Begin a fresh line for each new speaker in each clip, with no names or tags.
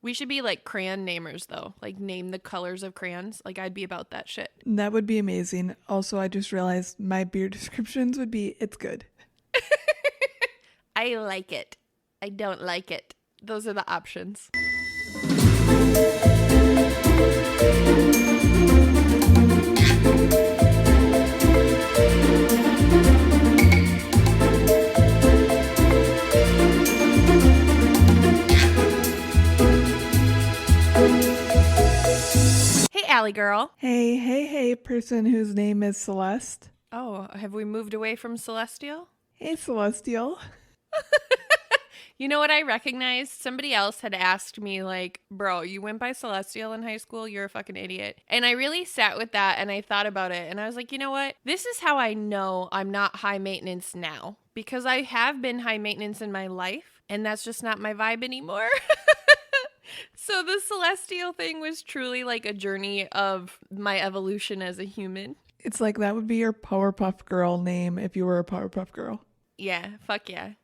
We should be like crayon namers though. Like name the colors of crayons. Like I'd be about that shit.
That would be amazing. Also, I just realized my beer descriptions would be, it's good.
I like it. I don't like it. Those are the options. Hey, Allie girl.
Hey, person whose name is Celeste.
Oh, have we moved away from Celestial?
Hey, Celestial.
You know what I recognized? Somebody else had asked me, like, bro, you went by Celestial in high school? You're a fucking idiot. And I really sat with that and I thought about it. And I was like, you know what? This is how I know I'm not high maintenance now. Because I have been high maintenance in my life. And that's just not my vibe anymore. So the Celestial thing was truly like a journey of my evolution as a human.
It's like that would be your Powerpuff Girl name if you were a Powerpuff Girl.
Yeah, fuck yeah.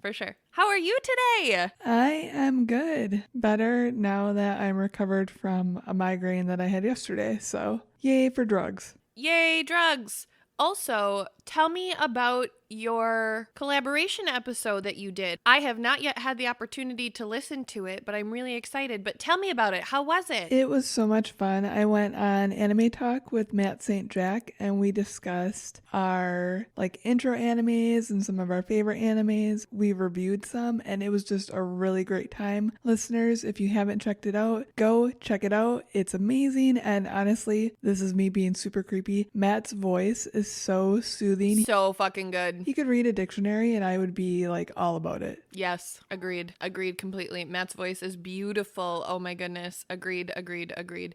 For sure. How are you today?
I am good. Better now that I'm recovered from a migraine that I had yesterday. So, yay for drugs.
Yay, drugs. Also, tell me about your collaboration episode that you did. I have not yet had the opportunity to listen to it, but I'm really excited. But tell me about it. How was it?
It was so much fun. I went on Anime Talk with Matt St. Jack and we discussed our intro animes and some of our favorite animes. We reviewed some and it was just a really great time. Listeners, if you haven't checked it out, go check it out. It's amazing. And honestly, this is me being super creepy. Matt's voice is so soothing.
So fucking good.
He could read a dictionary and I would be all about it.
Yes, agreed. Agreed completely. Matt's voice is beautiful. Oh my goodness. Agreed.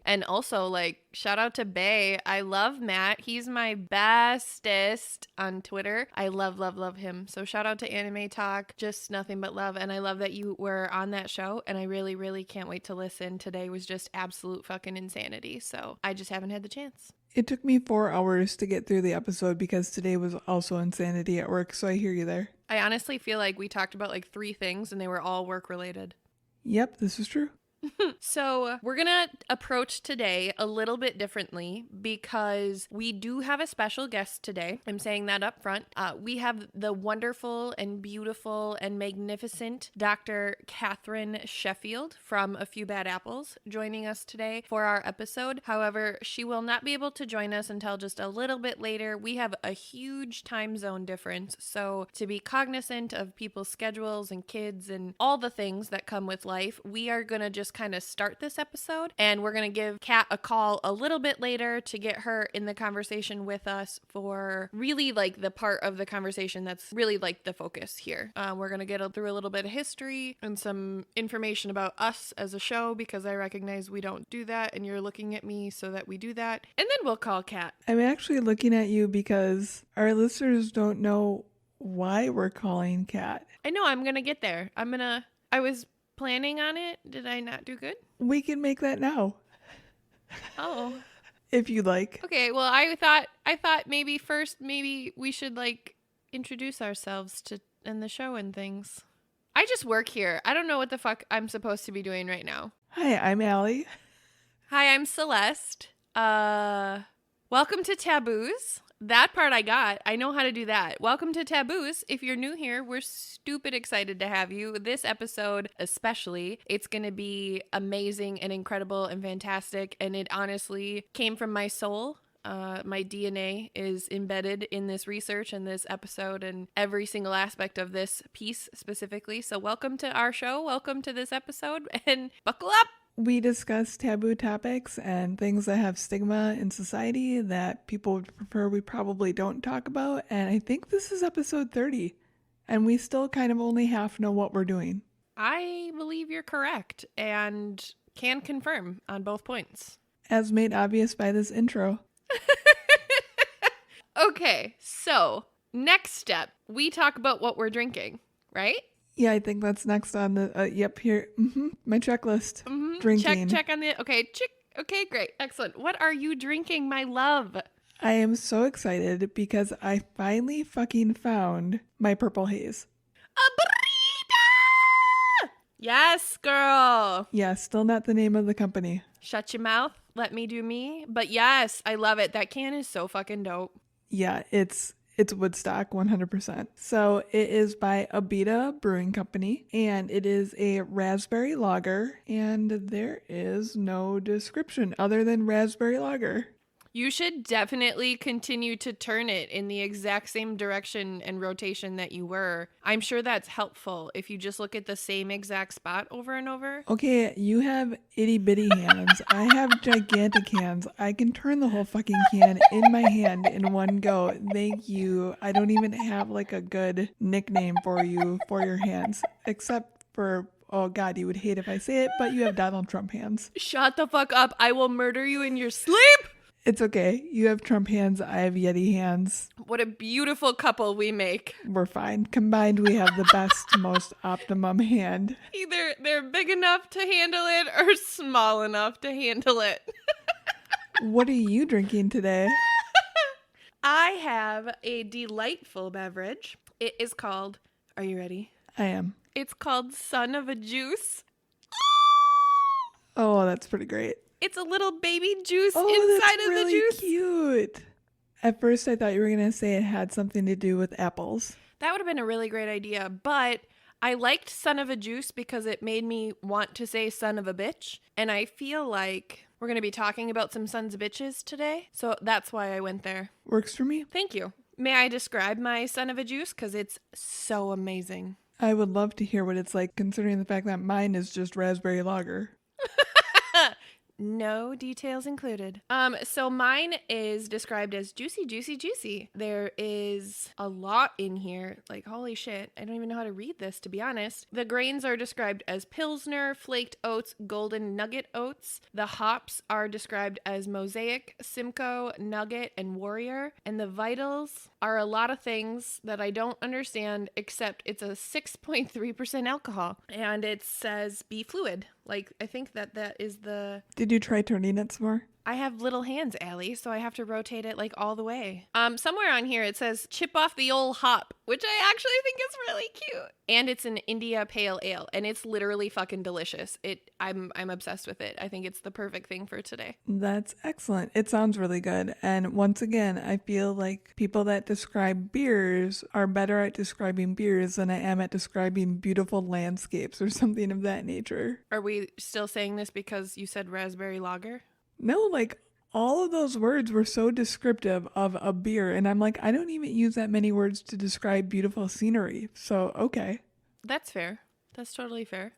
And also, shout out to Bay. I love Matt. He's my bestest on Twitter. I love him. So shout out to Anime Talk. Just nothing but love. And I love that you were on that show. And I really can't wait to listen. Today was just absolute fucking insanity. So I just haven't had the chance.
It took me 4 hours to get through the episode because today was also insanity at work, so I hear you there.
I honestly feel like we talked about 3 things and they were all work related.
Yep, this is true.
So we're gonna approach today a little bit differently because we do have a special guest today. I'm saying that up front. We have the wonderful and beautiful and magnificent Dr. Catherine Sheffield from A Few Bad Apples joining us today for our episode. However, she will not be able to join us until just a little bit later. We have a huge time zone difference, so to be cognizant of people's schedules and kids and all the things that come with life, we are gonna just kind of start this episode and we're going to give Kat a call a little bit later to get her in the conversation with us for really the part of the conversation that's really the focus here. We're going to get through a little bit of history and some information about us as a show because I recognize we don't do that and you're looking at me so that we do that. And then we'll call Kat.
I'm actually looking at you because our listeners don't know why we're calling Kat.
I know, I'm going to get there. I was planning on it. Did I not do good?
We can make that now.
Oh.
If you'd like.
Okay, well, I thought maybe we should introduce ourselves in the show and things. I just work here. I don't know what the fuck I'm supposed to be doing right now.
Hi, I'm Allie.
Hi, I'm Celeste. Welcome to Taboos. That part I got. I know how to do that. Welcome to Taboos. If you're new here, we're stupid excited to have you. This episode especially, it's going to be amazing and incredible and fantastic. And it honestly came from my soul. My DNA is embedded in this research and this episode and every single aspect of this piece specifically. So welcome to our show. Welcome to this episode and buckle up.
We discuss taboo topics and things that have stigma in society that people would prefer we probably don't talk about. And I think this is episode 30. And we still kind of only half know what we're doing.
I believe you're correct and can confirm on both points.
As made obvious by this intro.
Okay, so next step, we talk about what we're drinking, right?
Yeah, I think that's next on the, yep, here, my checklist. Drinking.
Check on the, okay, great, excellent. What are you drinking, my love?
I am so excited because I finally fucking found my purple haze.
A Yes, girl.
Yeah, still not the name of the company.
Shut your mouth. Let me do me. But yes, I love it. That can is so fucking dope.
Yeah, it's Woodstock 100%. So it is by Abita Brewing Company, and it is a raspberry lager, and there is no description other than raspberry lager.
You should definitely continue to turn it in the exact same direction and rotation that you were. I'm sure that's helpful if you just look at the same exact spot over and over.
Okay, you have itty bitty hands. I have gigantic hands. I can turn the whole fucking can in my hand in one go. Thank you. I don't even have like a good nickname for you for your hands, except for, oh God, you would hate if I say it, but you have Donald Trump hands.
Shut the fuck up. I will murder you in your sleep.
It's okay. You have Trump hands. I have Yeti hands.
What a beautiful couple we make.
We're fine. Combined, we have the best, most optimum hand.
Either they're big enough to handle it or small enough to handle it.
What are you drinking today?
I have a delightful beverage. It is called, are you ready?
I am.
It's called Son of a Juice.
Oh, that's pretty great.
It's a little baby juice
Oh,
inside
that's
of
really
the juice.
Cute. At first, I thought you were going to say it had something to do with apples.
That would have been a really great idea, but I liked Son of a Juice because it made me want to say son of a bitch, and I feel like we're going to be talking about some sons of bitches today, so that's why I went there.
Works for me.
Thank you. May I describe my Son of a Juice? Because it's so amazing.
I would love to hear what it's like, considering the fact that mine is just raspberry lager.
No details included. So mine is described as juicy, juicy, juicy. There is a lot in here. Like, holy shit. I don't even know how to read this, to be honest. The grains are described as Pilsner, flaked oats, golden nugget oats. The hops are described as Mosaic, Simcoe, Nugget, and Warrior. And the vitals are a lot of things that I don't understand, except it's a 6.3% alcohol. And it says be fluid. Like, I think that is the...
Did you try turning it some more?
I have little hands, Allie, so I have to rotate it like all the way. Somewhere on here it says chip off the old hop, which I actually think is really cute. And it's an India Pale Ale, and it's literally fucking delicious. I'm obsessed with it. I think it's the perfect thing for today.
That's excellent. It sounds really good. And once again, I feel like people that describe beers are better at describing beers than I am at describing beautiful landscapes or something of that nature.
Are we still saying this because you said raspberry lager?
No, like all of those words were so descriptive of a beer. And I'm like, I don't even use that many words to describe beautiful scenery. So, okay.
That's fair. That's totally fair.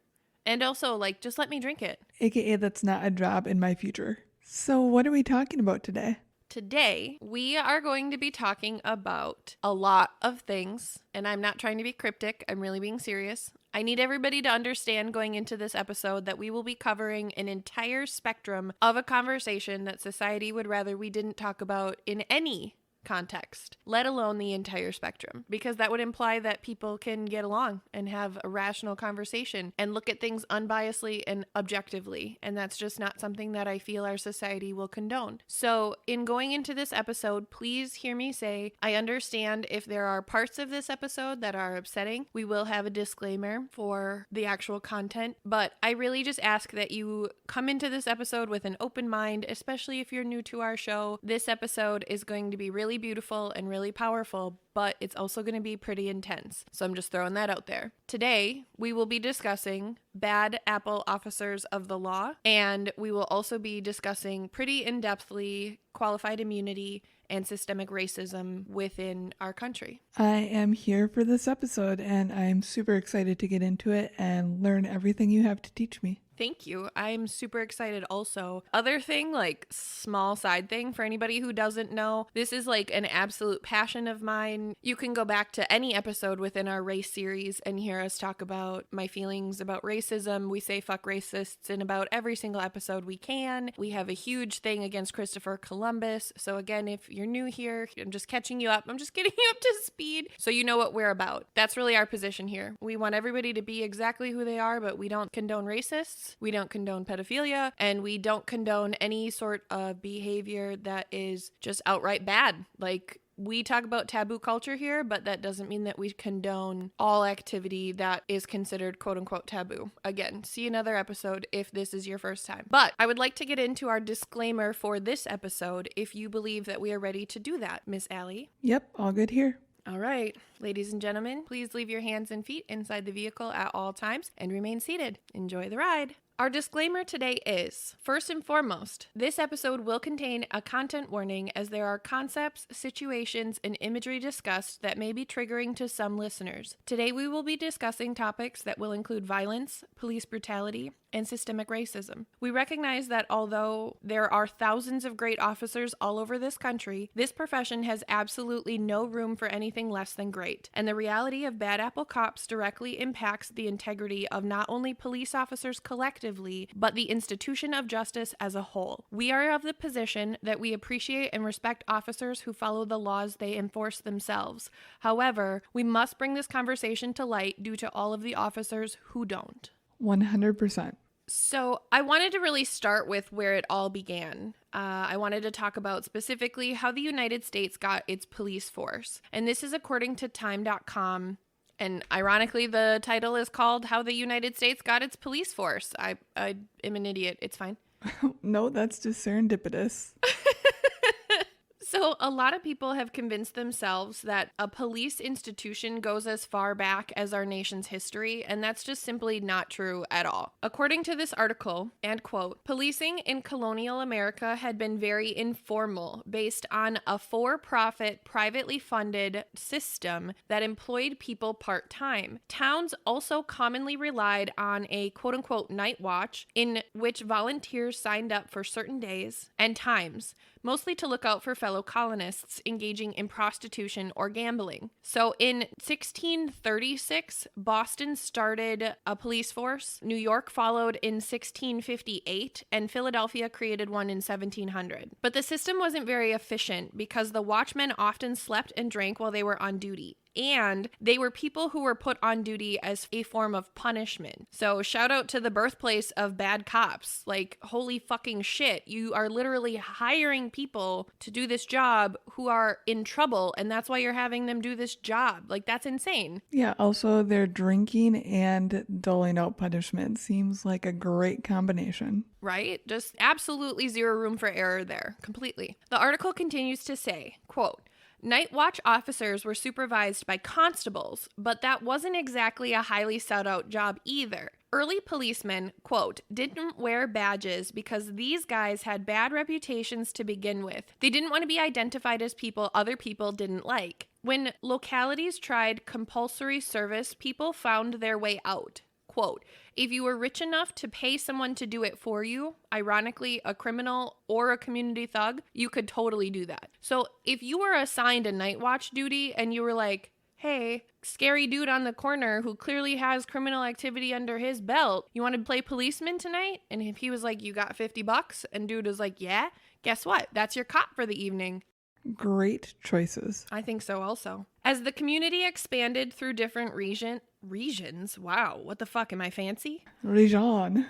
And also, like, just let me drink it.
AKA, that's not a job in my future. So, what are we talking about today?
Today, we are going to be talking about a lot of things, and I'm not trying to be cryptic. I'm really being serious. I need everybody to understand going into this episode that we will be covering an entire spectrum of a conversation that society would rather we didn't talk about in any context, let alone the entire spectrum, because that would imply that people can get along and have a rational conversation and look at things unbiasedly and objectively, and that's just not something that I feel our society will condone. So in going into this episode, please hear me say, I understand if there are parts of this episode that are upsetting. We will have a disclaimer for the actual content, but I really just ask that you come into this episode with an open mind, especially if you're new to our show. This episode is going to be really beautiful and really powerful, but it's also going to be pretty intense. So I'm just throwing that out there. Today, we will be discussing bad apple officers of the law, and we will also be discussing pretty in-depthly qualified immunity and systemic racism within our country.
I am here for this episode, and I'm super excited to get into it and learn everything you have to teach me.
Thank you. I'm super excited also. Other thing, like small side thing for anybody who doesn't know, this is like an absolute passion of mine. You can go back to any episode within our race series and hear us talk about my feelings about racism. We say fuck racists in about every single episode we can. We have a huge thing against Christopher Columbus. So again, if you're new here, I'm just catching you up. I'm just getting you up to speed so you know what we're about. That's really our position here. We want everybody to be exactly who they are, but we don't condone racists. We don't condone pedophilia, and we don't condone any sort of behavior that is just outright bad. Like, we talk about taboo culture here, but that doesn't mean that we condone all activity that is considered quote unquote taboo. Again, see another episode if this is your first time. But I would like to get into our disclaimer for this episode if you believe that we are ready to do that, Miss Allie.
Yep, all good here.
All right, ladies and gentlemen, please leave your hands and feet inside the vehicle at all times and remain seated. Enjoy the ride. Our disclaimer today is, first and foremost, this episode will contain a content warning as there are concepts, situations, and imagery discussed that may be triggering to some listeners. Today we will be discussing topics that will include violence, police brutality, and systemic racism. We recognize that although there are thousands of great officers all over this country, this profession has absolutely no room for anything less than great. And the reality of bad apple cops directly impacts the integrity of not only police officers collectively, but the institution of justice as a whole. We are of the position that we appreciate and respect officers who follow the laws they enforce themselves. However, we must bring this conversation to light due to all of the officers who don't.
100%.
So I wanted to really start with where it all began. I wanted to talk about specifically how the United States got its police force. And this is according to time.com. And ironically, the title is called How the United States Got Its Police Force. I am an idiot. It's fine.
No, that's just serendipitous.
So a lot of people have convinced themselves that a police institution goes as far back as our nation's history, and that's just simply not true at all. According to this article, and quote, policing in colonial America had been very informal, based on a for-profit, privately funded system that employed people part-time. Towns also commonly relied on a quote-unquote night watch, in which volunteers signed up for certain days and times, mostly to look out for fellow colonists engaging in prostitution or gambling. So in 1636, Boston started a police force, New York followed in 1658, and Philadelphia created one in 1700. But the system wasn't very efficient because the watchmen often slept and drank while they were on duty. And they were people who were put on duty as a form of punishment. So shout out to the birthplace of bad cops. Like, holy fucking shit. You are literally hiring people to do this job who are in trouble, and that's why you're having them do this job. Like, that's insane.
Yeah, also they're drinking and doling out punishment. Seems like a great combination.
Right? Just absolutely zero room for error there. Completely. The article continues to say, quote, night watch officers were supervised by constables, but that wasn't exactly a highly sought out job either. Early policemen, quote, didn't wear badges because these guys had bad reputations to begin with. They didn't want to be identified as people other people didn't like. When localities tried compulsory service, people found their way out. Quote, if you were rich enough to pay someone to do it for you, ironically, a criminal or a community thug, you could totally do that. So if you were assigned a night watch duty and you were like, hey, scary dude on the corner who clearly has criminal activity under his belt, you want to play policeman tonight? And if he was like, you got $50, and dude was like, yeah, guess what? That's your cop for the evening.
Great choices.
I think so also. As the community expanded through different regions, wow, what the fuck, am I fancy?
Region.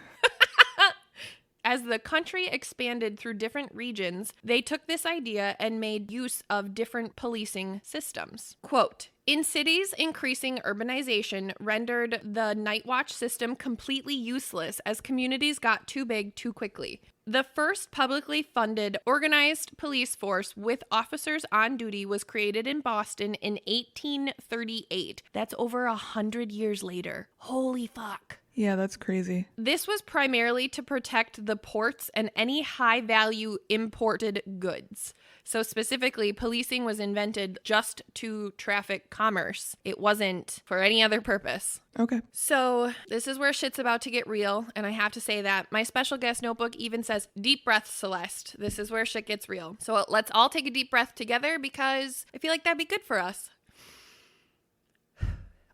As the country expanded through different regions, they took this idea and made use of different policing systems. Quote, in cities, increasing urbanization rendered the night watch system completely useless as communities got too big too quickly. The first publicly funded, organized police force with officers on duty was created in Boston in 1838. That's over 100 years later. Holy fuck.
Yeah, that's crazy.
This was primarily to protect the ports and any high-value imported goods. So specifically, policing was invented just to traffic commerce. It wasn't for any other purpose.
Okay.
So this is where shit's about to get real, and I have to say that my special guest notebook even says, deep breath, Celeste. This is where shit gets real. So let's all take a deep breath together because I feel like that'd be good for us.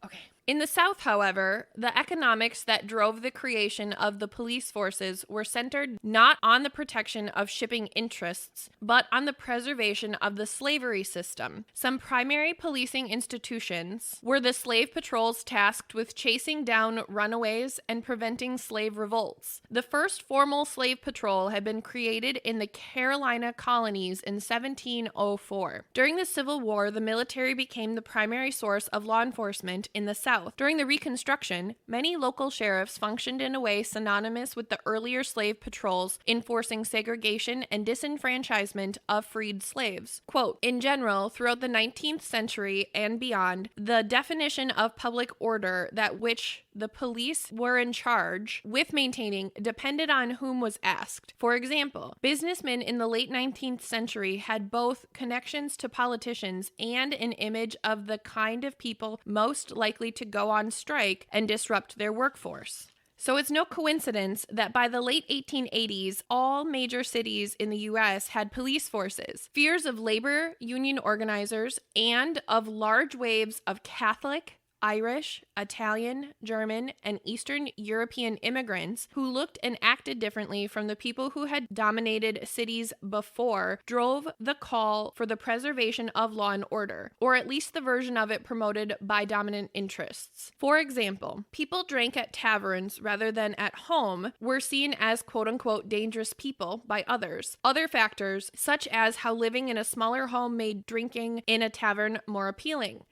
Okay. In the South, however, the economics that drove the creation of the police forces were centered not on the protection of shipping interests, but on the preservation of the slavery system. Some primary policing institutions were the slave patrols tasked with chasing down runaways and preventing slave revolts. The first formal slave patrol had been created in the Carolina colonies in 1704. During the Civil War, the military became the primary source of law enforcement in the South. During the Reconstruction, many local sheriffs functioned in a way synonymous with the earlier slave patrols, enforcing segregation and disenfranchisement of freed slaves. Quote, in general, throughout the 19th century and beyond, the definition of public order that which the police were in charge with maintaining depended on whom was asked. For example, businessmen in the late 19th century had both connections to politicians and an image of the kind of people most likely to go on strike and disrupt their workforce. So it's no coincidence that by the late 1880s, all major cities in the U.S. had police forces. Fears of labor union organizers and of large waves of Catholic, Irish, Italian, German, and Eastern European immigrants who looked and acted differently from the people who had dominated cities before drove the call for the preservation of law and order, or at least the version of it promoted by dominant interests. For example, people drank at taverns rather than at home were seen as quote-unquote dangerous people by others. Other factors, such as how living in a smaller home made drinking in a tavern more appealing.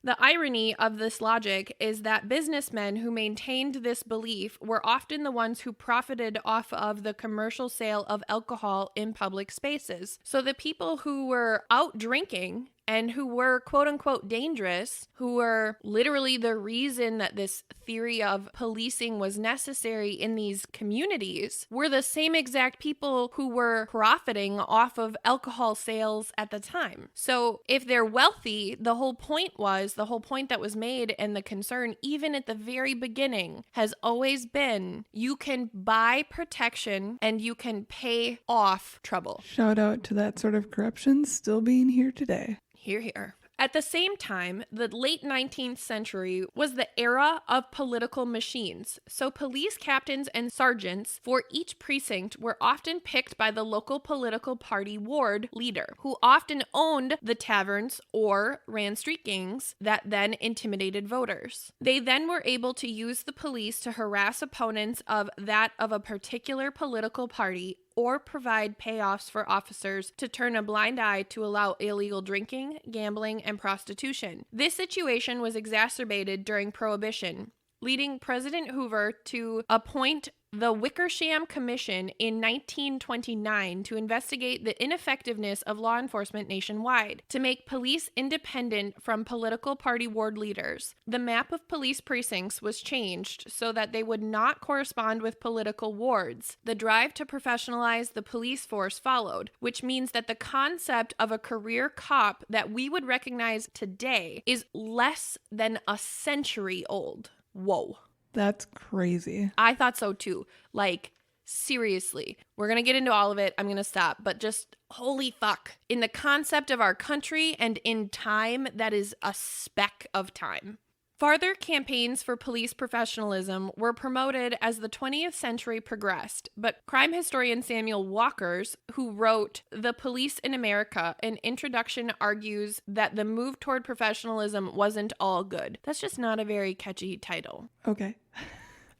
The irony of this logic is that businessmen who maintained this belief were often the ones who profited off of the commercial sale of alcohol in public spaces. So the people who were out drinking and who were quote-unquote dangerous, who were literally the reason that this theory of policing was necessary in these communities, were the same exact people who were profiting off of alcohol sales at the time. So if they're wealthy, the whole point that was made and the concern, even at the very beginning, has always been you can buy protection and you can pay off trouble.
Shout out to that sort of corruption still being here today.
Hear, hear. At the same time, the late 19th century was the era of political machines, so police captains and sergeants for each precinct were often picked by the local political party ward leader, who often owned the taverns or ran street gangs that then intimidated voters. They then were able to use the police to harass opponents of a particular political party or provide payoffs for officers to turn a blind eye to allow illegal drinking, gambling, and prostitution. This situation was exacerbated during Prohibition, leading President Hoover to appoint the Wickersham Commission in 1929 to investigate the ineffectiveness of law enforcement nationwide, to make police independent from political party ward leaders. The map of police precincts was changed so that they would not correspond with political wards. The drive to professionalize the police force followed, which means that the concept of a career cop that we would recognize today is less than a century old. Whoa.
That's crazy.
I thought so too. Like, seriously. We're going to get into all of it. I'm going to stop. But just, holy fuck. In the concept of our country and in time, that is a speck of time. Farther campaigns for police professionalism were promoted as the 20th century progressed, but crime historian Samuel Walkers, who wrote The Police in America, an introduction, argues that the move toward professionalism wasn't all good. That's just not a very catchy title.
Okay.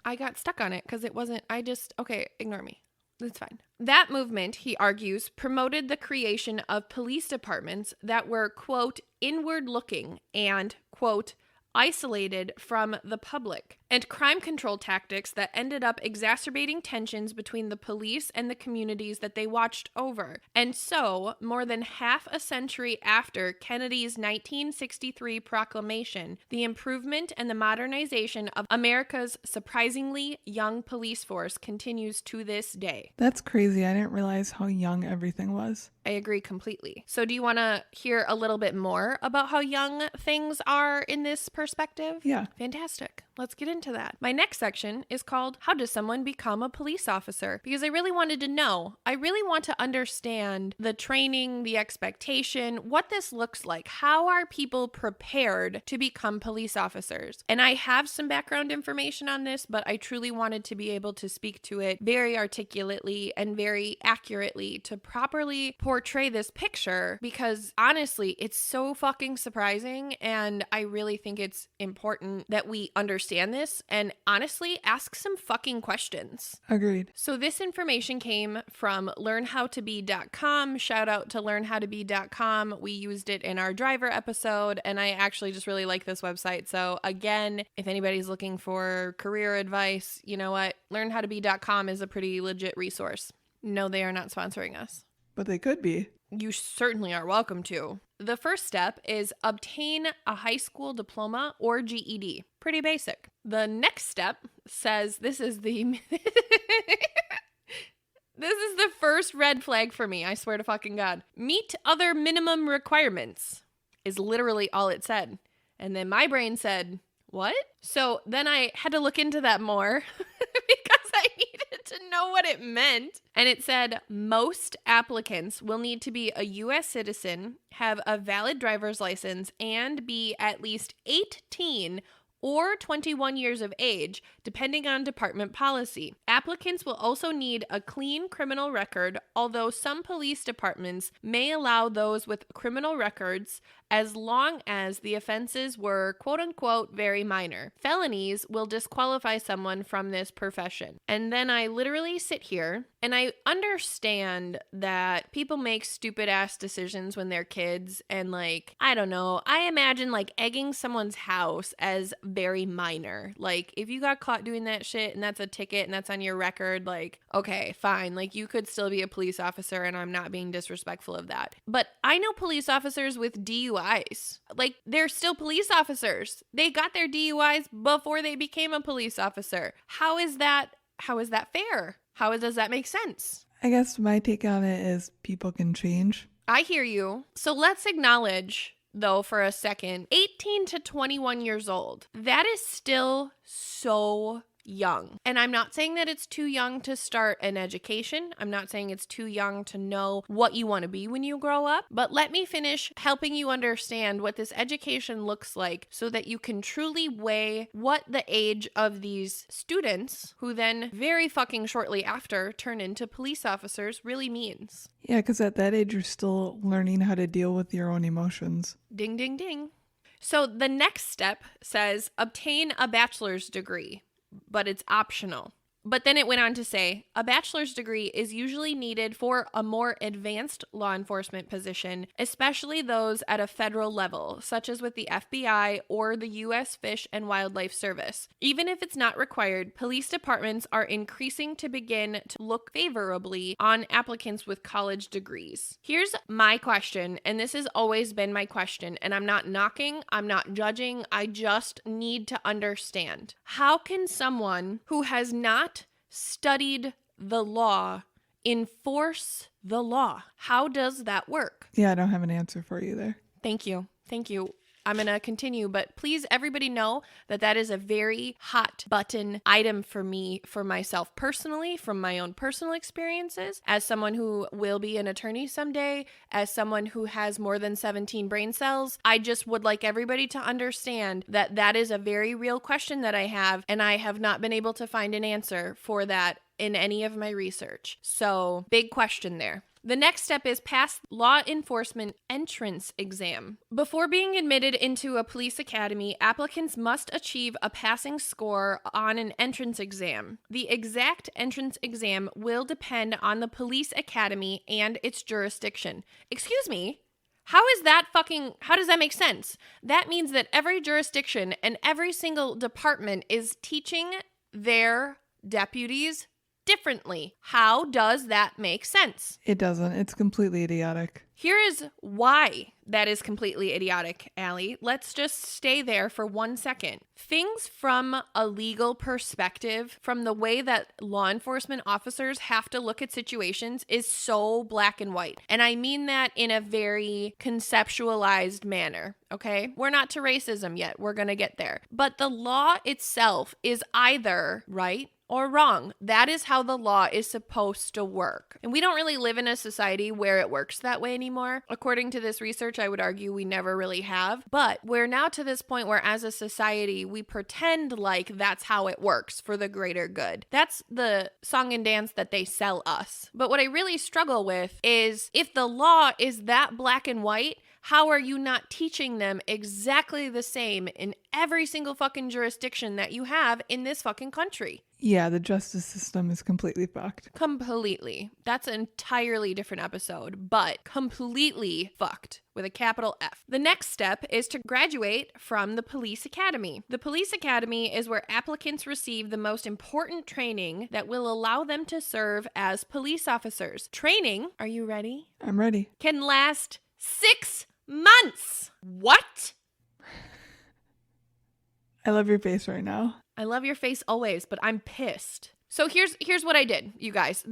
I got stuck on it because it wasn't, okay, ignore me. It's fine. That movement, he argues, promoted the creation of police departments that were, quote, inward looking and, quote, isolated from the public, and crime control tactics that ended up exacerbating tensions between the police and the communities that they watched over. And so, more than half a century after Kennedy's 1963 proclamation, the improvement and the modernization of America's surprisingly young police force continues to this day.
That's crazy. I didn't realize how young everything was.
I agree completely. So do you want to hear a little bit more about how young things are in this perspective?
Yeah.
Fantastic. Let's get into that. My next section is called How Does Someone Become a Police Officer? Because I really wanted to know. I really want to understand the training, the expectation, what this looks like. How are people prepared to become police officers? And I have some background information on this, but I truly wanted to be able to speak to it very articulately and very accurately to properly portray this picture, because honestly, it's so fucking surprising, and I really think it's important that we understand this and honestly ask some fucking questions.
Agreed.
So this information came from learnhowtobe.com. Shout out to learnhowtobe.com. We used it in our driver episode, and I actually just really like this website. So again, if anybody's looking for career advice, you know what? Learnhowtobe.com is a pretty legit resource. No, they are not sponsoring us.
But they could be.
You certainly are welcome to. The first step is obtain a high school diploma or GED. Pretty basic. The next step says this is the first red flag for me, I swear to fucking God. Meet other minimum requirements is literally all it said. And then my brain said, what? So then I had to look into that more because I needed to know what it meant. And it said most applicants will need to be a U.S. citizen, have a valid driver's license, and be at least 18 or 21 years of age, depending on department policy. Applicants will also need a clean criminal record, although some police departments may allow those with criminal records as long as the offenses were quote-unquote very minor. Felonies will disqualify someone from this profession. And then I literally sit here and I understand that people make stupid ass decisions when they're kids, and like, I don't know, I imagine like egging someone's house as very minor. Like if you got caught doing that shit and that's a ticket and that's on your record, like, okay, fine. Like you could still be a police officer, and I'm not being disrespectful of that. But I know police officers with DUIs. Like they're still police officers. They got their DUIs before they became a police officer. How is that fair? How does that make sense?
I guess my take on it is people can change.
I hear you. So let's acknowledge, though, for a second, 18 to 21 years old. That is still so young. And I'm not saying that it's too young to start an education. I'm not saying it's too young to know what you want to be when you grow up. But let me finish helping you understand what this education looks like so that you can truly weigh what the age of these students, who then very fucking shortly after turn into police officers, really means.
Yeah, because at that age, you're still learning how to deal with your own emotions.
Ding, ding, ding. So the next step says obtain a bachelor's degree, but it's optional. But then it went on to say, a bachelor's degree is usually needed for a more advanced law enforcement position, especially those at a federal level, such as with the FBI or the U.S. Fish and Wildlife Service. Even if it's not required, police departments are increasing to begin to look favorably on applicants with college degrees. Here's my question, and this has always been my question, and I'm not knocking, I'm not judging, I just need to understand. How can someone who has not studied the law enforce the law? How does that work?
Yeah, I don't have an answer for you there.
Thank you. I'm going to continue, but please everybody know that that is a very hot button item for me, for myself personally, from my own personal experiences, as someone who will be an attorney someday, as someone who has more than 17 brain cells. I just would like everybody to understand that that is a very real question that I have, and I have not been able to find an answer for that in any of my research. So, big question there. The next step is pass law enforcement entrance exam. Before being admitted into a police academy, applicants must achieve a passing score on an entrance exam. The exact entrance exam will depend on the police academy and its jurisdiction. Excuse me? How does that make sense? That means that every jurisdiction and every single department is teaching their deputies differently. How does that make sense?
It doesn't. It's completely idiotic.
Here is why that is completely idiotic, Allie. Let's just stay there for 1 second. Things from a legal perspective, from the way that law enforcement officers have to look at situations, is so black and white. And I mean that in a very conceptualized manner, okay? We're not to racism yet. We're going to get there. But the law itself is either right or wrong. That is how the law is supposed to work. And we don't really live in a society where it works that way anymore. According to this research, I would argue we never really have. But we're now to this point where as a society, we pretend like that's how it works for the greater good. That's the song and dance that they sell us. But what I really struggle with is if the law is that black and white, how are you not teaching them exactly the same in every single fucking jurisdiction that you have in this fucking country?
Yeah, the justice system is completely fucked.
Completely. That's an entirely different episode, but completely fucked with a capital F. The next step is to graduate from the police academy. The police academy is where applicants receive the most important training that will allow them to serve as police officers. Training, are you ready?
I'm ready.
Can last 6 months. What?
I love your face right now.
I love your face always, but I'm pissed. So here's what I did, you guys.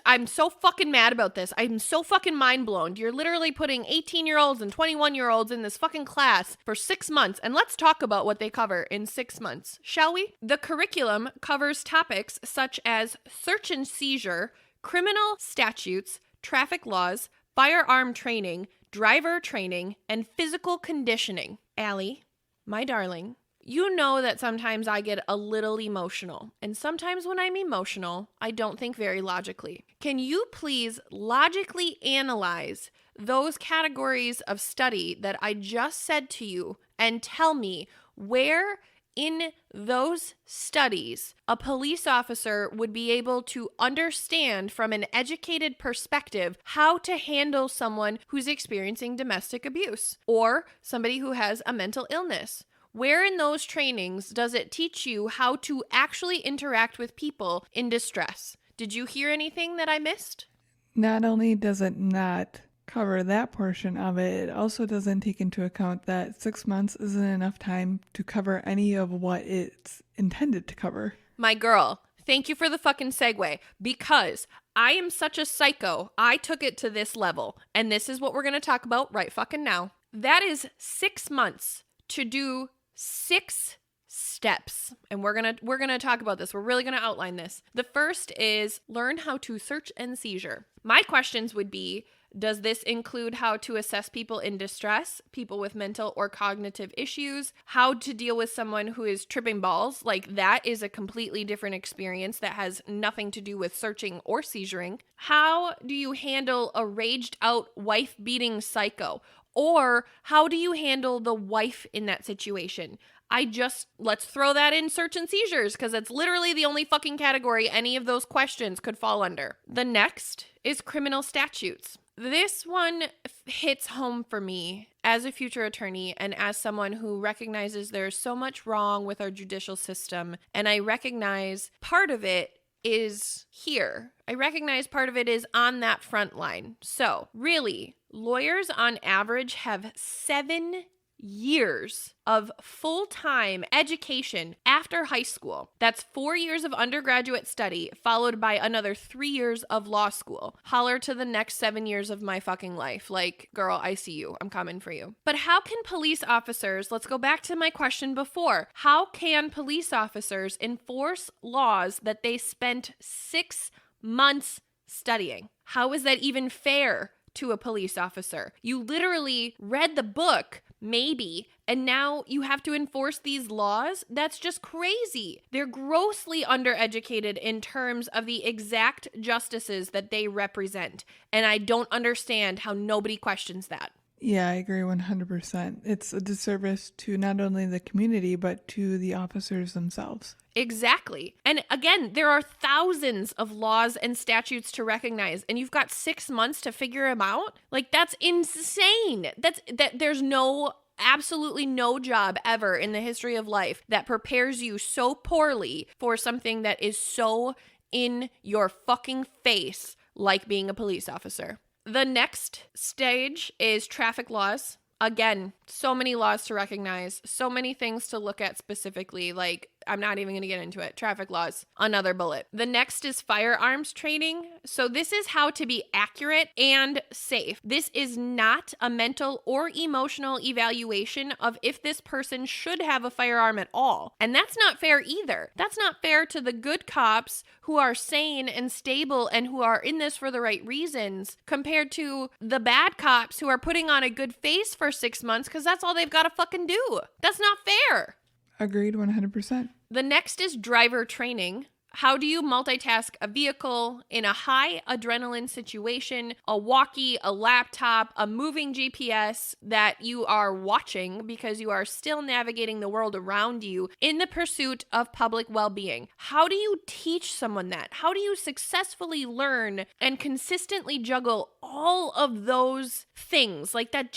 I'm so fucking mad about this. I'm so fucking mind blown. You're literally putting 18-year-olds and 21-year-olds in this fucking class for 6 months. And let's talk about what they cover in 6 months, shall we? The curriculum covers topics such as search and seizure, criminal statutes, traffic laws, firearm training, driver training, and physical conditioning. Allie, my darling, you know that sometimes I get a little emotional, and sometimes when I'm emotional, I don't think very logically. Can you please logically analyze those categories of study that I just said to you and tell me where in those studies a police officer would be able to understand from an educated perspective how to handle someone who's experiencing domestic abuse or somebody who has a mental illness? Where in those trainings does it teach you how to actually interact with people in distress? Did you hear anything that I missed?
Not only does it not cover that portion of it, it also doesn't take into account that 6 months isn't enough time to cover any of what it's intended to cover.
My girl, thank you for the fucking segue, because I am such a psycho. I took it to this level, and this is what we're going to talk about right fucking now. That is 6 months to do 6 steps. And we're going to talk about this. We're really going to outline this. The first is learn how to search and seizure. My questions would be, does this include how to assess people in distress, people with mental or cognitive issues, how to deal with someone who is tripping balls? Like, that is a completely different experience that has nothing to do with searching or seizuring. How do you handle a raged out wife-beating psycho? Or how do you handle the wife in that situation? Let's throw that in search and seizures because it's literally the only fucking category any of those questions could fall under. The next is criminal statutes. This one hits home for me as a future attorney and as someone who recognizes there's so much wrong with our judicial system. And I recognize part of it is here. I recognize part of it is on that front line. So really, lawyers on average have 7 years of full-time education after high school. That's 4 years of undergraduate study, followed by another 3 years of law school. Holler to the next 7 years of my fucking life. Like, girl, I see you. I'm coming for you. But how can police officers, let's go back to my question before, how can police officers enforce laws that they spent 6 months studying? How is that even fair to a police officer? You literally read the book, maybe, and now you have to enforce these laws? That's just crazy. They're grossly undereducated in terms of the exact justices that they represent, and I don't understand how nobody questions that.
Yeah, I agree 100%. It's a disservice to not only the community, but to the officers themselves.
Exactly. And again, there are thousands of laws and statutes to recognize, and you've got 6 months to figure them out. Like, that's insane. There's absolutely no job ever in the history of life that prepares you so poorly for something that is so in your fucking face like being a police officer. The next stage is traffic laws. Again, so many laws to recognize, so many things to look at specifically. Like, I'm not even going to get into it. Traffic laws, another bullet. The next is firearms training. So this is how to be accurate and safe. This is not a mental or emotional evaluation of if this person should have a firearm at all. And that's not fair either. That's not fair to the good cops who are sane and stable and who are in this for the right reasons, compared to the bad cops who are putting on a good face for 6 months because that's all they've got to fucking do. That's not fair.
Agreed 100%.
The next is driver training. How do you multitask a vehicle in a high adrenaline situation, a walkie, a laptop, a moving GPS that you are watching because you are still navigating the world around you in the pursuit of public well-being? How do you teach someone that? How do you successfully learn and consistently juggle all of those things like that?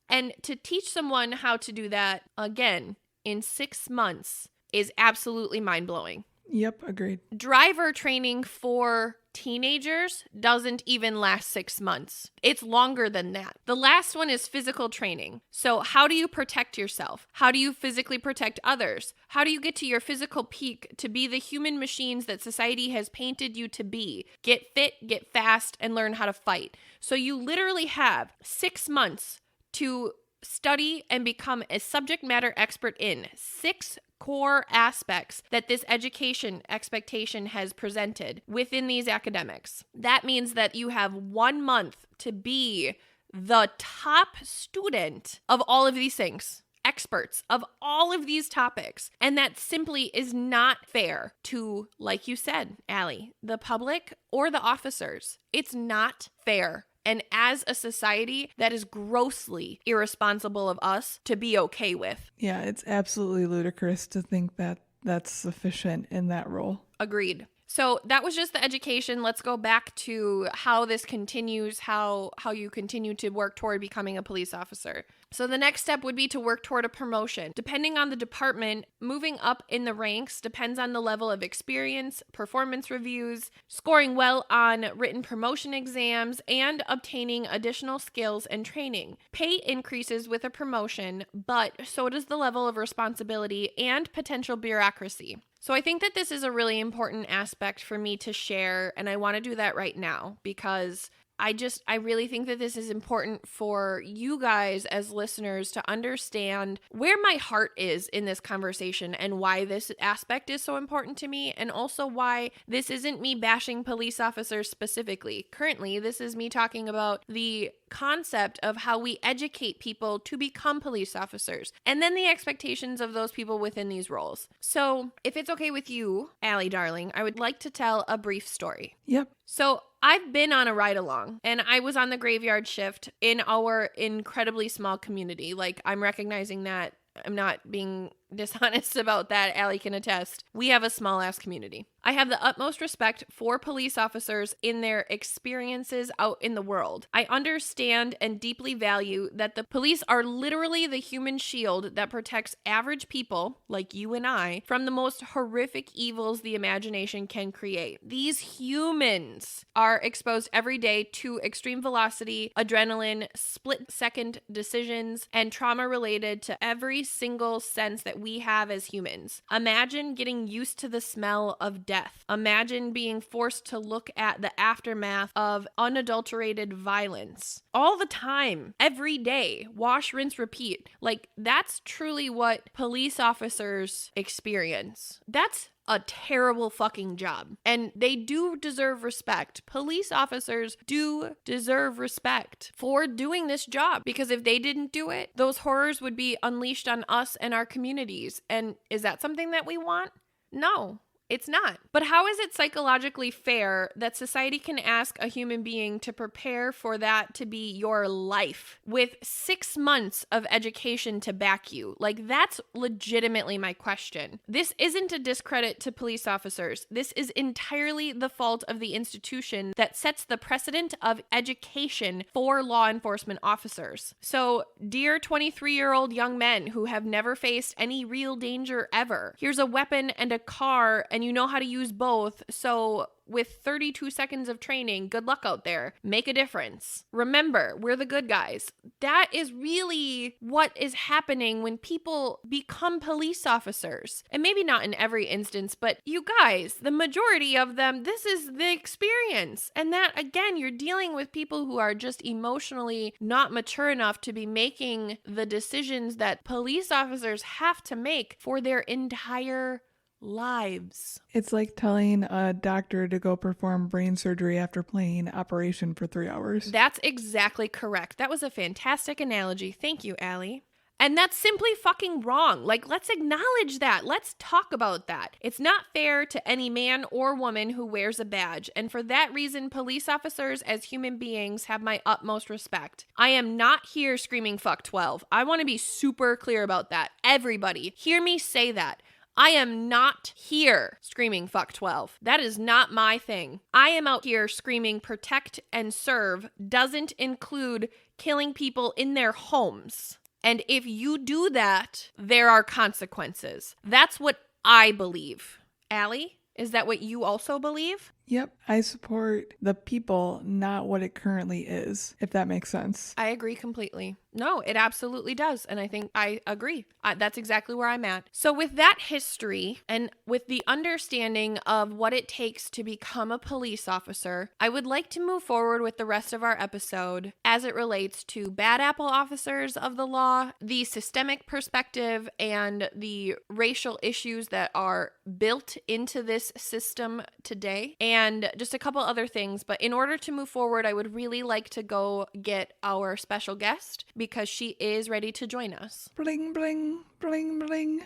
And to teach someone how to do that, again, in 6 months is absolutely mind-blowing.
Yep, agreed.
Driver training for teenagers doesn't even last 6 months. It's longer than that. The last one is physical training. So how do you protect yourself? How do you physically protect others? How do you get to your physical peak to be the human machines that society has painted you to be? Get fit, get fast, and learn how to fight. So you literally have 6 months to study and become a subject matter expert in 6 core aspects that this education expectation has presented within these academics. That means that you have 1 month to be the top student of all of these things, experts of all of these topics. And that simply is not fair to, like you said, Allie, the public or the officers. It's not fair. And as a society, that is grossly irresponsible of us to be okay with.
Yeah, it's absolutely ludicrous to think that that's sufficient in that role.
Agreed. So that was just the education. Let's go back to how this continues, how you continue to work toward becoming a police officer. So the next step would be to work toward a promotion. Depending on the department, moving up in the ranks depends on the level of experience, performance reviews, scoring well on written promotion exams, and obtaining additional skills and training. Pay increases with a promotion, but so does the level of responsibility and potential bureaucracy. So I think that this is a really important aspect for me to share, and I want to do that right now because I really think that this is important for you guys as listeners to understand where my heart is in this conversation and why this aspect is so important to me, and also why this isn't me bashing police officers specifically. Currently, this is me talking about the concept of how we educate people to become police officers, and then the expectations of those people within these roles. So, if it's okay with you, Allie darling, I would like to tell a brief story.
Yep.
So, I've been on a ride along, and I was on the graveyard shift in our incredibly small community. Like, I'm recognizing that. I'm not being dishonest about that. Allie can attest. We have a small ass community. I have the utmost respect for police officers in their experiences out in the world. I understand and deeply value that the police are literally the human shield that protects average people, like you and I, from the most horrific evils the imagination can create. These humans are exposed every day to extreme velocity, adrenaline, split-second decisions, and trauma related to every single sense that we have as humans. Imagine getting used to the smell of death. Imagine being forced to look at the aftermath of unadulterated violence all the time, every day. Wash, rinse, repeat. Like, that's truly what police officers experience. That's a terrible fucking job. And they do deserve respect. Police officers do deserve respect for doing this job, because if they didn't do it, those horrors would be unleashed on us and our communities. And is that something that we want? No. It's not. But how is it psychologically fair that society can ask a human being to prepare for that to be your life with 6 months of education to back you? Like, that's legitimately my question. This isn't a discredit to police officers. This is entirely the fault of the institution that sets the precedent of education for law enforcement officers. So, dear 23-year-old young men who have never faced any real danger ever, here's a weapon and a car, and and you know how to use both. So with 32 seconds of training, good luck out there. Make a difference. Remember, we're the good guys. That is really what is happening when people become police officers. And maybe not in every instance, but you guys, the majority of them, this is the experience. And that, again, you're dealing with people who are just emotionally not mature enough to be making the decisions that police officers have to make for their entire lives.
It's like telling a doctor to go perform brain surgery after playing Operation for 3 hours.
That's exactly correct. That was a fantastic analogy. Thank you, Allie. And that's simply fucking wrong. Like, let's acknowledge that. Let's talk about that. It's not fair to any man or woman who wears a badge. And for that reason, police officers as human beings have my utmost respect. I am not here screaming fuck 12. I want to be super clear about that. Everybody, hear me say that. I am not here screaming fuck 12. That is not my thing. I am out here screaming protect and serve doesn't include killing people in their homes. And if you do that, there are consequences. That's what I believe. Allie, is that what you also believe?
Yep, I support the people, not what it currently is, if that makes sense.
I agree completely. No, it absolutely does. And I think I agree. That's exactly where I'm at. So with that history and with the understanding of what it takes to become a police officer, I would like to move forward with the rest of our episode as it relates to bad apple officers of the law, the systemic perspective, and the racial issues that are built into this system today, and just a couple other things. But in order to move forward, I would really like to go get our special guest because she is ready to join us.
Bling, bling, bling, bling.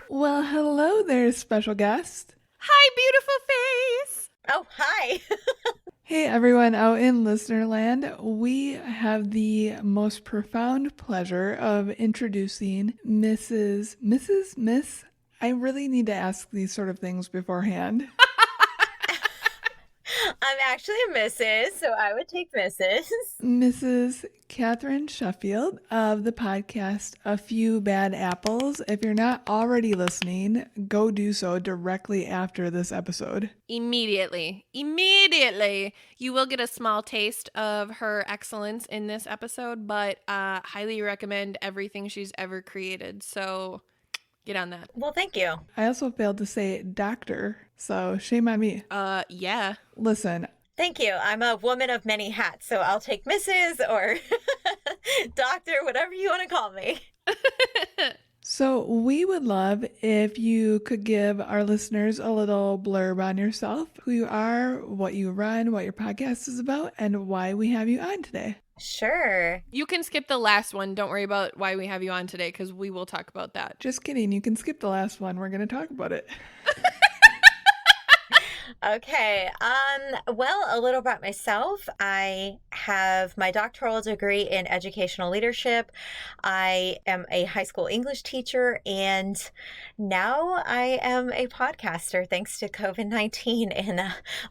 Well, hello there, special guest.
Hi, beautiful face.
Oh, hi.
Hey everyone out in listener land, we have the most profound pleasure of introducing Miss. I really need to ask these sort of things beforehand.
I'm actually a Mrs., so I would take Mrs.
Mrs. Catherine Sheffield of the podcast A Few Bad Apples. If you're not already listening, go do so directly after this episode.
Immediately. You will get a small taste of her excellence in this episode, but highly recommend everything she's ever created. So get on that.
Well, thank you.
I also failed to say doctor, so shame on me.
Yeah.
Listen.
Thank you. I'm a woman of many hats, so I'll take Mrs. or doctor, whatever you want to call me.
So we would love if you could give our listeners a little blurb on yourself, who you are, what you run, what your podcast is about, and why we have you on today.
Sure.
You can skip the last one. Don't worry about why we have you on today, because we will talk about that.
Just kidding. You can skip the last one. We're going to talk about it.
Okay. Well, a little about myself. I have my doctoral degree in educational leadership. I am a high school English teacher, and now I am a podcaster thanks to COVID-19 in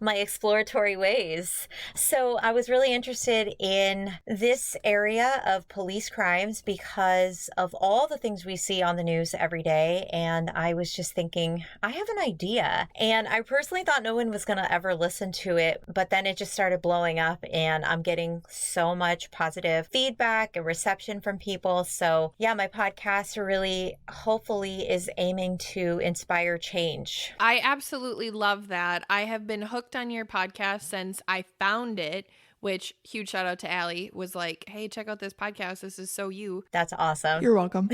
my exploratory ways. So I was really interested in this area of police crimes because of all the things we see on the news every day. And I was just thinking, I have an idea. And I personally thought no one was going to ever listen to it, but then it just started blowing up, and I'm getting so much positive feedback and reception from people. So yeah, my podcast really hopefully is aiming to inspire change.
I absolutely love that. I have been hooked on your podcast since I found it, which, huge shout out to Allie, was like, hey, check out this podcast. This is so you.
That's awesome.
You're welcome.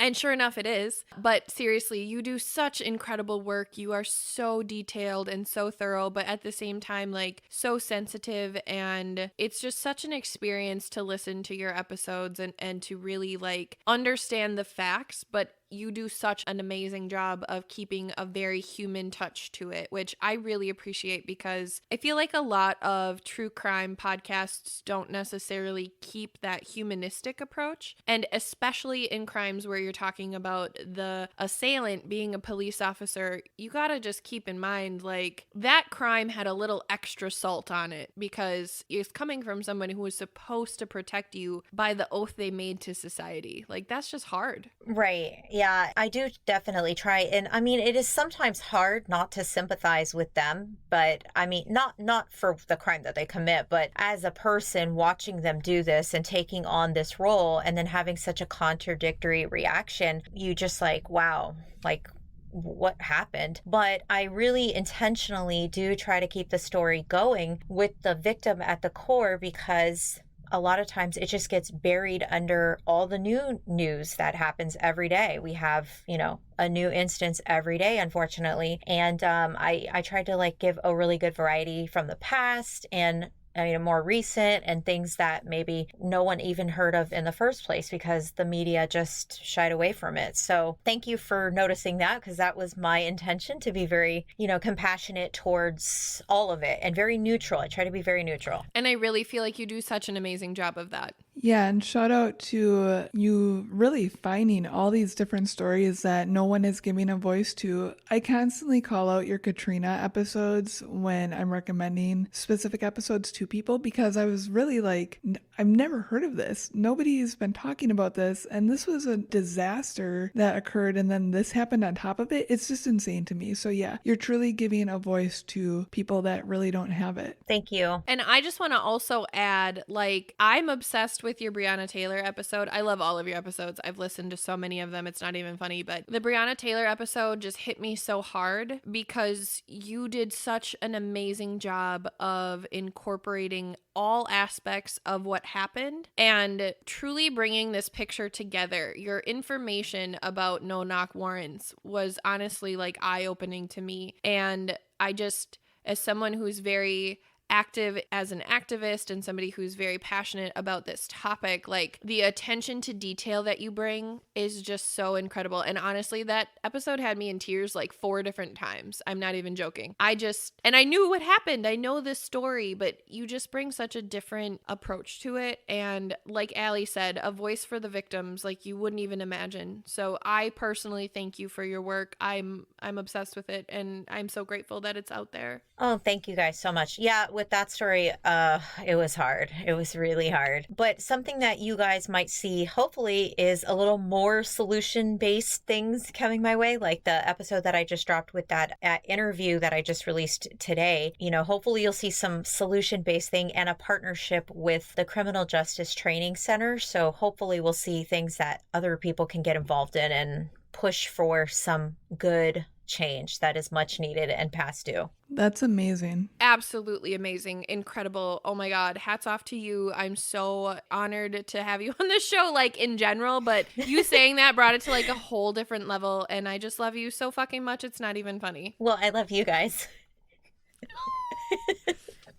And sure enough, it is. But seriously, you do such incredible work. You are so detailed and so thorough, but at the same time, like, so sensitive. And it's just such an experience to listen to your episodes and to really, like, understand the facts, but you do such an amazing job of keeping a very human touch to it, which I really appreciate because I feel like a lot of true crime podcasts don't necessarily keep that humanistic approach. And especially in crimes where you're talking about the assailant being a police officer, you gotta just keep in mind, like, that crime had a little extra salt on it because it's coming from someone who was supposed to protect you by the oath they made to society. Like, that's just hard.
Right. Yeah, I do definitely try. And I mean, it is sometimes hard not to sympathize with them, but I mean, not for the crime that they commit, but as a person watching them do this and taking on this role and then having such a contradictory reaction, you just like, wow, like what happened? But I really intentionally do try to keep the story going with the victim at the core because a lot of times it just gets buried under all the new news that happens every day. We have, a new instance every day, unfortunately. And I tried to like give a really good variety from the past and more recent and things that maybe no one even heard of in the first place because the media just shied away from it. So thank you for noticing that because that was my intention to be very, compassionate towards all of it and very neutral. I try to be very neutral.
And I really feel like you do such an amazing job of that.
Yeah, and shout out to you really finding all these different stories that no one is giving a voice to. I constantly call out your Katrina episodes when I'm recommending specific episodes to people because I was really like, I've never heard of this. Nobody's been talking about this. And this was a disaster that occurred. And then this happened on top of it. It's just insane to me. So yeah, you're truly giving a voice to people that really don't have it.
Thank you.
And I just want to also add, like, I'm obsessed with your Breonna Taylor episode. I love all of your episodes. I've listened to so many of them. It's not even funny, but the Breonna Taylor episode just hit me so hard because you did such an amazing job of incorporating all aspects of what happened and truly bringing this picture together. Your information about no-knock warrants was honestly like eye-opening to me. And I just, as someone who's very active as an activist and somebody who's very passionate about this topic, like the attention to detail that you bring is just so incredible. And honestly, that episode had me in tears like 4 different times. I'm not even joking. And I knew what happened. I know this story, but you just bring such a different approach to it. And like Allie said, a voice for the victims like you wouldn't even imagine. So I personally thank you for your work. I'm obsessed with it and I'm so grateful that it's out there.
Oh, thank you guys so much. Yeah, with that story, it was hard. It was really hard. But something that you guys might see, hopefully, is a little more solution-based things coming my way, like the episode that I just dropped with that interview that I just released today. Hopefully you'll see some solution-based thing and a partnership with the Criminal Justice Training Center. So hopefully we'll see things that other people can get involved in and push for some good change that is much needed and past due.
That's amazing.
Absolutely amazing. Incredible. Oh my God. Hats off to you. I'm so honored to have you on the show, like in general, but you saying that brought it to like a whole different level. And I just love you so fucking much. It's not even funny.
Well, I love you guys.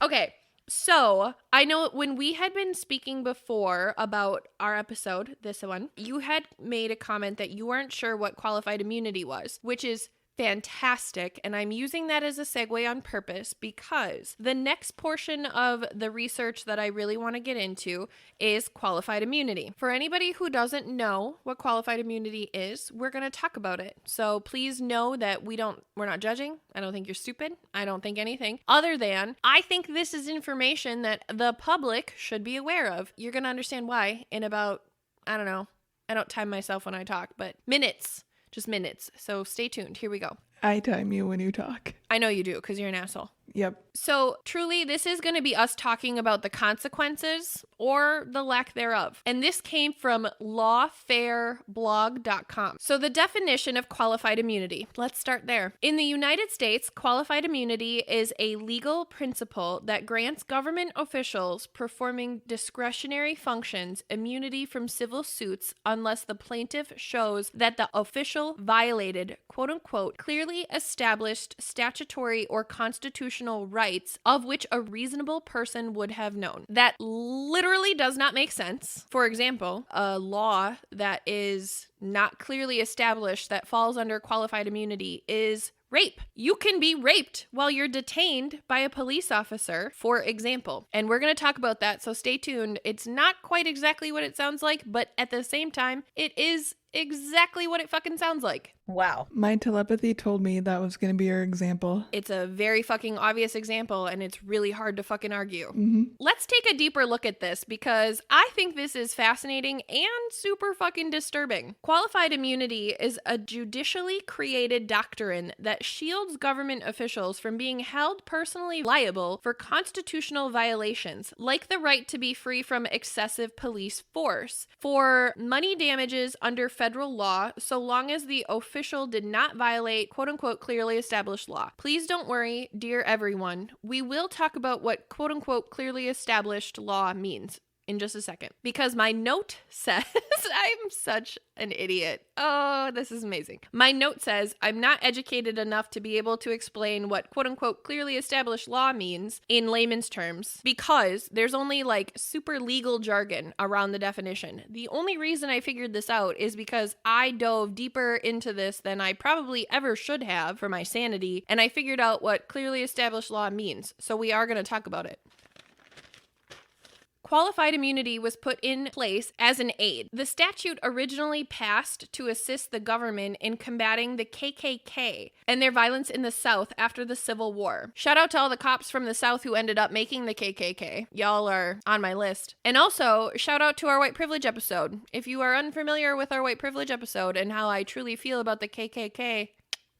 Okay. So I know when we had been speaking before about our episode, this one, you had made a comment that you weren't sure what qualified immunity was, which is fantastic. And I'm using that as a segue on purpose because the next portion of the research that I really want to get into is qualified immunity. For anybody who doesn't know what qualified immunity is, we're going to talk about it. So please know that we're not judging. I don't think you're stupid. I don't think anything other than I think this is information that the public should be aware of. You're going to understand why in about, I don't know. I don't time myself when I talk, but minutes. Just minutes. So stay tuned. Here we go.
I time you when you talk.
I know you do because you're an asshole.
Yep.
So truly, this is going to be us talking about the consequences or the lack thereof. And this came from lawfareblog.com. So the definition of qualified immunity, let's start there. In the United States, qualified immunity is a legal principle that grants government officials performing discretionary functions immunity from civil suits unless the plaintiff shows that the official violated, quote unquote, clearly established statutory or constitutional constitutional rights of which a reasonable person would have known. That literally does not make sense. For example, a law that is not clearly established that falls under qualified immunity is rape. You can be raped while you're detained by a police officer, for example. And we're going to talk about that, so stay tuned. It's not quite exactly what it sounds like, but at the same time, it is exactly what it fucking sounds like.
Wow.
My telepathy told me that was going to be your example.
It's a very fucking obvious example, and it's really hard to fucking argue.
Mm-hmm.
Let's take a deeper look at this because I think this is fascinating and super fucking disturbing. Qualified immunity is a judicially created doctrine that shields government officials from being held personally liable for constitutional violations, like the right to be free from excessive police force, for money damages under federal law, so long as the official did not violate quote-unquote clearly established law. Please don't worry, dear everyone. We will talk about what quote-unquote clearly established law means in just a second, because my note says, I'm such an idiot. Oh, this is amazing. My note says, I'm not educated enough to be able to explain what quote unquote clearly established law means in layman's terms, because there's only like super legal jargon around the definition. The only reason I figured this out is because I dove deeper into this than I probably ever should have for my sanity, and I figured out what clearly established law means. So we are going to talk about it. Qualified immunity was put in place as an aid. The statute originally passed to assist the government in combating the KKK and their violence in the South after the Civil War. Shout out to all the cops from the South who ended up making the KKK. Y'all are on my list. And also, shout out to our white privilege episode. If you are unfamiliar with our white privilege episode and how I truly feel about the KKK,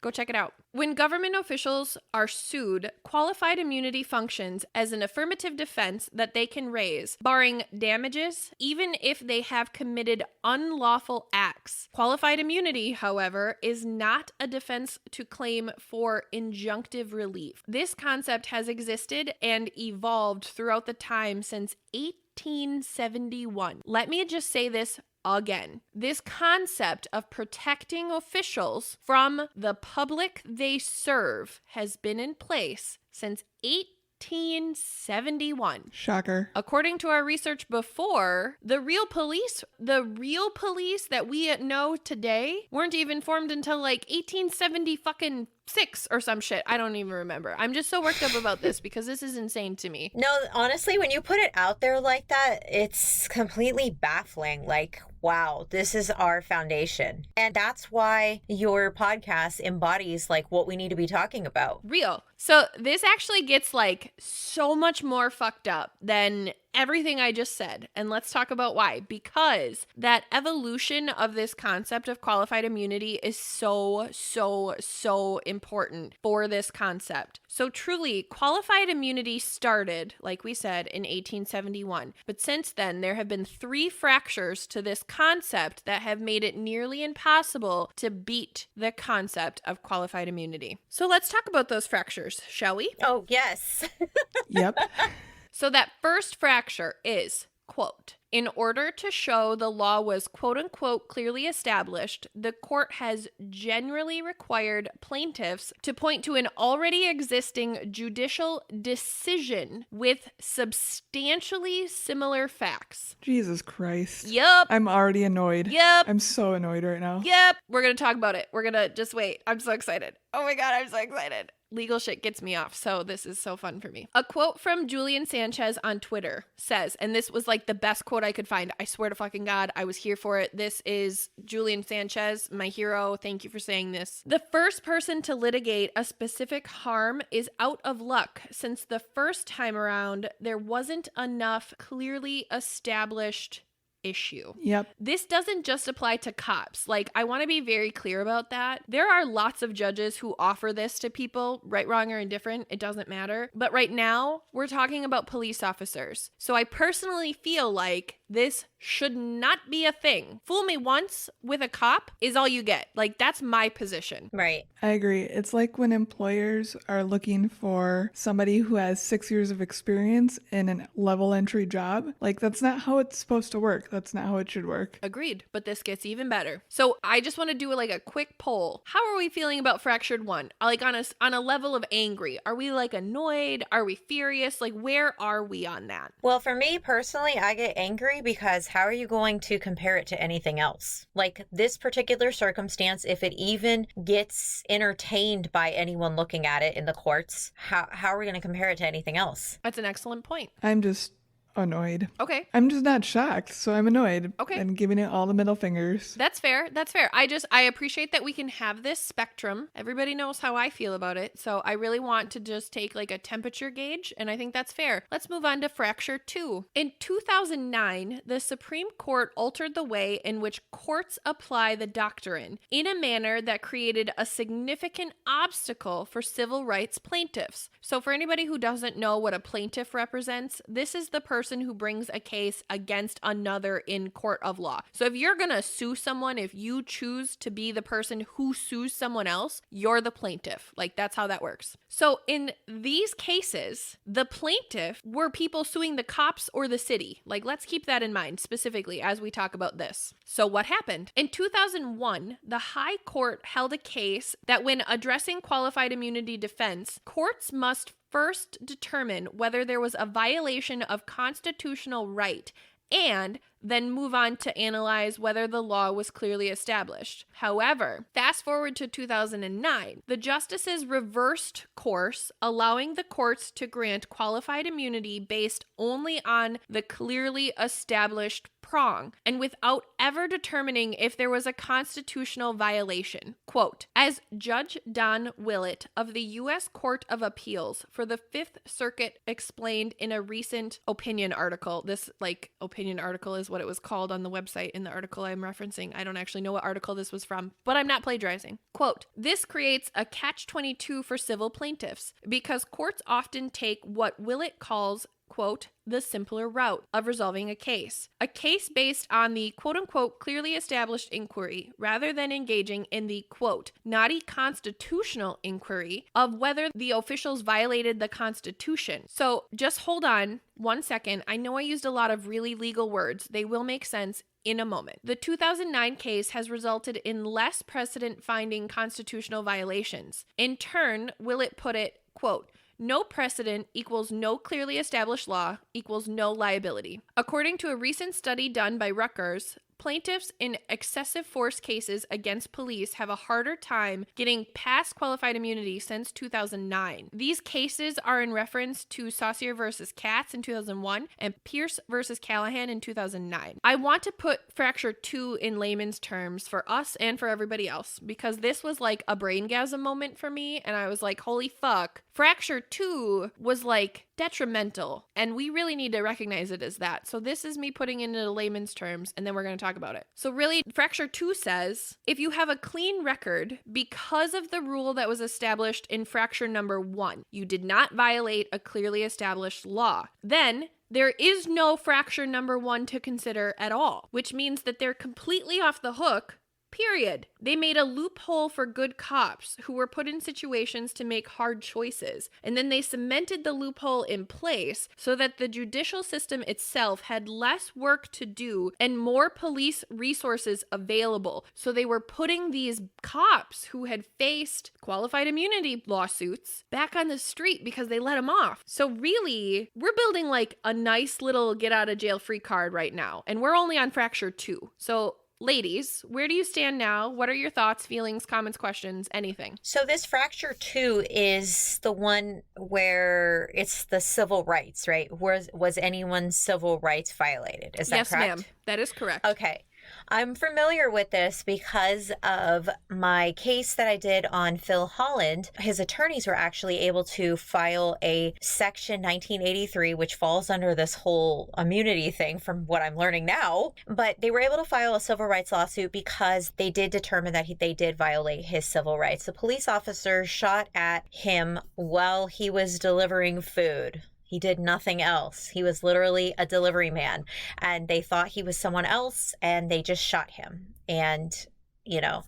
go check it out. When government officials are sued, qualified immunity functions as an affirmative defense that they can raise, barring damages, even if they have committed unlawful acts. Qualified immunity, however, is not a defense to claim for injunctive relief. This concept has existed and evolved throughout the time since 1871. Let me just say this again. This concept of protecting officials from the public they serve has been in place since 1871.
Shocker.
According to our research before, the real police that we know today weren't even formed until like 1870 fucking 6 or some shit. I don't even remember. I'm just so worked up about this because this is insane to me.
No, honestly, when you put it out there like that, it's completely baffling. Like, wow, this is our foundation. And that's why your podcast embodies like what we need to be talking about.
Real. So this actually gets like so much more fucked up than everything I just said. And let's talk about why. Because that evolution of this concept of qualified immunity is so important for this concept. So truly, qualified immunity started, like we said, in 1871. But since then, there have been 3 fractures to this concept that have made it nearly impossible to beat the concept of qualified immunity. So let's talk about those fractures, shall we?
Oh, yes.
Yep.
So that first fracture is, quote, in order to show the law was quote unquote clearly established, the court has generally required plaintiffs to point to an already existing judicial decision with substantially similar facts.
Jesus Christ.
Yep.
I'm already annoyed.
Yep.
I'm so annoyed right now.
Yep. We're going to talk about it. We're going to just wait. I'm so excited. Oh my God, I'm so excited. Legal shit gets me off, so this is so fun for me. A quote from Julian Sanchez on Twitter says, and this was like the best quote I could find. I swear to fucking God, I was here for it. This is Julian Sanchez, my hero. Thank you for saying this. The first person to litigate a specific harm is out of luck, since the first time around, there wasn't enough clearly established issue.
Yep.
This doesn't just apply to cops. Like, I want to be very clear about that. There are lots of judges who offer this to people, right, wrong, or indifferent. It doesn't matter. But right now, we're talking about police officers. So I personally feel like this should not be a thing. Fool me once with a cop is all you get. Like, that's my position.
Right.
I agree. It's like when employers are looking for somebody who has 6 years of experience in a level entry job. Like, that's not how it's supposed to work. That's not how it should work.
Agreed, but this gets even better. So I just want to do like a quick poll. How are we feeling about Fractured 1? Like on a level of angry? Are we like annoyed? Are we furious? Like, where are we on that?
Well, for me personally, I get angry because how are you going to compare it to anything else? Like this particular circumstance, if it even gets entertained by anyone looking at it in the courts, how are we going to compare it to anything else?
That's an excellent point.
I'm just annoyed.
Okay.
I'm just not shocked, so I'm annoyed.
Okay.
And giving it all the middle fingers.
That's fair. That's fair. I appreciate that we can have this spectrum. Everybody knows how I feel about it. So I really want to just take like a temperature gauge, and I think that's fair. Let's move on to Fracture 2. In 2009, the Supreme Court altered the way in which courts apply the doctrine in a manner that created a significant obstacle for civil rights plaintiffs. So for anybody who doesn't know what a plaintiff represents, this is the person who brings a case against another in court of law. So if you're going to sue someone, if you choose to be the person who sues someone else, you're the plaintiff. Like, that's how that works. So in these cases, the plaintiff were people suing the cops or the city. Like, let's keep that in mind specifically as we talk about this. So what happened? In 2001, the High Court held a case that when addressing qualified immunity defense, courts must first determine whether there was a violation of constitutional right and then move on to analyze whether the law was clearly established. However, fast forward to 2009, the justices reversed course, allowing the courts to grant qualified immunity based only on the clearly established prong and without ever determining if there was a constitutional violation. Quote, as Judge Don Willett of the U.S. Court of Appeals for the Fifth Circuit explained in a recent opinion article, this opinion article is what it was called on the website in the article I'm referencing. I don't actually know what article this was from, but I'm not plagiarizing. Quote, this creates a catch-22 for civil plaintiffs because courts often take what Willett calls, quote, the simpler route of resolving a case based on the quote-unquote clearly established inquiry, rather than engaging in the quote, naughty constitutional inquiry of whether the officials violated the Constitution. So just hold on 1 second. I know I used a lot of really legal words. They will make sense in a moment. The 2009 case has resulted in less precedent-finding constitutional violations. In turn, Willett put it, quote, no precedent equals no clearly established law equals no liability. According to a recent study done by Rutgers, plaintiffs in excessive force cases against police have a harder time getting past qualified immunity since 2009. These cases are in reference to Saucier versus Katz in 2001 and Pierce versus Callahan in 2009. I want to put Fracture 2 in layman's terms for us and for everybody else because this was like a braingasm moment for me and I was like, holy fuck. Fracture 2 was like detrimental and we really need to recognize it as that. So this is me putting it into layman's terms and then we're going to talk about it. So really, Fracture 2 says, if you have a clean record because of the rule that was established in Fracture number 1, you did not violate a clearly established law, then there is no Fracture number 1 to consider at all, which means that they're completely off the hook. Period. They made a loophole for good cops who were put in situations to make hard choices, and then they cemented the loophole in place so that the judicial system itself had less work to do and more police resources available. So they were putting these cops who had faced qualified immunity lawsuits back on the street because they let them off. So really, we're building like a nice little get out of jail free card right now, and we're only on Fracture 2. So ladies, where do you stand now? What are your thoughts, feelings, comments, questions, anything?
So this Fracture 2 is the one where it's the civil rights, right? Was anyone's civil rights violated? Is that correct? Yes,
ma'am. That is correct.
Okay. I'm familiar with this because of my case that I did on Phil Holland. His attorneys were actually able to file a Section 1983, which falls under this whole immunity thing from what I'm learning now. But they were able to file a civil rights lawsuit because they did determine that they did violate his civil rights. The police officer shot at him while he was delivering food. He did nothing else. He was literally a delivery man, and they thought he was someone else, and they just shot him. And, you know,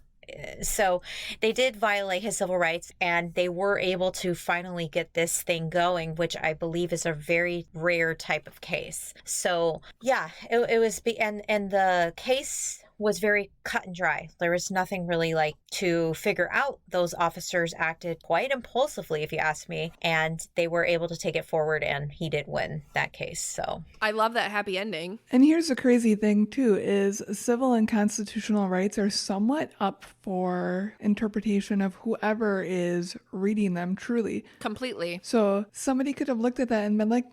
so they did violate his civil rights, and they were able to finally get this thing going, which I believe is a very rare type of case. So yeah, it was, and the case was very cut and dry. There was nothing really like to figure out. Those officers acted quite impulsively, if you ask me, and they were able to take it forward, and he did win that case. So
I love that happy ending.
And here's the crazy thing too, is civil and constitutional rights are somewhat up for interpretation of whoever is reading them truly.
Completely.
So somebody could have looked at that and been like,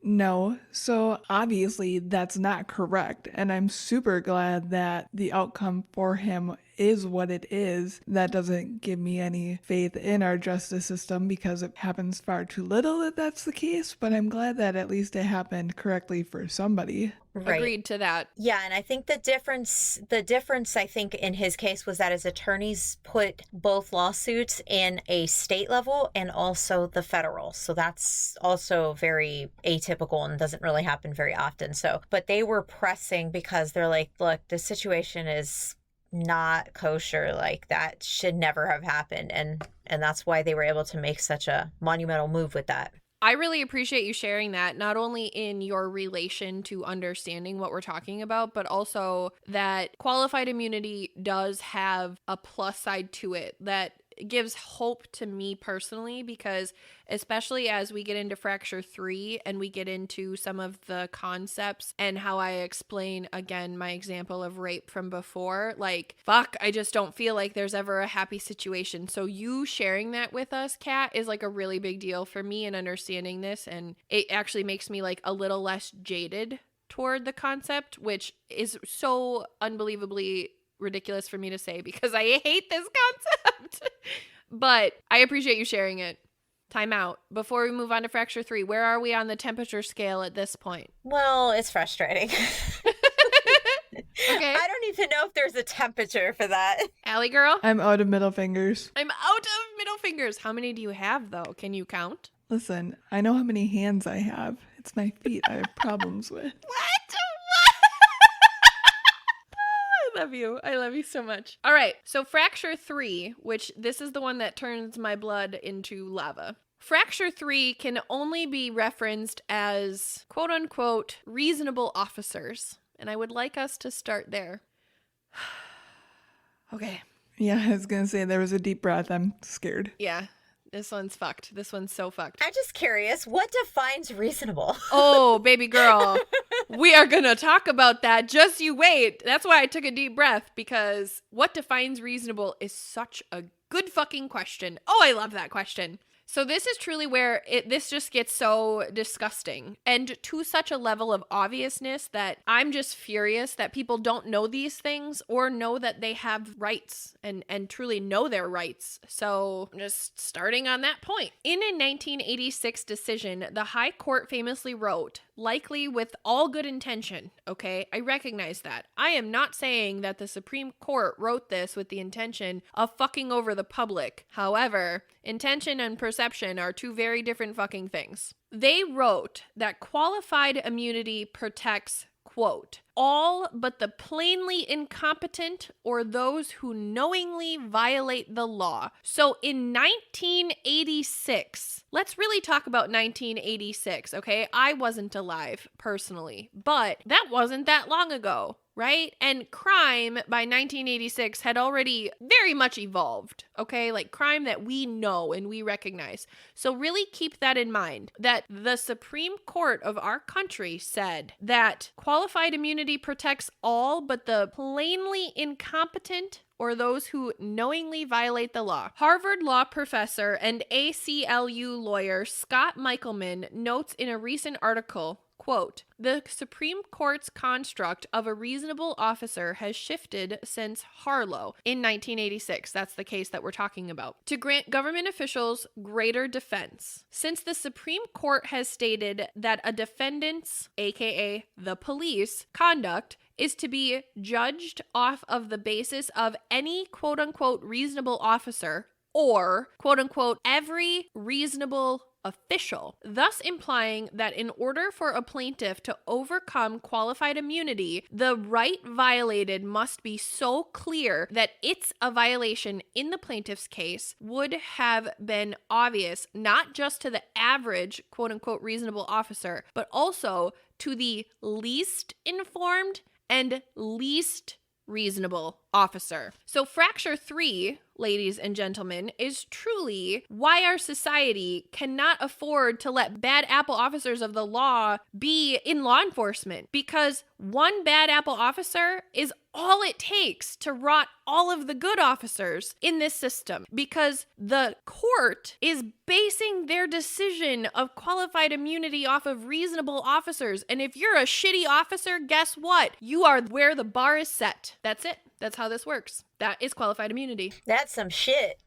no. So obviously that's not correct. And I'm super glad that the outcome for him is what it is. That doesn't give me any faith in our justice system because it happens far too little that that's the case. But I'm glad that at least it happened correctly for somebody.
right.
Agreed to that.
Yeah, and I think the difference I think in his case was that his attorneys put both lawsuits in a state level and also the federal. So that's also very atypical and doesn't really happen very often. So, but they were pressing because they're like, look, this situation is not kosher. Like, that should never have happened. And that's why they were able to make such a monumental move with that.
I really appreciate you sharing that, not only in your relation to understanding what we're talking about, but also that qualified immunity does have a plus side to it that gives hope to me personally, because especially as we get into Fracture 3 and we get into some of the concepts and how I explain, again, my example of rape from before, like, fuck, I just don't feel like there's ever a happy situation. So you sharing that with us, Kat, is like a really big deal for me in understanding this, and it actually makes me like a little less jaded toward the concept, which is so unbelievably ridiculous for me to say because I hate this concept. But I appreciate you sharing it. Time out. Before we move on to Fracture 3, where are we on the temperature scale at this point?
Well, it's frustrating.
Okay.
I don't even know if there's a temperature for that.
Allie girl?
I'm out of middle fingers.
I'm out of middle fingers. How many do you have, though? Can you count?
Listen, I know how many hands I have. It's my feet I have problems with.
What? I love you. I love you so much. All right. So Fracture 3, which this is the one that turns my blood into lava. Fracture 3 can only be referenced as quote unquote reasonable officers. And I would like us to start there. Okay.
Yeah, I was going to say there was a deep breath. I'm scared.
Yeah. This one's fucked. This one's so fucked.
I'm just curious, what defines reasonable?
Oh, baby girl. We are going to talk about that. Just you wait. That's why I took a deep breath, because what defines reasonable is such a good fucking question. Oh, I love that question. So this is truly where this just gets so disgusting, and to such a level of obviousness that I'm just furious that people don't know these things or know that they have rights and truly know their rights. So just starting on that point. In a 1986 decision, the High Court famously wrote, likely with all good intention, okay? I recognize that. I am not saying that the Supreme Court wrote this with the intention of fucking over the public. However, intention and perception are two very different fucking things. They wrote that qualified immunity protects, quote, all but the plainly incompetent or those who knowingly violate the law. So in 1986, let's really talk about 1986, okay? I wasn't alive personally, but that wasn't that long ago, right? And crime by 1986 had already very much evolved, okay? Like crime that we know and we recognize. So really keep that in mind, that the Supreme Court of our country said that qualified immunity protects all but the plainly incompetent or those who knowingly violate the law. Harvard law professor and ACLU lawyer Scott Michelman notes in a recent article, quote, the Supreme Court's construct of a reasonable officer has shifted since Harlow in 1986, that's the case that we're talking about, to grant government officials greater defense. Since the Supreme Court has stated that a defendant's, aka the police, conduct is to be judged off of the basis of any quote-unquote reasonable officer or quote-unquote every reasonable official, thus implying that in order for a plaintiff to overcome qualified immunity, the right violated must be so clear that it's a violation in the plaintiff's case would have been obvious, not just to the average quote unquote reasonable officer, but also to the least informed and least reasonable officer. So fracture 3, ladies and gentlemen, is truly why our society cannot afford to let bad apple officers of the law be in law enforcement, because one bad apple officer is all it takes to rot all of the good officers in this system, because the court is basing their decision of qualified immunity off of reasonable officers. And if you're a shitty officer, guess what? You are where the bar is set. That's it. That's how this works. That is qualified immunity.
That's some shit.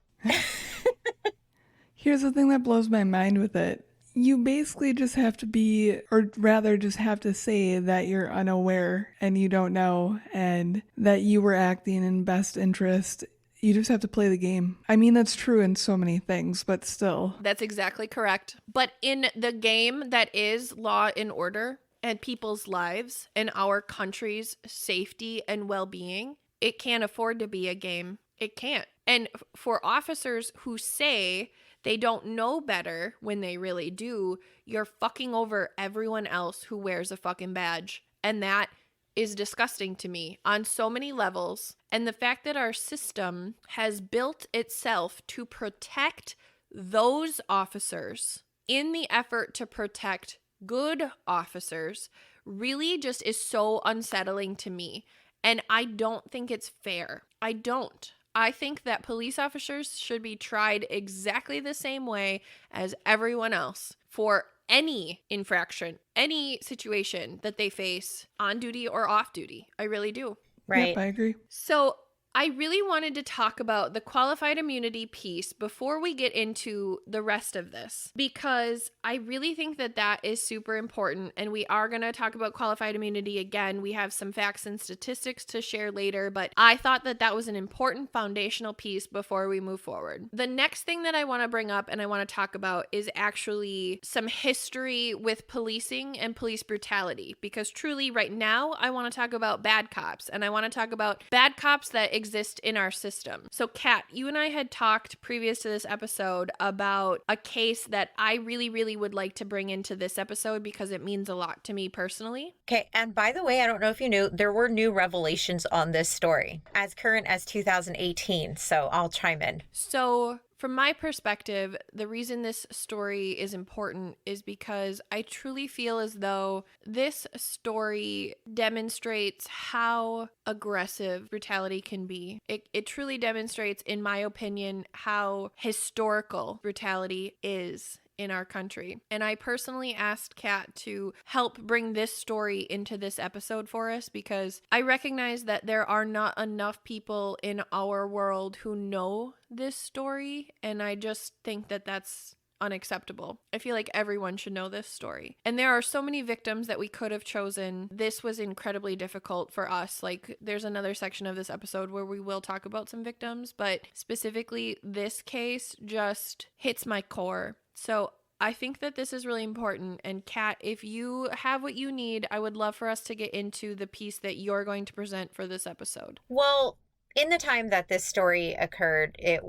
Here's the thing that blows my mind with it. You basically just have to be, or rather just have to say that you're unaware and you don't know and that you were acting in best interest. You just have to play the game. I mean, that's true in so many things, but still.
That's exactly correct. But in the game that is law and order and people's lives and our country's safety and well-being, it can't afford to be a game. It can't. And for officers who say they don't know better when they really do, you're fucking over everyone else who wears a fucking badge. And that is disgusting to me on so many levels. And the fact that our system has built itself to protect those officers in the effort to protect good officers really just is so unsettling to me. And I don't think it's fair. I don't. I think that police officers should be tried exactly the same way as everyone else for any infraction, any situation that they face on duty or off duty. I really do.
Right.
Yep, I agree.
So I really wanted to talk about the qualified immunity piece before we get into the rest of this, because I really think that that is super important. And we are going to talk about qualified immunity again. We have some facts and statistics to share later, but I thought that that was an important foundational piece before we move forward. The next thing that I want to bring up and I want to talk about is actually some history with policing and police brutality, because truly right now I want to talk about bad cops, and I want to talk about bad cops that exist in our system. So Kat, you and I had talked previous to this episode about a case that I really, really would like to bring into this episode because it means a lot to me personally.
Okay, and by the way, I don't know if you knew, there were new revelations on this story, as current as 2018, so I'll chime in.
So from my perspective, the reason this story is important is because I truly feel as though this story demonstrates how aggressive brutality can be. It truly demonstrates, in my opinion, how historical brutality is in our country. And I personally asked Kat to help bring this story into this episode for us because I recognize that there are not enough people in our world who know this story, and I just think that that's unacceptable. I feel like everyone should know this story. And there are so many victims that we could have chosen. This was incredibly difficult for us. Like, there's another section of this episode where we will talk about some victims, but specifically this case just hits my core. So I think that this is really important. And Kat, if you have what you need, I would love for us to get into the piece that you're going to present for this episode.
Well, in the time that this story occurred, it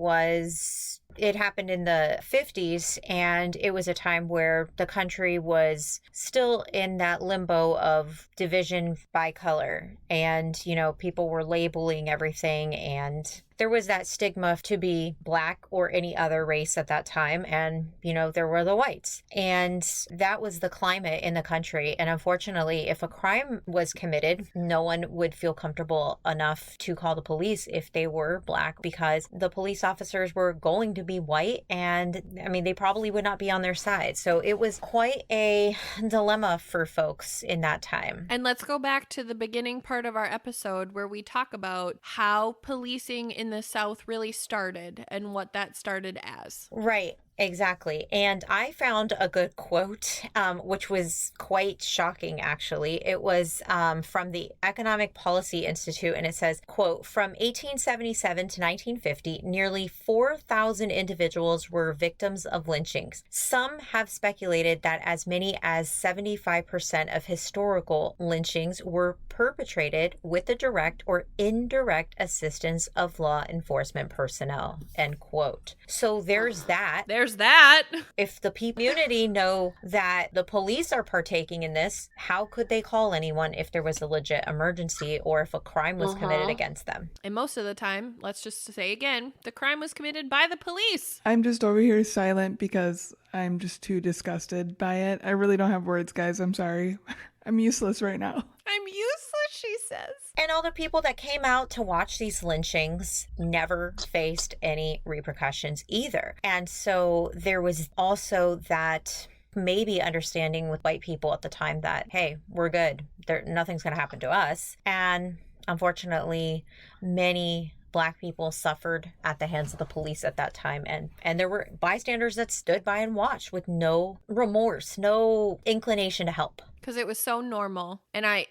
happened in the 50s, and it was a time where the country was still in that limbo of division by color. And, people were labeling everything, and there was that stigma to be Black or any other race at that time. And, there were the whites. And that was the climate in the country. And unfortunately, if a crime was committed, no one would feel comfortable enough to call the police if they were Black, because the police officers were going to be white, and they probably would not be on their side. So it was quite a dilemma for folks in that time.
And let's go back to the beginning part of our episode where we talk about how policing in the South really started and what that started as.
Right. Exactly. And I found a good quote, which was quite shocking, actually. It was from the Economic Policy Institute, and it says, quote, "From 1877 to 1950, nearly 4,000 individuals were victims of lynchings. Some have speculated that as many as 75% of historical lynchings were perpetrated with the direct or indirect assistance of law enforcement personnel," end quote. So there's that.
There's that.
If the community know that the police are partaking in this, how could they call anyone if there was a legit emergency or if a crime was committed against them?
And most of the time, let's just say again, the crime was committed by the police.
I'm just over here silent because I'm just too disgusted by it. I really don't have words, guys. I'm sorry. I'm useless right now.
I'm useless, she says.
And all the people that came out to watch these lynchings never faced any repercussions either. And so there was also that maybe understanding with white people at the time that, hey, we're good. Nothing's going to happen to us. And unfortunately, many Black people suffered at the hands of the police at that time. And there were bystanders that stood by and watched with no remorse, no inclination to help.
Because it was so normal. And I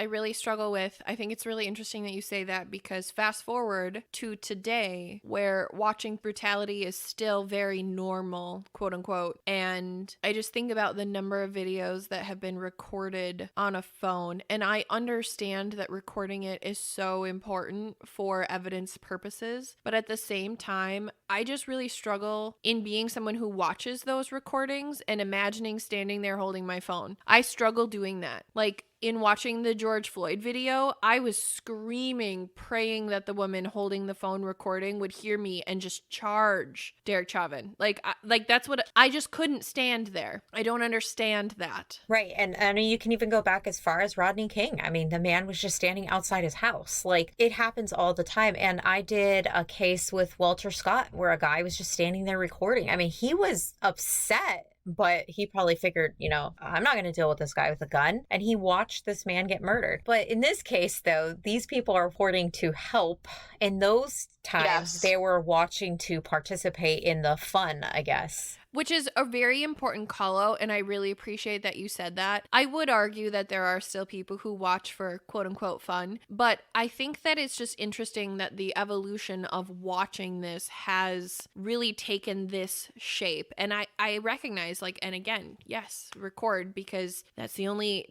really struggle with, I think it's really interesting that you say that, because fast forward to today where watching brutality is still very normal, quote unquote. And I just think about the number of videos that have been recorded on a phone. And I understand that recording it is so important for evidence purposes. But at the same time, I just really struggle in being someone who watches those recordings and imagining standing there holding my phone. I struggle doing that. Like in watching the George Floyd video, I was screaming, praying that the woman holding the phone recording would hear me and just charge Derek Chauvin. Like that's what I just couldn't stand there. I don't understand that.
Right. And I mean, you can even go back as far as Rodney King. I mean, the man was just standing outside his house. Like, it happens all the time. And I did a case with Walter Scott where a guy was just standing there recording. I mean, he was upset, but he probably figured, I'm not going to deal with this guy with a gun. And he watched this man get murdered. But in this case, though, these people are reporting to help. In those times, They were watching to participate in the fun, I guess.
Which is a very important call out, and I really appreciate that you said that. I would argue that there are still people who watch for quote unquote fun, but I think that it's just interesting that the evolution of watching this has really taken this shape. And I recognize, and again, yes, record, because that's the only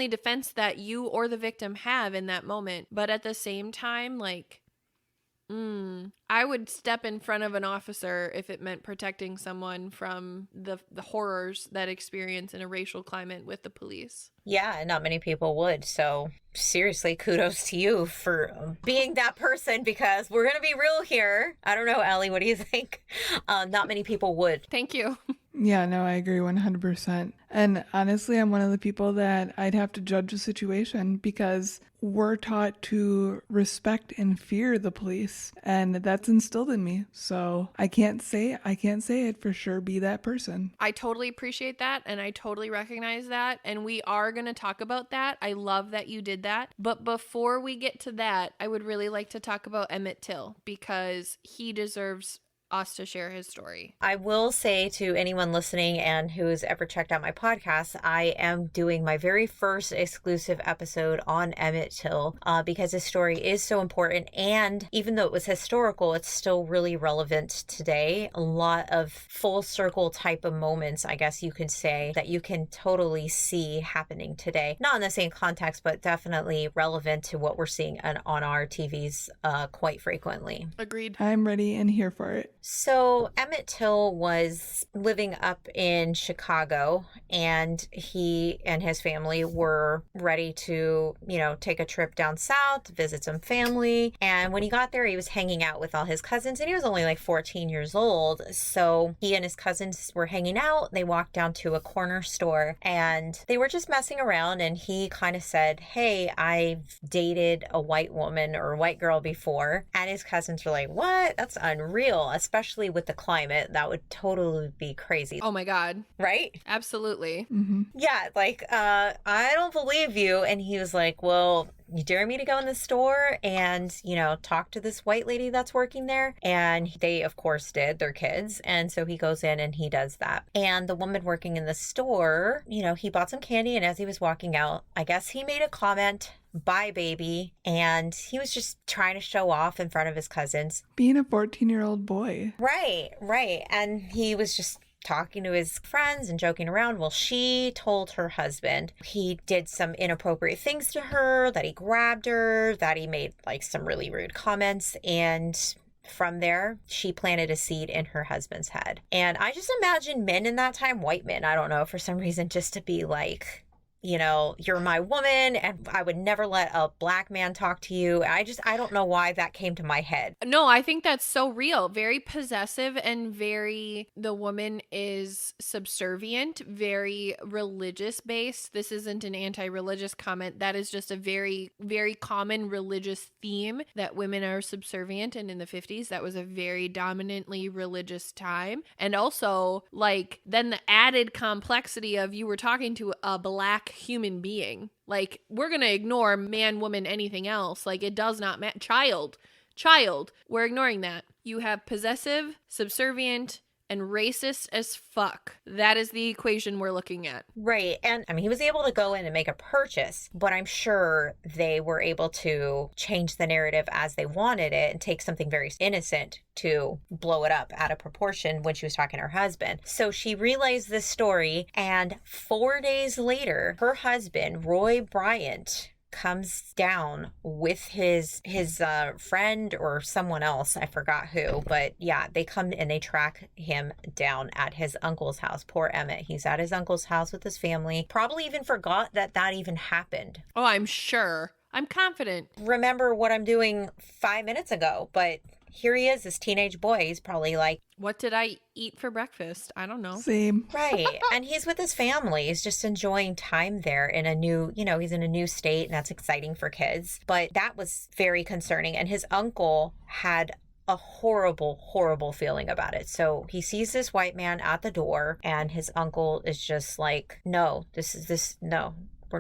defense that you or the victim have in that moment. But at the same time, I would step in front of an officer if it meant protecting someone from the horrors that experience in a racial climate with the police.
Yeah, not many people would. So seriously, kudos to you for being that person, because we're going to be real here. I don't know, Allie, what do you think? Not many people would.
Thank you.
Yeah, no, I agree 100%. And honestly, I'm one of the people that I'd have to judge the situation because we're taught to respect and fear the police, and that's instilled in me. So I can't say it for sure, be that person.
I totally appreciate that, and I totally recognize that, and we are going to talk about that. I love that you did that. But before we get to that, I would really like to talk about Emmett Till, because he deserves us to share his story.
I will say to anyone listening and who's ever checked out my podcast, I am doing my very first exclusive episode on Emmett Till because his story is so important. And even though it was historical, it's still really relevant today. A lot of full circle type of moments, I guess you could say, that you can totally see happening today. Not in the same context, but definitely relevant to what we're seeing on our TVs quite frequently.
Agreed.
I'm ready and here for it.
So Emmett Till was living up in Chicago, and he and his family were ready to, take a trip down south, visit some family. And when he got there, he was hanging out with all his cousins, and he was only 14 years old. So he and his cousins were hanging out. They walked down to a corner store, and they were just messing around. And he kind of said, "Hey, I've dated a white woman or a white girl before." And his cousins were like, "What? That's unreal. That's especially with the climate. That would totally be crazy,
Oh my God.
right?
Absolutely.
Yeah, like, I don't believe you. And he was like, well, you dare me to go in the store and, talk to this white lady that's working there? And they, of course, did. They're kids. And so he goes in and he does that. And the woman working in the store, he bought some candy. And as he was walking out, I guess he made a comment, bye, baby. And he was just trying to show off in front of his cousins.
Being a 14-year-old boy.
Right, right. And he was just talking to his friends and joking around. Well, she told her husband he did some inappropriate things to her, that he grabbed her, that he made like some really rude comments. And from there, she planted a seed in her husband's head. And I just imagine men in that time, white men, I don't know, for some reason, just to be like, you're my woman and I would never let a black man talk to you. I don't know why that came to my head.
No, I think that's so real. Very possessive and the woman is subservient, very religious based. This isn't an anti-religious comment. That is just a very, very common religious theme that women are subservient. And in the 50s, that was a very dominantly religious time. And also, like, then the added complexity of you were talking to a black human being. Like, we're gonna ignore man, woman, anything else. Like, it does not matter. Child, we're ignoring that. You have possessive, subservient, and racist as fuck. That is the equation we're looking at.
Right. And I mean, he was able to go in and make a purchase, but I'm sure they were able to change the narrative as they wanted it and take something very innocent to blow it up out of proportion when she was talking to her husband. So she relays this story, and 4 days later, her husband, Roy Bryant, comes down with his friend or someone else. I forgot who, but yeah, they come and they track him down at his uncle's house. Poor Emmett. He's at his uncle's house with his family. Probably even forgot that even happened.
Oh, I'm sure. I'm confident.
Remember what I'm doing 5 minutes ago, but here he is, this teenage boy. He's probably like,
what did I eat for breakfast? I don't know.
Same.
Right. And he's with his family. He's just enjoying time there in a new, he's in a new state, and that's exciting for kids. But that was very concerning. And his uncle had a horrible, horrible feeling about it. So he sees this white man at the door, and his uncle is just like, no, no.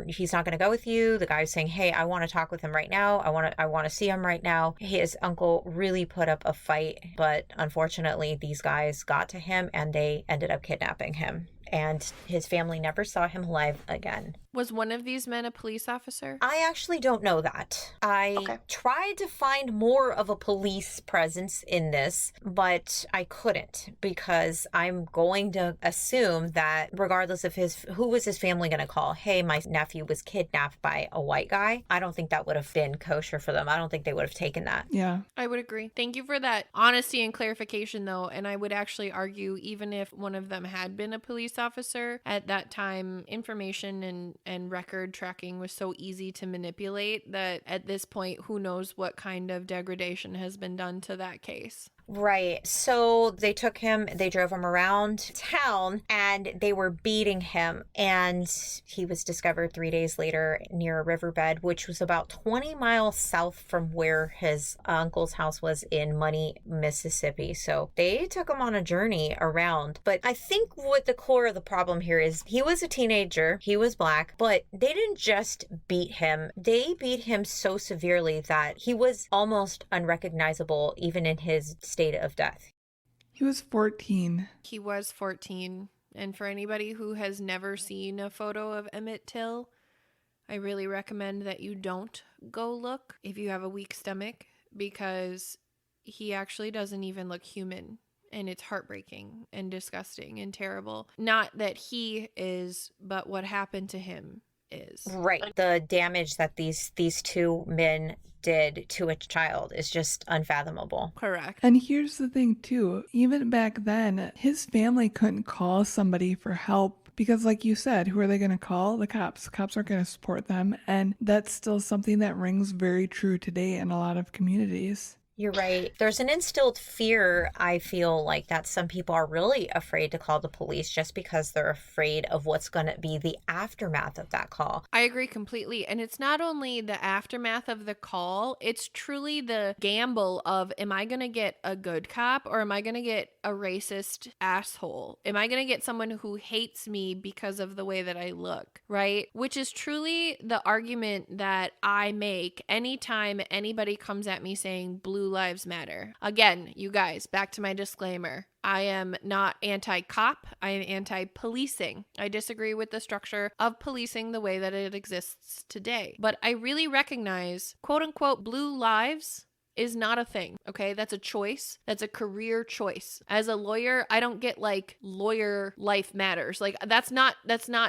He's not going to go with you. The guy's saying, hey, I want to talk with him right now. I want to see him right now. His uncle really put up a fight, but unfortunately these guys got to him and they ended up kidnapping him. And his family never saw him alive again.
Was one of these men a police officer?
I actually don't know that. I tried to find more of a police presence in this, but I couldn't, because I'm going to assume that regardless of who was his family going to call, hey, my nephew was kidnapped by a white guy, I don't think that would have been kosher for them. I don't think they would have taken that.
Yeah.
I would agree. Thank you for that honesty and clarification, though. And I would actually argue, even if one of them had been a police officer at that time, information and record tracking was so easy to manipulate that at this point, who knows what kind of degradation has been done to that case.
Right. So they took him, they drove him around town, and they were beating him. And he was discovered 3 days later near a riverbed, which was about 20 miles south from where his uncle's house was in Money, Mississippi. So they took him on a journey around. But I think what the core of the problem here is he was a teenager, he was black, but they didn't just beat him. They beat him so severely that he was almost unrecognizable even in his state of death.
He was 14.
He was 14. And for anybody who has never seen a photo of Emmett Till, I really recommend that you don't go look if you have a weak stomach, because he actually doesn't even look human. And it's heartbreaking and disgusting and terrible. Not that he is, but what happened to him is.
Right. The damage that these two men did to a child is just unfathomable.
Correct.
And here's the thing too, even back then, his family couldn't call somebody for help because, like you said, who are they going to call? The cops. Cops aren't going to support them. And that's still something that rings very true today in a lot of communities.
You're right. There's an instilled fear, I feel like, that some people are really afraid to call the police just because they're afraid of what's going to be the aftermath of that call.
I agree completely. And it's not only the aftermath of the call, it's truly the gamble of, am I going to get a good cop or am I going to get a racist asshole? Am I going to get someone who hates me because of the way that I look, right? Which is truly the argument that I make anytime anybody comes at me saying blue lives matter. Again, you guys, back to my disclaimer. I am not anti-cop. I am anti-policing. I disagree with the structure of policing the way that it exists today. But I really recognize, quote unquote, blue lives is not a thing, okay? That's a choice. That's a career choice. As a lawyer, I don't get like lawyer life matters. Like that's not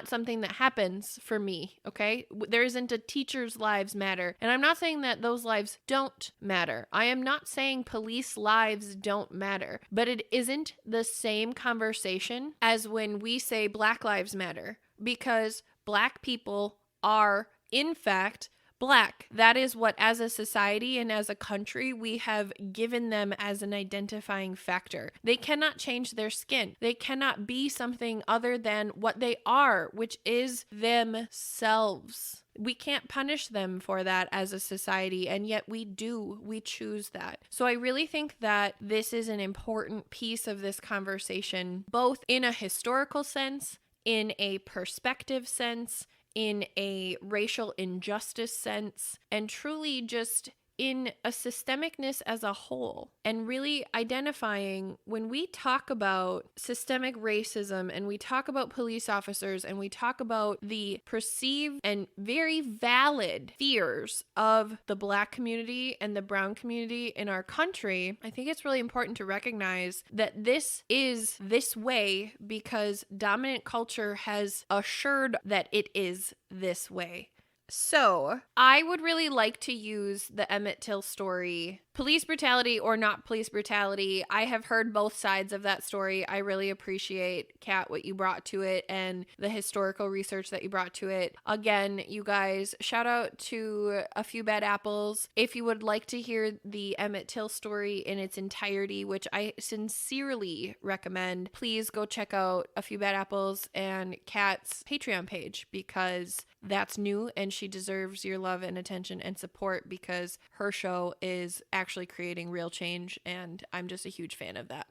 something that happens for me, okay? There isn't a teacher's lives matter. And I'm not saying that those lives don't matter. I am not saying police lives don't matter, but it isn't the same conversation as when we say Black lives matter, because Black people are, in fact, Black. That is what, as a society and as a country, we have given them as an identifying factor. They cannot change their skin. They cannot be something other than what they are, which is themselves. We can't punish them for that as a society, and yet we do. We choose that. So I really think that this is an important piece of this conversation, both in a historical sense, in a perspective sense, in a racial injustice sense, and truly just in a systemicness as a whole, and really identifying when we talk about systemic racism and we talk about police officers and we talk about the perceived and very valid fears of the Black community and the brown community in our country, I think it's really important to recognize that this is this way because dominant culture has assured that it is this way. So, I would really like to use the Emmett Till story, police brutality or not police brutality. I have heard both sides of that story. I really appreciate, Kat, what you brought to it and the historical research that you brought to it. Again, you guys, shout out to A Few Bad Apples. If you would like to hear the Emmett Till story in its entirety, which I sincerely recommend, please go check out A Few Bad Apples and Kat's Patreon page, because that's new and she deserves your love and attention and support because her show is actually creating real change, and I'm just a huge fan of that.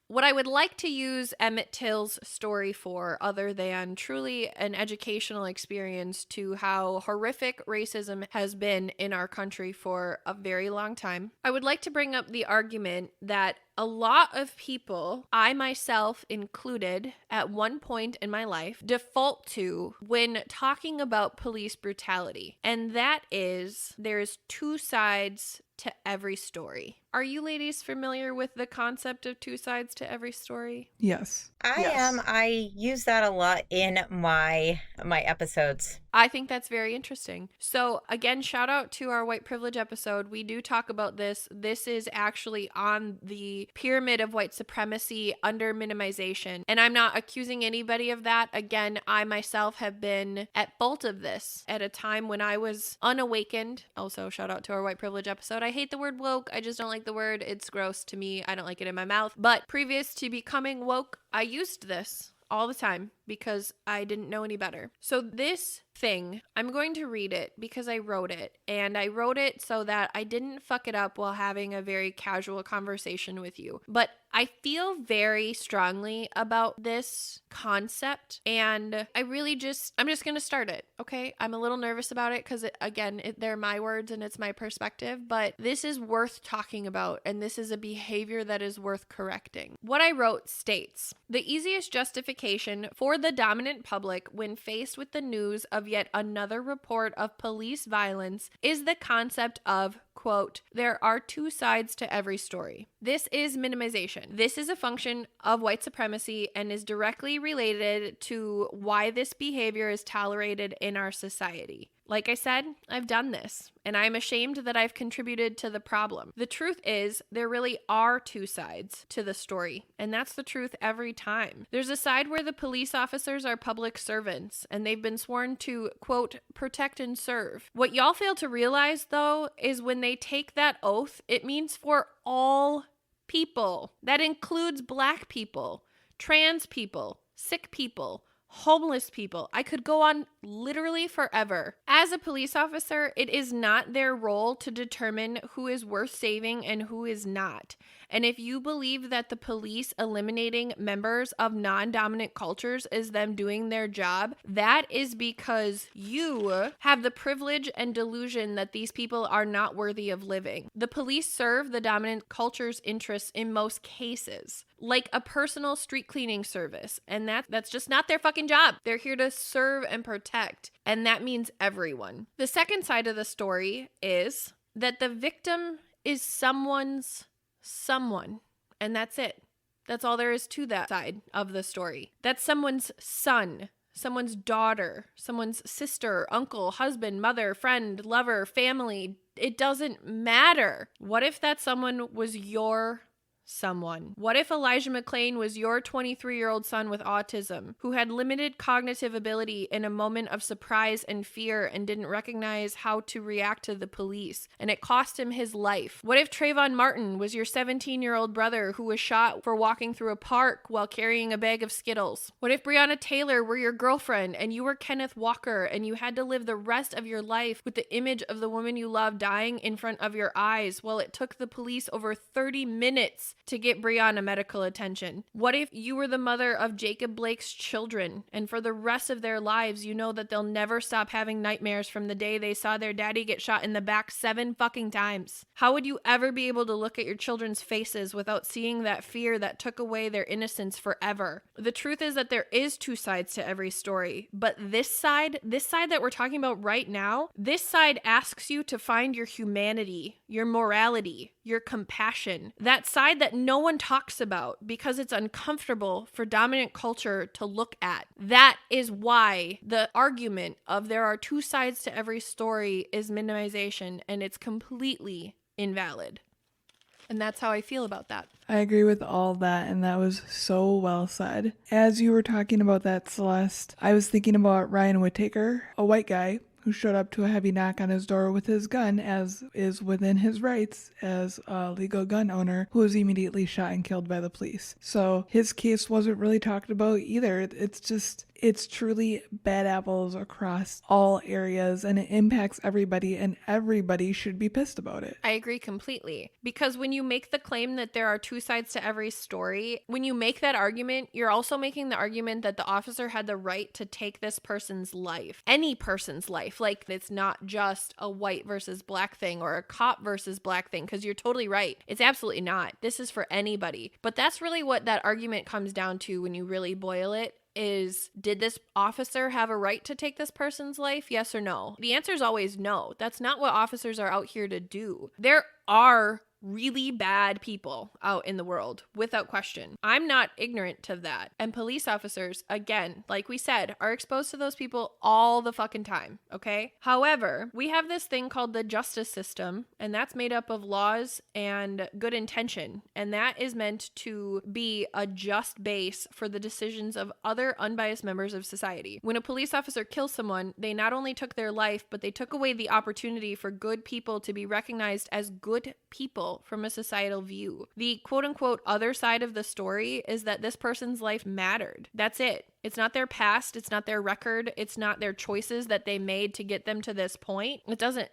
What I would like to use Emmett Till's story for, other than truly an educational experience to how horrific racism has been in our country for a very long time, I would like to bring up the argument that a lot of people, I myself included, at one point in my life, default to when talking about police brutality. And that is, there's two sides to every story. Are you ladies familiar with the concept of two sides to every story?
Yes.
I am. I use that a lot in my episodes.
I think that's very interesting. So again, shout out to our white privilege episode. We do talk about this. This is actually on the pyramid of white supremacy under minimization. And I'm not accusing anybody of that. Again, I myself have been at fault of this at a time when I was unawakened. Also, shout out to our white privilege episode. I hate the word woke. I just don't like the word. It's gross to me. I don't like it in my mouth. But previous to becoming woke, I used this all the time because I didn't know any better. So this thing, I'm going to read it because I wrote it, and I wrote it so that I didn't fuck it up while having a very casual conversation with you. But I feel very strongly about this concept, and I'm just going to start it, okay? I'm a little nervous about it because, they're my words and it's my perspective, but this is worth talking about, and this is a behavior that is worth correcting. What I wrote states, the easiest justification for the dominant public when faced with the news of yet another report of police violence is the concept of, quote, there are two sides to every story. This is minimization. This is a function of white supremacy and is directly related to why this behavior is tolerated in our society. Like I said, I've done this, and I'm ashamed that I've contributed to the problem. The truth is, there really are two sides to the story, and that's the truth every time. There's a side where the police officers are public servants, and they've been sworn to, quote, protect and serve. What y'all fail to realize, though, is when they take that oath, it means for all people. That includes Black people, trans people, sick people, homeless people. I could go on literally forever. As a police officer, it is not their role to determine who is worth saving and who is not. And if you believe that the police eliminating members of non-dominant cultures is them doing their job, that is because you have the privilege and delusion that these people are not worthy of living. The police serve the dominant culture's interests in most cases, like a personal street cleaning service, and that's just not their fucking job. They're here to serve and protect, and that means everyone. The second side of the story is that the victim is someone, and that's it. That's all there is to that side of the story. That's someone's son, someone's daughter, someone's sister, uncle, husband, mother, friend, lover, family. It doesn't matter. What if that someone was your someone? What if Elijah McClain was your 23-year-old son with autism who had limited cognitive ability in a moment of surprise and fear and didn't recognize how to react to the police, and it cost him his life? What if Trayvon Martin was your 17-year-old brother who was shot for walking through a park while carrying a bag of Skittles? What if Breonna Taylor were your girlfriend and you were Kenneth Walker and you had to live the rest of your life with the image of the woman you love dying in front of your eyes while it took the police over 30 minutes to get Breonna medical attention? What if you were the mother of Jacob Blake's children, and for the rest of their lives, you know that they'll never stop having nightmares from the day they saw their daddy get shot in the back 7 fucking times? How would you ever be able to look at your children's faces without seeing that fear that took away their innocence forever? The truth is that there is two sides to every story, but this side that we're talking about right now, this side asks you to find your humanity, your morality, your compassion, that side that no one talks about because it's uncomfortable for dominant culture to look at. That is why the argument of there are two sides to every story is minimization, and it's completely invalid. And that's how I feel about that.
I agree with all that, and that was so well said. As you were talking about that, Celeste, I was thinking about Ryan Whittaker, a white guy who showed up to a heavy knock on his door with his gun, as is within his rights as a legal gun owner, who was immediately shot and killed by the police. So his case wasn't really talked about either. It's truly bad apples across all areas, and it impacts everybody, and everybody should be pissed about it.
I agree completely. Because when you make the claim that there are two sides to every story, when you make that argument, you're also making the argument that the officer had the right to take this person's life, any person's life. Like, it's not just a white versus Black thing or a cop versus Black thing, because you're totally right. It's absolutely not. This is for anybody. But that's really what that argument comes down to when you really boil it. Is, did this officer have a right to take this person's life? Yes or no? The answer is always no. That's not what officers are out here to do. There are really bad people out in the world, without question. I'm not ignorant to that. And police officers, again, like we said, are exposed to those people all the fucking time, okay? However, we have this thing called the justice system, and that's made up of laws and good intention, and that is meant to be a just base for the decisions of other unbiased members of society. When a police officer kills someone, they not only took their life, but they took away the opportunity for good people to be recognized as good people from a societal view. The quote-unquote other side of the story is that this person's life mattered. That's it. It's not their past. It's not their record. It's not their choices that they made to get them to this point.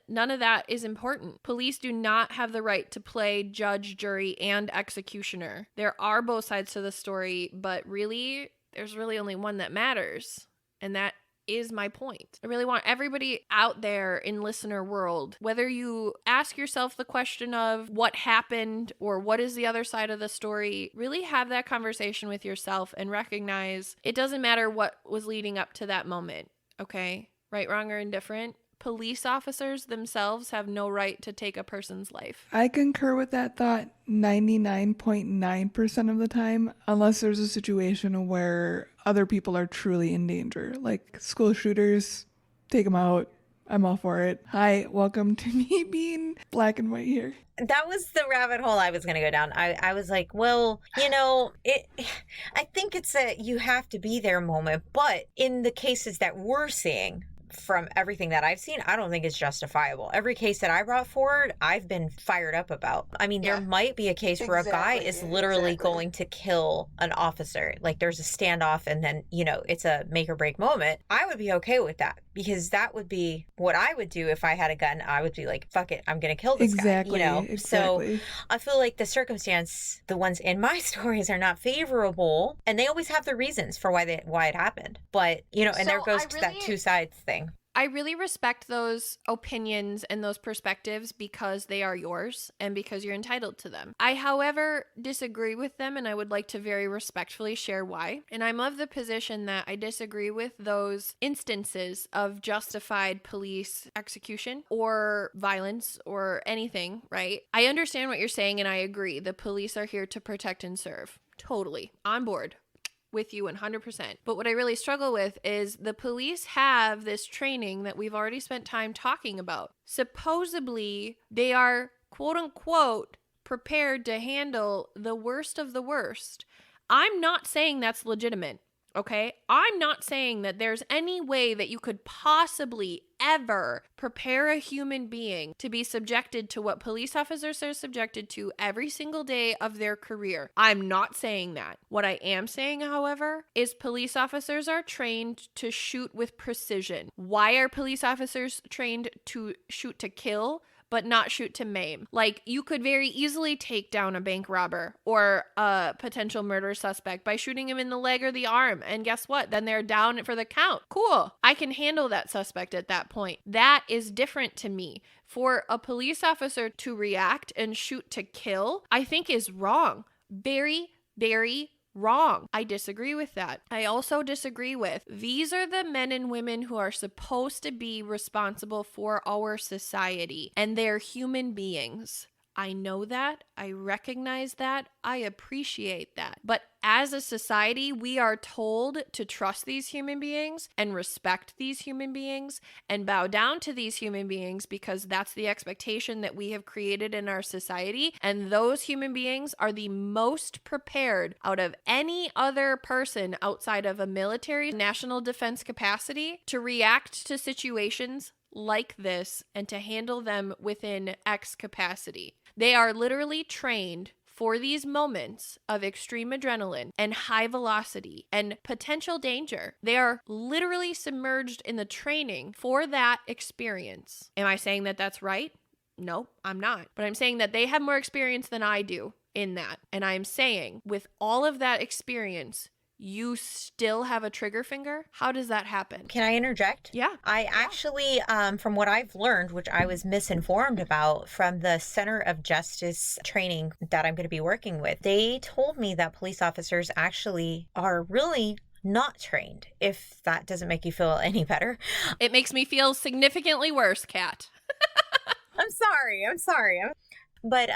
None of that is important. Police do not have the right to play judge, jury, and executioner. There are both sides to the story, but really, there's really only one that matters. And that is my point. I really want everybody out there in listener world, whether you ask yourself the question of what happened or what is the other side of the story, really have that conversation with yourself and recognize it doesn't matter what was leading up to that moment, okay? Right, wrong, or indifferent. Police officers themselves have no right to take a person's life.
I concur with that thought 99.9% of the time, unless there's a situation where other people are truly in danger. Like school shooters, take them out, I'm all for it. Hi, welcome to me being black and white here.
That was the rabbit hole I was going to go down. I was like, well, I think it's a you have to be there moment. But in the cases that we're seeing, from everything that I've seen, I don't think it's justifiable. Every case that I brought forward, I've been fired up about. I mean, there might be a case where a guy is literally going to kill an officer. Like there's a standoff and then, it's a make or break moment. I would be okay with that because that would be what I would do if I had a gun. I would be like, fuck it, I'm going to kill this guy.
Exactly.
So I feel like the ones in my stories are not favorable, and they always have the reasons for why it happened. But, and there goes to that two sides thing.
I really respect those opinions and those perspectives because they are yours and because you're entitled to them. I, however, disagree with them, and I would like to very respectfully share why. And I'm of the position that I disagree with those instances of justified police execution or violence or anything, right? I understand what you're saying, and I agree. The police are here to protect and serve. Totally. On board with you 100%. But what I really struggle with is the police have this training that we've already spent time talking about. Supposedly, they are quote unquote prepared to handle the worst of the worst. I'm not saying that's legitimate. Okay, I'm not saying that there's any way that you could possibly ever prepare a human being to be subjected to what police officers are subjected to every single day of their career. I'm not saying that. What I am saying, however, is police officers are trained to shoot with precision. Why are police officers trained to shoot to kill, but not shoot to maim? Like, you could very easily take down a bank robber or a potential murder suspect by shooting him in the leg or the arm. And guess what? Then they're down for the count. Cool. I can handle that suspect at that point. That is different to me. For a police officer to react and shoot to kill, I think is wrong. Very, very wrong. I disagree with that. I also disagree with these are the men and women who are supposed to be responsible for our society, and they're human beings. I know that. I recognize that. I appreciate that. But as a society, we are told to trust these human beings and respect these human beings and bow down to these human beings because that's the expectation that we have created in our society. And those human beings are the most prepared out of any other person outside of a military national defense capacity to react to situations like this and to handle them within X capacity. They are literally trained for these moments of extreme adrenaline and high velocity and potential danger. They are literally submerged in the training for that experience. Am I saying that that's right? No, I'm not. But I'm saying that they have more experience than I do in that. And I'm saying with all of that experience, you still have a trigger finger? How does that happen?
Can I interject?
Yeah.
I actually, from what I've learned, which I was misinformed about from the Center of Justice training that I'm going to be working with, they told me that police officers actually are really not trained, if that doesn't make you feel any better.
It makes me feel significantly worse, Kat.
I'm sorry. But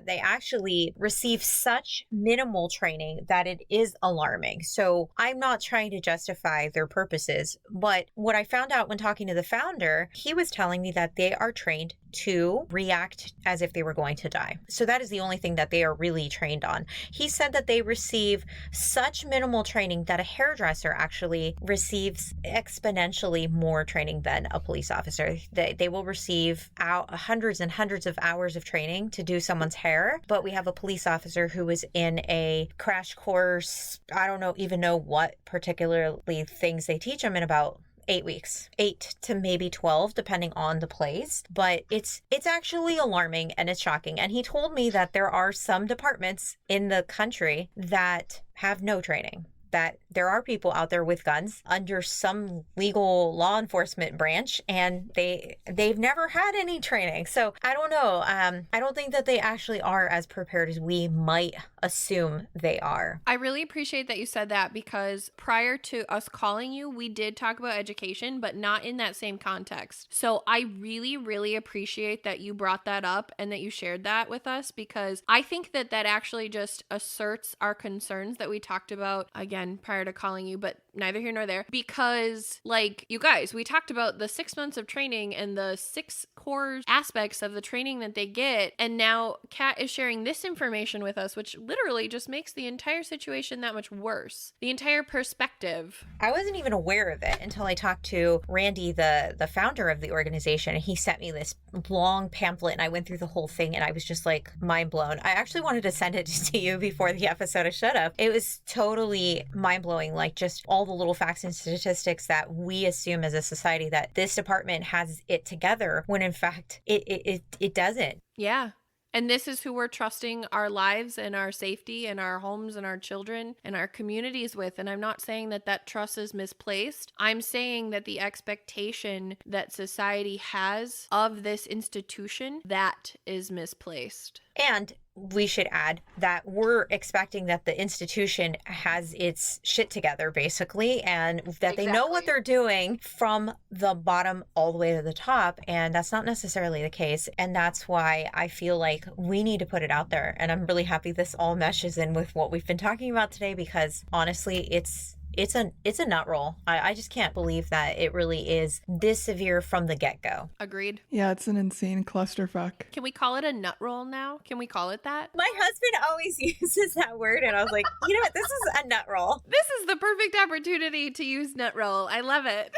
they actually receive such minimal training that it is alarming. So I'm not trying to justify their purposes. But what I found out when talking to the founder, he was telling me that they are trained to react as if they were going to die. So that is the only thing that they are really trained on. He said that they receive such minimal training that a hairdresser actually receives exponentially more training than a police officer. They will receive hundreds and hundreds of hours of training to do someone's hair, but we have a police officer who was in a crash course. I don't even know what particularly things they teach them in about 8 weeks, 8 to maybe 12, depending on the place. But it's actually alarming and it's shocking. And he told me that there are some departments in the country that have no training, that there are people out there with guns under some legal law enforcement branch, and they've never had any training. So I don't know. I don't think that they actually are as prepared as we might assume they are.
I really appreciate that you said that, because prior to us calling you, we did talk about education, but not in that same context. So I really, really appreciate that you brought that up and that you shared that with us, because I think that actually just asserts our concerns that we talked about, again, again prior to calling you, but neither here nor there, because like you guys, we talked about the 6 months of training and the 6 core aspects of the training that they get. And now Kat is sharing this information with us, which literally just makes the entire situation that much worse. The entire perspective.
I wasn't even aware of it until I talked to Randy, the founder of the organization. And he sent me this long pamphlet and I went through the whole thing and I was just like mind blown. I actually wanted to send it to you before the episode. I should have. It was totally mind blowing, like just all the little facts and statistics that we assume as a society that this department has it together when in fact it doesn't.
Yeah. And this is who we're trusting our lives and our safety and our homes and our children and our communities with. And I'm not saying that that trust is misplaced. I'm saying that the expectation that society has of this institution, that is misplaced.
And we should add that we're expecting that the institution has its shit together, basically, and that they know what they're doing from the bottom all the way to the top. And that's not necessarily the case. And that's why I feel like we need to put it out there. And I'm really happy this all meshes in with what we've been talking about today, because honestly, it's a nut roll. I just can't believe that it really is this severe from the get-go.
Agreed.
Yeah, it's an insane clusterfuck.
Can we call it a nut roll now? Can we call it that?
My husband always uses that word, and I was like, you know what? This is a nut roll.
This is the perfect opportunity to use nut roll. I love it.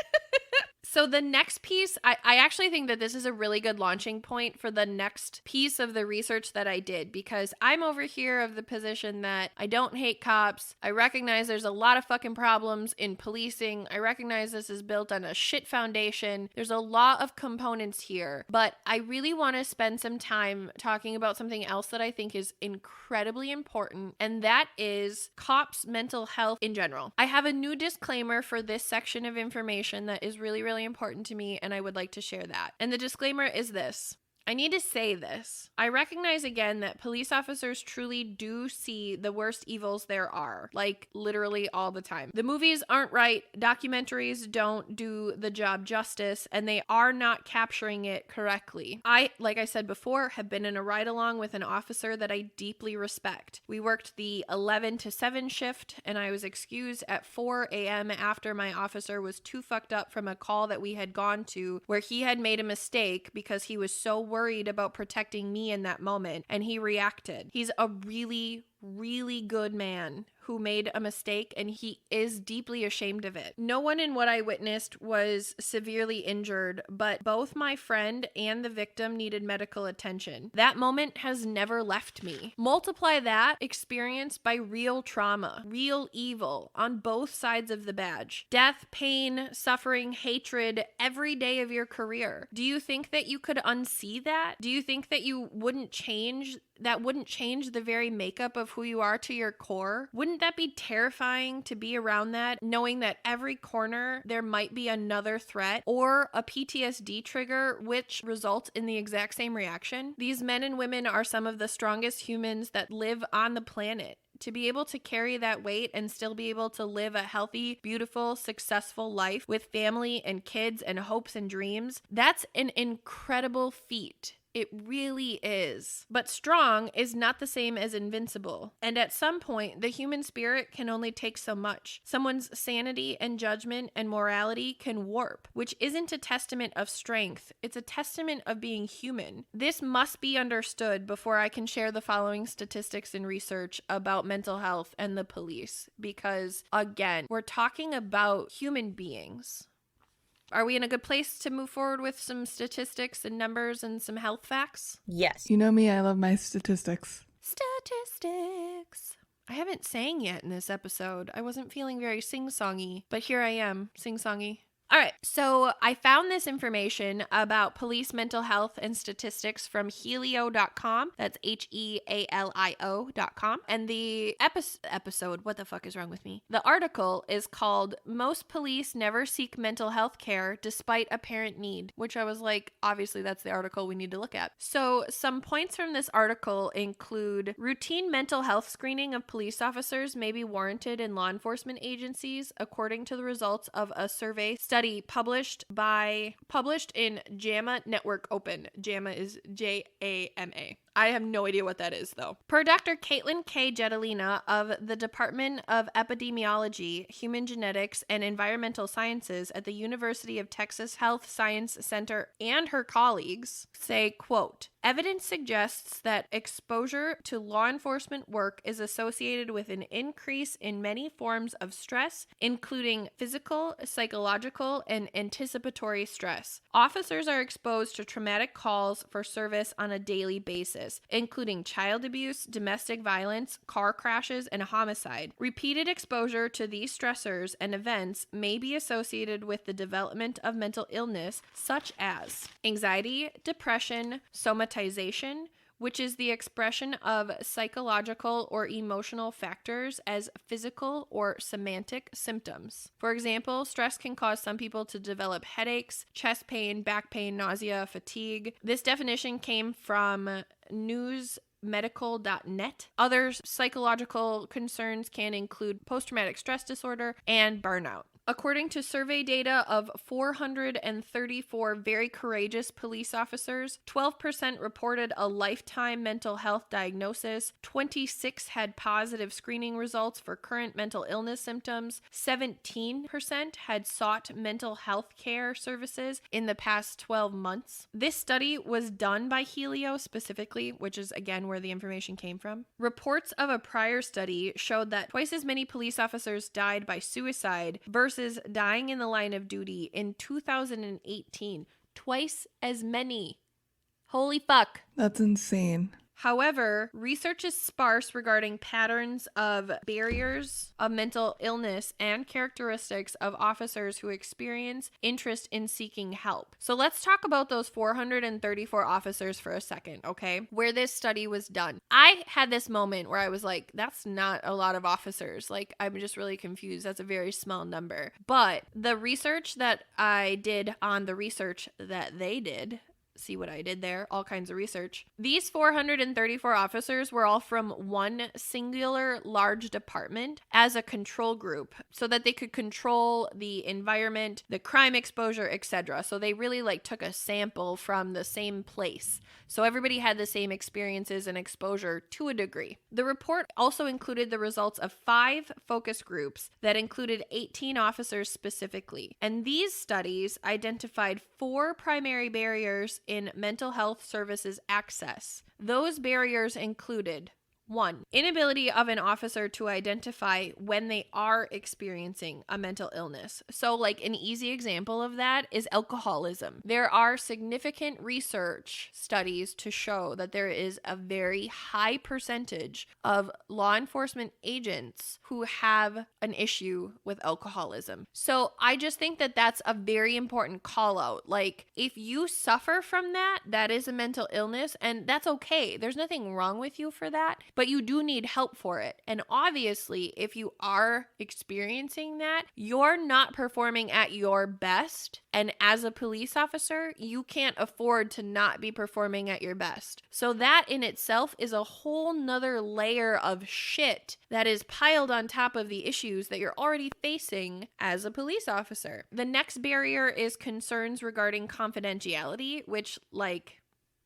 So the next piece, I actually think that this is a really good launching point for the next piece of the research that I did, because I'm over here of the position that I don't hate cops. I recognize there's a lot of fucking problems in policing. I recognize this is built on a shit foundation. There's a lot of components here, but I really want to spend some time talking about something else that I think is incredibly important, and that is cops' mental health in general. I have a new disclaimer for this section of information that is really, really important to me, and I would like to share that. And the disclaimer is this. I need to say this. I recognize again that police officers truly do see the worst evils there are, like literally all the time. The movies aren't right, documentaries don't do the job justice, and they are not capturing it correctly. I, like I said before, have been in a ride-along with an officer that I deeply respect. We worked the 11 to 7 shift, and I was excused at 4 a.m. after my officer was too fucked up from a call that we had gone to where he had made a mistake because he was so worried about protecting me in that moment, and he reacted. He's a really, really good man who made a mistake, and he is deeply ashamed of it. No one in what I witnessed was severely injured, but both my friend and the victim needed medical attention. That moment has never left me. Multiply that experience by real trauma, real evil on both sides of the badge. Death, pain, suffering, hatred, every day of your career. Do you think that you could unsee that? Do you think that you wouldn't change the very makeup of who you are to your core? Wouldn't that be terrifying to be around that, knowing that every corner there might be another threat or a PTSD trigger which results in the exact same reaction? These men and women are some of the strongest humans that live on the planet. To be able to carry that weight and still be able to live a healthy, beautiful, successful life with family and kids and hopes and dreams, that's an incredible feat. It really is. But strong is not the same as invincible. And at some point, the human spirit can only take so much. Someone's sanity and judgment and morality can warp, which isn't a testament of strength. It's a testament of being human. This must be understood before I can share the following statistics and research about mental health and the police. Because, again, we're talking about human beings. Are we in a good place to move forward with some statistics and numbers and some health facts?
Yes.
You know me, I love my statistics.
Statistics. I haven't sang yet in this episode. I wasn't feeling very sing-songy, but here I am, sing-songy. All right, so I found this information about police mental health and statistics from helio.com. That's HEALIO.com. And the episode, what the fuck is wrong with me? The article is called Most Police Never Seek Mental Health Care Despite Apparent Need, which I was like, obviously that's the article we need to look at. So some points from this article include routine mental health screening of police officers may be warranted in law enforcement agencies, according to the results of a survey study published in JAMA Network Open. JAMA is JAMA. I have no idea what that is, though. Per Dr. Caitlin K. Jetelina of the Department of Epidemiology, Human Genetics, and Environmental Sciences at the University of Texas Health Science Center and her colleagues say, quote, evidence suggests that exposure to law enforcement work is associated with an increase in many forms of stress, including physical, psychological, and anticipatory stress. Officers are exposed to traumatic calls for service on a daily basis, including child abuse, domestic violence, car crashes, and homicide. Repeated exposure to these stressors and events may be associated with the development of mental illness, such as anxiety, depression, somatization, which is the expression of psychological or emotional factors as physical or somatic symptoms. For example, stress can cause some people to develop headaches, chest pain, back pain, nausea, fatigue. This definition came from newsmedical.net. Other psychological concerns can include post-traumatic stress disorder and burnout. According to survey data of 434 very courageous police officers, 12% reported a lifetime mental health diagnosis, 26 had positive screening results for current mental illness symptoms, 17% had sought mental health care services in the past 12 months. This study was done by Helio specifically, which is again where the information came from. Reports of a prior study showed that twice as many police officers died by suicide versus dying in the line of duty in 2018. Twice as many. Holy fuck.
That's insane.
However, research is sparse regarding patterns of barriers of mental illness and characteristics of officers who experience interest in seeking help. So let's talk about those 434 officers for a second, okay? Where this study was done. I had this moment where I was like, that's not a lot of officers. Like, I'm just really confused. That's a very small number. But the research that I did on the research that they did, see what I did there, all kinds of research. These 434 officers were all from one singular large department as a control group so that they could control the environment, the crime exposure, etc. So they really took a sample from the same place. So everybody had the same experiences and exposure to a degree. The report also included the results of 5 focus groups that included 18 officers specifically. And these studies identified 4 primary barriers in mental health services access. Those barriers included 1. Inability of an officer to identify when they are experiencing a mental illness. So an easy example of that is alcoholism. There are significant research studies to show that there is a very high percentage of law enforcement agents who have an issue with alcoholism. So I just think that that's a very important call out. If you suffer from that, that is a mental illness, and that's okay. There's nothing wrong with you for that. But you do need help for it. And obviously, if you are experiencing that, you're not performing at your best. And as a police officer, you can't afford to not be performing at your best. So that in itself is a whole nother layer of shit that is piled on top of the issues that you're already facing as a police officer. The next barrier is concerns regarding confidentiality, which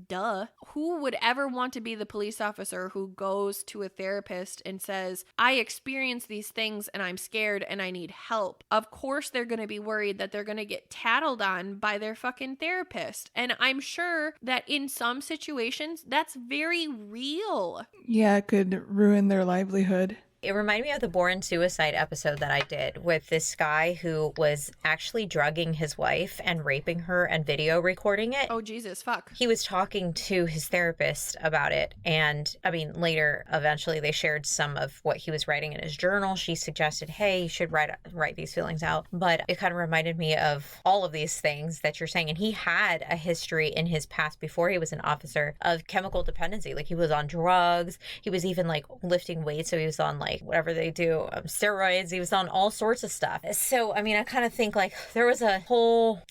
duh. Who would ever want to be the police officer who goes to a therapist and says, I experience these things and I'm scared and I need help? Of course they're going to be worried that they're going to get tattled on by their fucking therapist. And I'm sure that in some situations, that's very real.
Yeah, it could ruin their livelihood.
It reminded me of the Born Suicide episode that I did with this guy who was actually drugging his wife and raping her and video recording it.
Oh, Jesus, fuck.
He was talking to his therapist about it. And later, eventually they shared some of what he was writing in his journal. She suggested, hey, you should write these feelings out. But it kind of reminded me of all of these things that you're saying. And he had a history in his past before he was an officer of chemical dependency. He was on drugs. He was even lifting weights. So he was on whatever they do, steroids. He was on all sorts of stuff. So, I kind of think there was a whole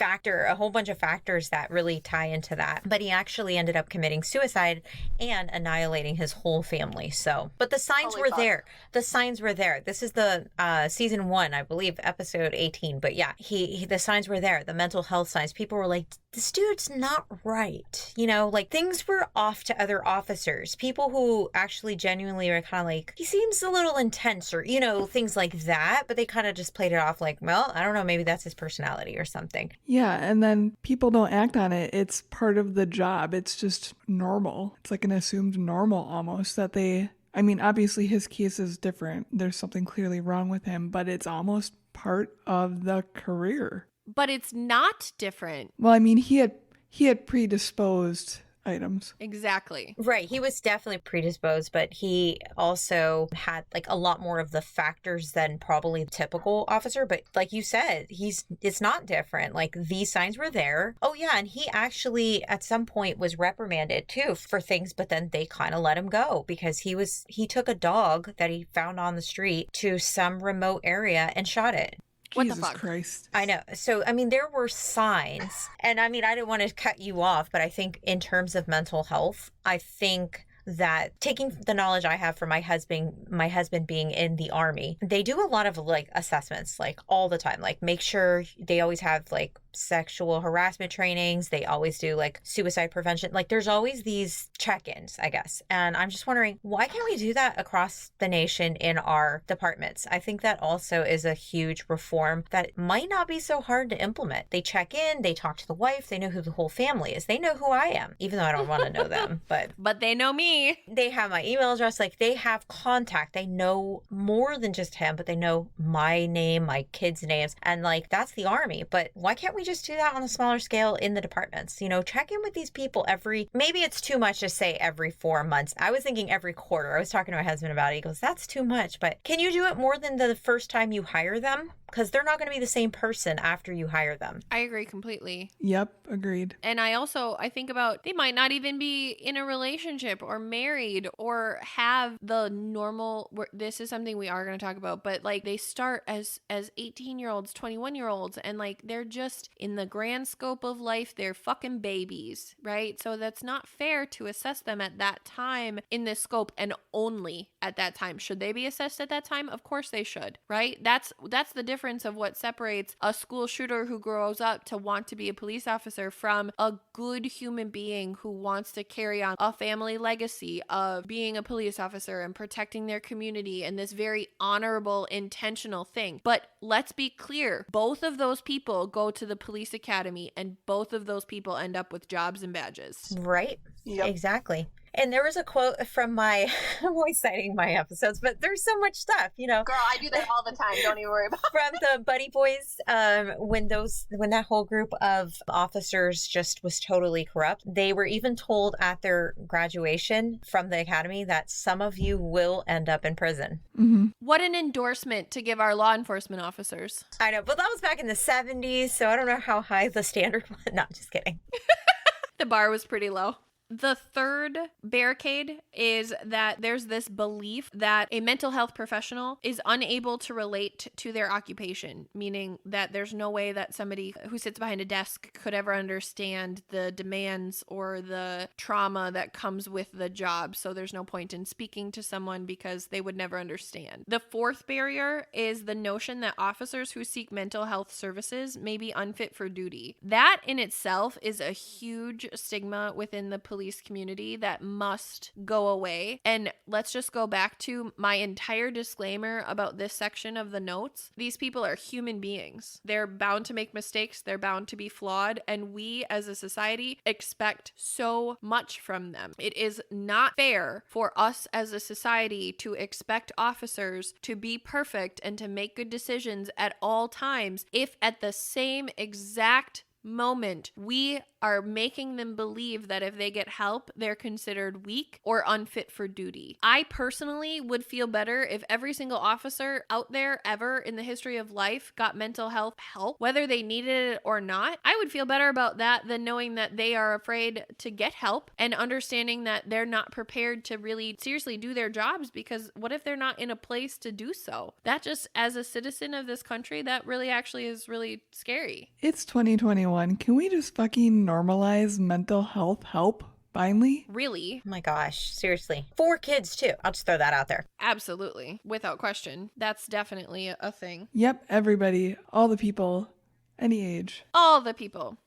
bunch of factors that really tie into that. But he actually ended up committing suicide and annihilating his whole family. So, but the signs were there. The signs were there. This is the season 1, I believe, episode 18. But yeah, the signs were there. The mental health signs. People were this dude's not right. You know, like things were off to other officers, people who actually genuinely are kind of like, he seems a little intense or, you know, things like that. But they kind of just played it off like, well, I don't know, maybe that's his personality or something.
Yeah, and then people don't act on it. It's part of the job. It's just normal. It's like an assumed normal almost that I mean, obviously his case is different. There's something clearly wrong with him, but it's almost part of the career.
But it's not different.
Well, I mean, he had predisposed items.
Exactly.
Right. He was definitely predisposed, but he also had like a lot more of the factors than probably the typical officer. But like you said, it's not different. Like these signs were there. Oh yeah. And he actually at some point was reprimanded too for things, but then they kind of let him go because he took a dog that he found on the street to some remote area and shot it.
What the
Jesus
fuck?
Christ.
I know. So, I mean, there were signs. And I mean, I didn't want to cut you off, but I think in terms of mental health, I think that taking the knowledge I have from my husband being in the Army, they do a lot of like assessments, like all the time, like make sure they always have like sexual harassment trainings. They always do like suicide prevention. Like there's always these check-ins, I guess. And I'm just wondering, why can't we do that across the nation in our departments? I think that also is a huge reform that might not be so hard to implement. They check in, they talk to the wife, they know who the whole family is. They know who I am, even though I don't want to know them, but
they know me.
They have my email address. Like they have contact. They know more than just him, but they know my name, my kids' names. And like, that's the Army. But why can't we just do that on a smaller scale in the departments? You know, check in with these people maybe it's too much to say every 4 months. I was thinking every quarter. I was talking to my husband about it. He goes, that's too much. But can you do it more than the first time you hire them? Because they're not going to be the same person after you hire them.
I agree completely.
Yep, agreed.
And I think about they might not even be in a relationship or married or have the normal, this is something we are going to talk about, but like they start as 18-year-olds, 21-year-olds, and like they're just in the grand scope of life, they're fucking babies, right? So that's not fair to assess them at that time in this scope and only at that time. Should they be assessed at that time? Of course they should, right? That's the difference of what separates a school shooter who grows up to want to be a police officer from a good human being who wants to carry on a family legacy of being a police officer and protecting their community and this very honorable, intentional thing. But let's be clear, both of those people go to the police academy and both of those people end up with jobs and badges.
Right?
Yep.
Exactly. And there was a quote from I'm always citing my episodes, but there's so much stuff, you know.
Girl, I do that all the time. Don't even worry about it.
From the Buddy Boys, when that whole group of officers just was totally corrupt. They were even told at their graduation from the academy that some of you will end up in prison.
Mm-hmm.
What an endorsement to give our law enforcement officers.
I know, but that was back in the 70s, so I don't know how high the standard was. No, just kidding.
The bar was pretty low. The third barricade is that there's this belief that a mental health professional is unable to relate to their occupation, meaning that there's no way that somebody who sits behind a desk could ever understand the demands or the trauma that comes with the job. So there's no point in speaking to someone because they would never understand. The fourth barrier is the notion that officers who seek mental health services may be unfit for duty. That in itself is a huge stigma within the police community that must go away. And let's just go back to my entire disclaimer about this section of the notes. These people are human beings. They're bound to make mistakes. They're bound to be flawed. And we as a society expect so much from them. It is not fair for us as a society to expect officers to be perfect and to make good decisions at all times if at the same exact moment we are making them believe that if they get help, they're considered weak or unfit for duty. I personally would feel better if every single officer out there ever in the history of life got mental health help, whether they needed it or not. I would feel better about that than knowing that they are afraid to get help and understanding that they're not prepared to really seriously do their jobs, because what if they're not in a place to do so? That just, as a citizen of this country, that really actually is really scary.
It's 2021. Can we just fucking normalize mental health help finally?
Really?
Oh my gosh, seriously. 4 kids too. I'll just throw that out there.
Absolutely. Without question. That's definitely a thing.
Yep, everybody, all the people, any age.
All the people.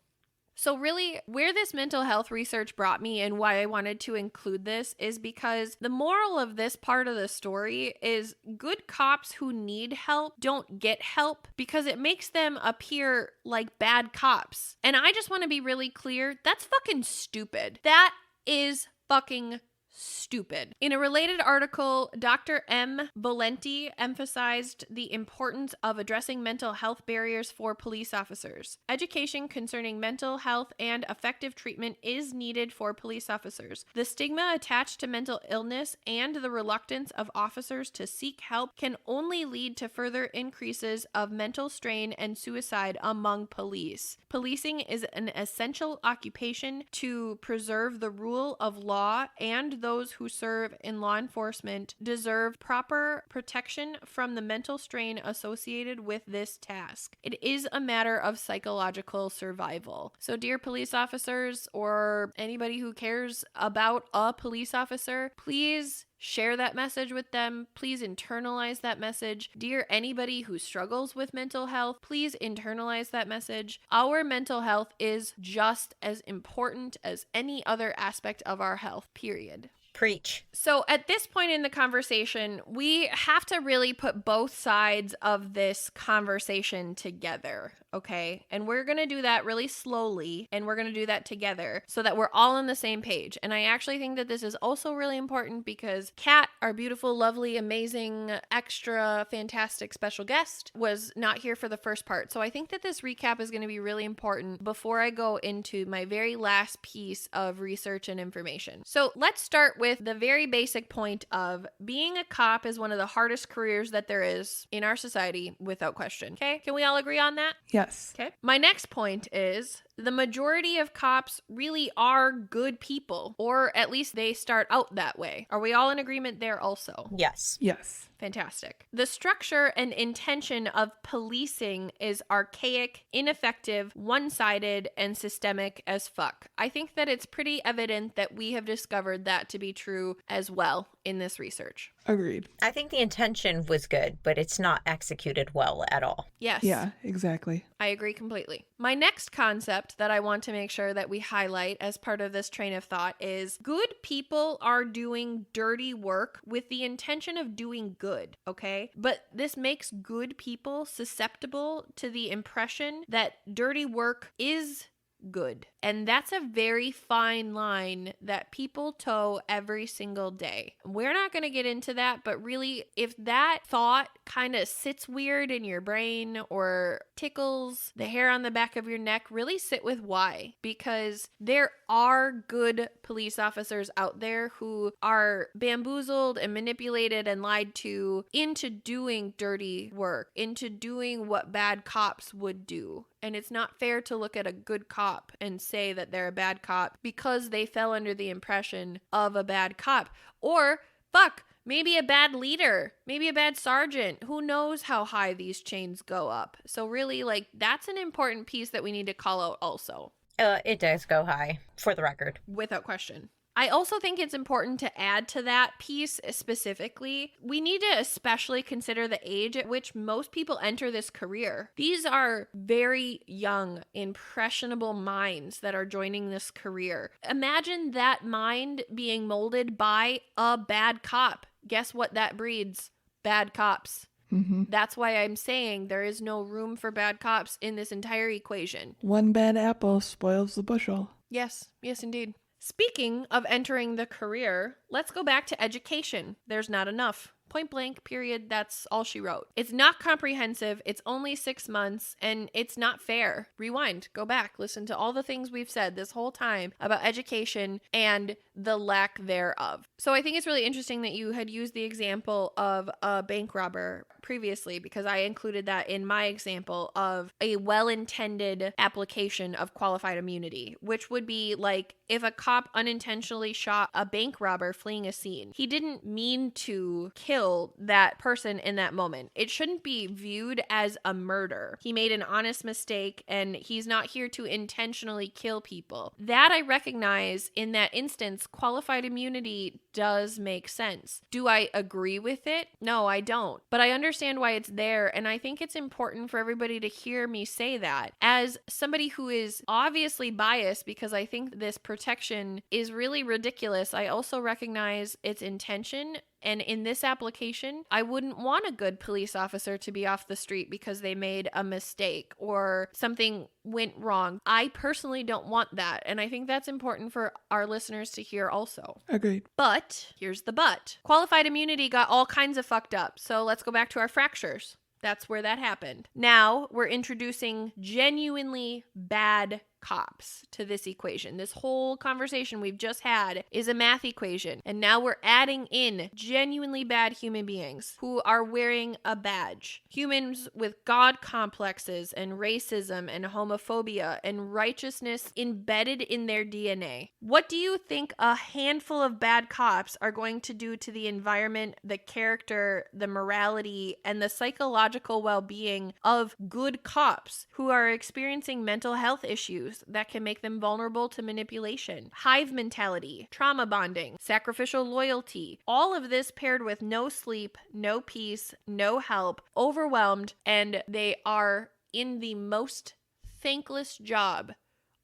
So really, where this mental health research brought me and why I wanted to include this is because the moral of this part of the story is good cops who need help don't get help because it makes them appear like bad cops. And I just want to be really clear, that's fucking stupid. That is fucking stupid. In a related article, Dr. M. Valenti emphasized the importance of addressing mental health barriers for police officers. Education concerning mental health and effective treatment is needed for police officers. The stigma attached to mental illness and the reluctance of officers to seek help can only lead to further increases of mental strain and suicide among police. Policing is an essential occupation to preserve the rule of law, and those who serve in law enforcement deserve proper protection from the mental strain associated with this task. It is a matter of psychological survival. So, dear police officers, or anybody who cares about a police officer, please share that message with them. Please internalize that message. Dear anybody who struggles with mental health, please internalize that message. Our mental health is just as important as any other aspect of our health, period.
Preach.
So at this point in the conversation, we have to really put both sides of this conversation together, okay? And we're going to do that really slowly, and we're going to do that together so that we're all on the same page. And I actually think that this is also really important because Kat, our beautiful, lovely, amazing, extra, fantastic special guest, was not here for the first part. So I think that this recap is going to be really important before I go into my very last piece of research and information. So let's start with the very basic point of being a cop is one of the hardest careers that there is in our society, without question. Okay? Can we all agree on that?
Yes.
Okay. My next point is the majority of cops really are good people, or at least they start out that way. Are we all in agreement there also?
Yes.
Yes.
Fantastic. The structure and intention of policing is archaic, ineffective, one-sided, and systemic as fuck. I think that it's pretty evident that we have discovered that to be true as well in this research.
Agreed.
I think the intention was good, but it's not executed well at all.
Yes.
Yeah, exactly.
I agree completely. My next concept that I want to make sure that we highlight as part of this train of thought is good people are doing dirty work with the intention of doing good, okay? But this makes good people susceptible to the impression that dirty work is good. And that's a very fine line that people toe every single day. We're not going to get into that, but really, if that thought kind of sits weird in your brain or tickles the hair on the back of your neck, really sit with why. Because there are good police officers out there who are bamboozled and manipulated and lied to into doing dirty work, into doing what bad cops would do. And it's not fair to look at a good cop and say that they're a bad cop because they fell under the impression of a bad cop. Or, fuck, maybe a bad leader, maybe a bad sergeant. Who knows how high these chains go up? So really, like, that's an important piece that we need to call out also.
It does go high, for the record.
Without question. I also think it's important to add to that piece specifically, we need to especially consider the age at which most people enter this career. These are very young, impressionable minds that are joining this career. Imagine that mind being molded by a bad cop. Guess what that breeds? Bad cops.
Mm-hmm.
That's why I'm saying there is no room for bad cops in this entire equation.
One bad apple spoils the bushel.
Yes, indeed. Speaking of entering the career, let's go back to education. There's not enough. Point blank, period. That's all she wrote. It's not comprehensive. It's only 6 months and it's not fair. Rewind, go back, listen to all the things we've said this whole time about education and the lack thereof. So I think it's really interesting that you had used the example of a bank robber previously because I included that in my example of a well-intended application of qualified immunity, which would be like if a cop unintentionally shot a bank robber fleeing a scene. He didn't mean to kill kill that person in that moment. It shouldn't be viewed as a murder. He made an honest mistake and he's not here to intentionally kill people. That I recognize in that instance, qualified immunity does make sense. Do I agree with it? No, I don't. But I understand why it's there, and I think it's important for everybody to hear me say that. As somebody who is obviously biased because I think this protection is really ridiculous, I also recognize its intention. And in this application, I wouldn't want a good police officer to be off the street because they made a mistake or something went wrong. I personally don't want that. And I think that's important for our listeners to hear also.
Agreed.
But here's the but. Qualified immunity got all kinds of fucked up. So let's go back to our fractures. That's where that happened. Now we're introducing genuinely bad cops to this equation. This whole conversation we've just had is a math equation. And now we're adding in genuinely bad human beings who are wearing a badge. Humans with God complexes and racism and homophobia and righteousness embedded in their DNA. What do you think a handful of bad cops are going to do to the environment, the character, the morality, and the psychological well-being of good cops who are experiencing mental health issues that can make them vulnerable to manipulation, hive mentality, trauma bonding, sacrificial loyalty, all of this paired with no sleep, no peace, no help, overwhelmed, and they are in the most thankless job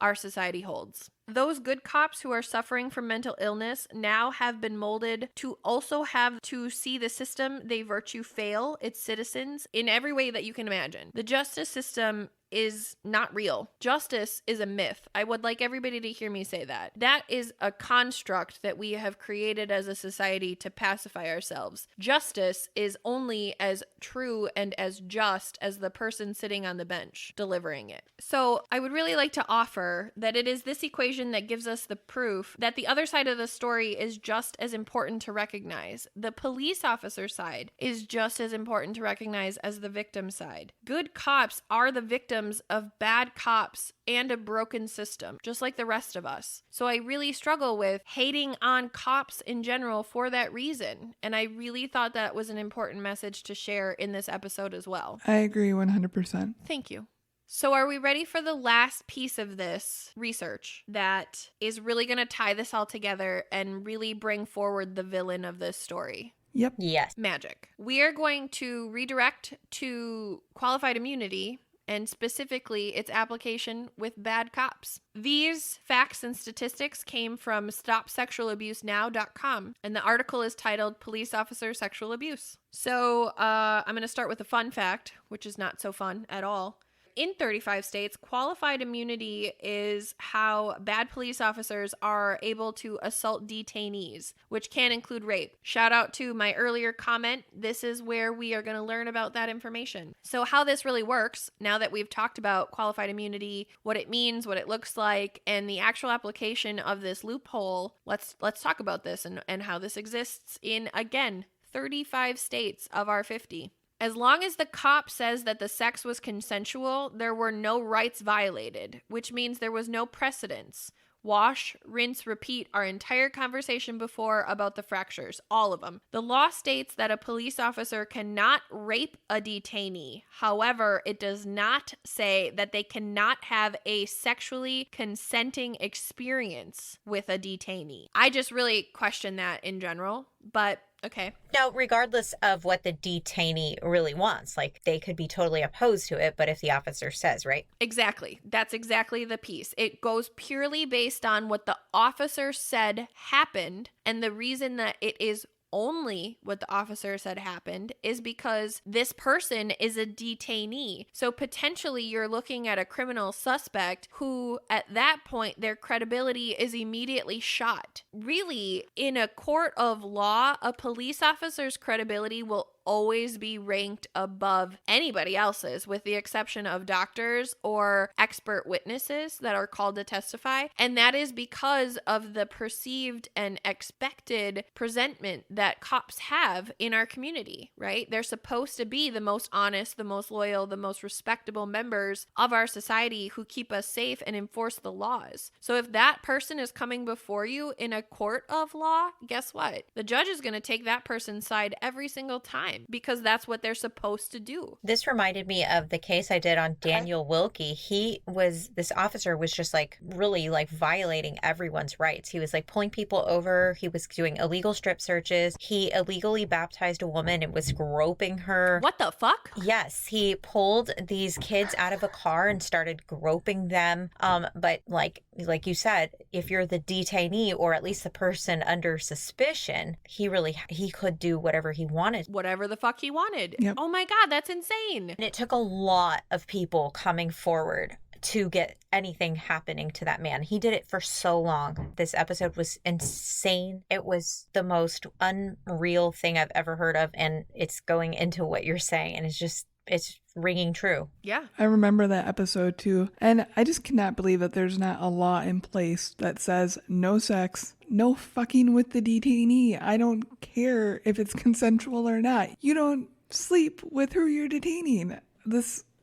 our society holds. Those good cops who are suffering from mental illness now have been molded to also have to see the system they virtue fail its citizens in every way that you can imagine. The justice system is not real. Justice is a myth. I would like everybody to hear me say that. That is a construct that we have created as a society to pacify ourselves. Justice is only as true and as just as the person sitting on the bench delivering it. So I would really like to offer that it is this equation that gives us the proof that the other side of the story is just as important to recognize. The police officer side is just as important to recognize as the victim side. Good cops are the victims of bad cops and a broken system, just like the rest of us. So I really struggle with hating on cops in general for that reason. And I really thought that was an important message to share in this episode as well.
I agree 100%.
Thank you. So are we ready for the last piece of this research that is really going to tie this all together and really bring forward the villain of this story?
Yep.
Yes.
Magic. We are going to redirect to qualified immunity and specifically its application with bad cops. These facts and statistics came from StopSexualAbuseNow.com, and the article is titled Police Officer Sexual Abuse. So I'm going to start with a fun fact, which is not so fun at all. In 35 states, qualified immunity is how bad police officers are able to assault detainees, which can include rape. Shout out to my earlier comment. This is where we are going to learn about that information. So how this really works, now that we've talked about qualified immunity, what it means, what it looks like, and the actual application of this loophole, let's talk about this and how this exists in, again, 35 states of our 50. As long as the cop says that the sex was consensual, there were no rights violated, which means there was no precedence. Wash, rinse, repeat our entire conversation before about the fractures, all of them. The law states that a police officer cannot rape a detainee. However, it does not say that they cannot have a sexually consenting experience with a detainee. I just really question that in general, but okay.
Now, regardless of what the detainee really wants, like they could be totally opposed to it, but if the officer says, right?
Exactly. That's exactly the piece. It goes purely based on what the officer said happened, and the reason that it is only what the officer said happened is because this person is a detainee. So potentially you're looking at a criminal suspect who at that point their credibility is immediately shot. Really, in a court of law, a police officer's credibility will always be ranked above anybody else's, with the exception of doctors or expert witnesses that are called to testify. And that is because of the perceived and expected presentment that cops have in our community, right? They're supposed to be the most honest, the most loyal, the most respectable members of our society who keep us safe and enforce the laws. So if that person is coming before you in a court of law, guess what? The judge is going to take that person's side every single time because that's what they're supposed to do.
This reminded me of the case I did on Daniel Wilkie. This officer was just like really like violating everyone's rights. He was like pulling people over. He was doing illegal strip searches. He illegally baptized a woman and was groping her.
What the fuck?
Yes, he pulled these kids out of a car and started groping them. But like you said, if you're the detainee or at least the person under suspicion, he could do whatever he wanted.
Whatever the fuck he wanted.
Yep.
Oh my God, that's insane.
And it took a lot of people coming forward to get anything happening to that man. He did it for so long. This episode was insane. It was the most unreal thing I've ever heard of. And it's going into what you're saying. And it's ringing true.
Yeah.
I remember that episode too. And I just cannot believe that there's not a law in place that says no sex, no fucking with the detainee. I don't care if it's consensual or not. You don't sleep with who you're detaining.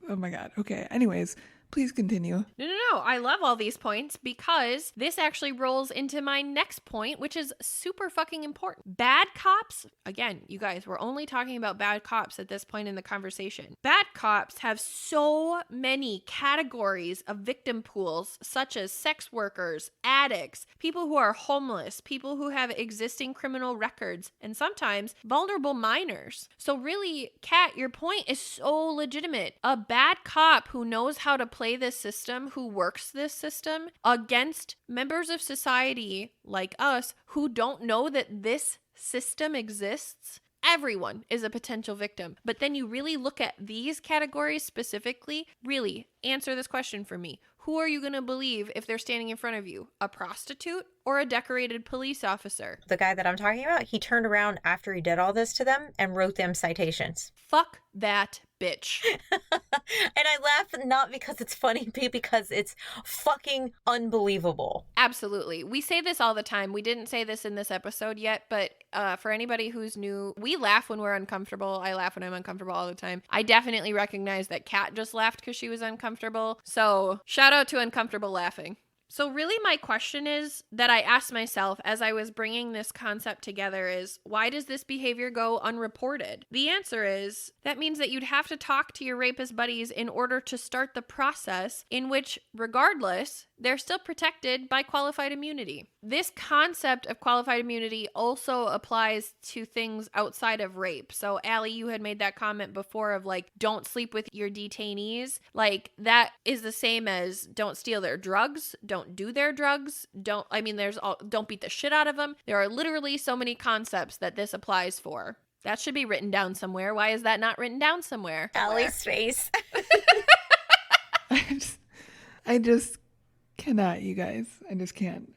Oh my God. Okay. Anyways, please continue.
No. I love all these points because this actually rolls into my next point, which is super fucking important. Bad cops, again, you guys, we're only talking about bad cops at this point in the conversation. Bad cops have so many categories of victim pools, such as sex workers, addicts, people who are homeless, people who have existing criminal records, and sometimes vulnerable minors. So really, Kat, your point is so legitimate. A bad cop who knows how to play this system, who works this system against members of society like us who don't know that this system exists. Everyone is a potential victim. But then you really look at these categories specifically, really answer this question for me. Who are you going to believe if they're standing in front of you? A prostitute or a decorated police officer?
The guy that I'm talking about, he turned around after he did all this to them and wrote them citations.
Fuck that bitch.
And I laugh not because it's funny, but because it's fucking unbelievable.
Absolutely. We say this all the time. We didn't say this in this episode yet, but for anybody who's new, we laugh when we're uncomfortable. I laugh when I'm uncomfortable all the time. I definitely recognize that Kat just laughed because she was uncomfortable. So shout out to uncomfortable laughing. So really my question is that I asked myself as I was bringing this concept together is, why does this behavior go unreported? The answer is, that means that you'd have to talk to your rapist buddies in order to start the process in which, regardless, they're still protected by qualified immunity. This concept of qualified immunity also applies to things outside of rape. So Allie, you had made that comment before of like, don't sleep with your detainees. Like that is the same as don't steal their drugs, don't do their drugs, don't beat the shit out of them. There are literally so many concepts that this applies for. That should be written down somewhere. Why is that not written down somewhere?
Allie's face.
I just cannot, you guys. I just can't.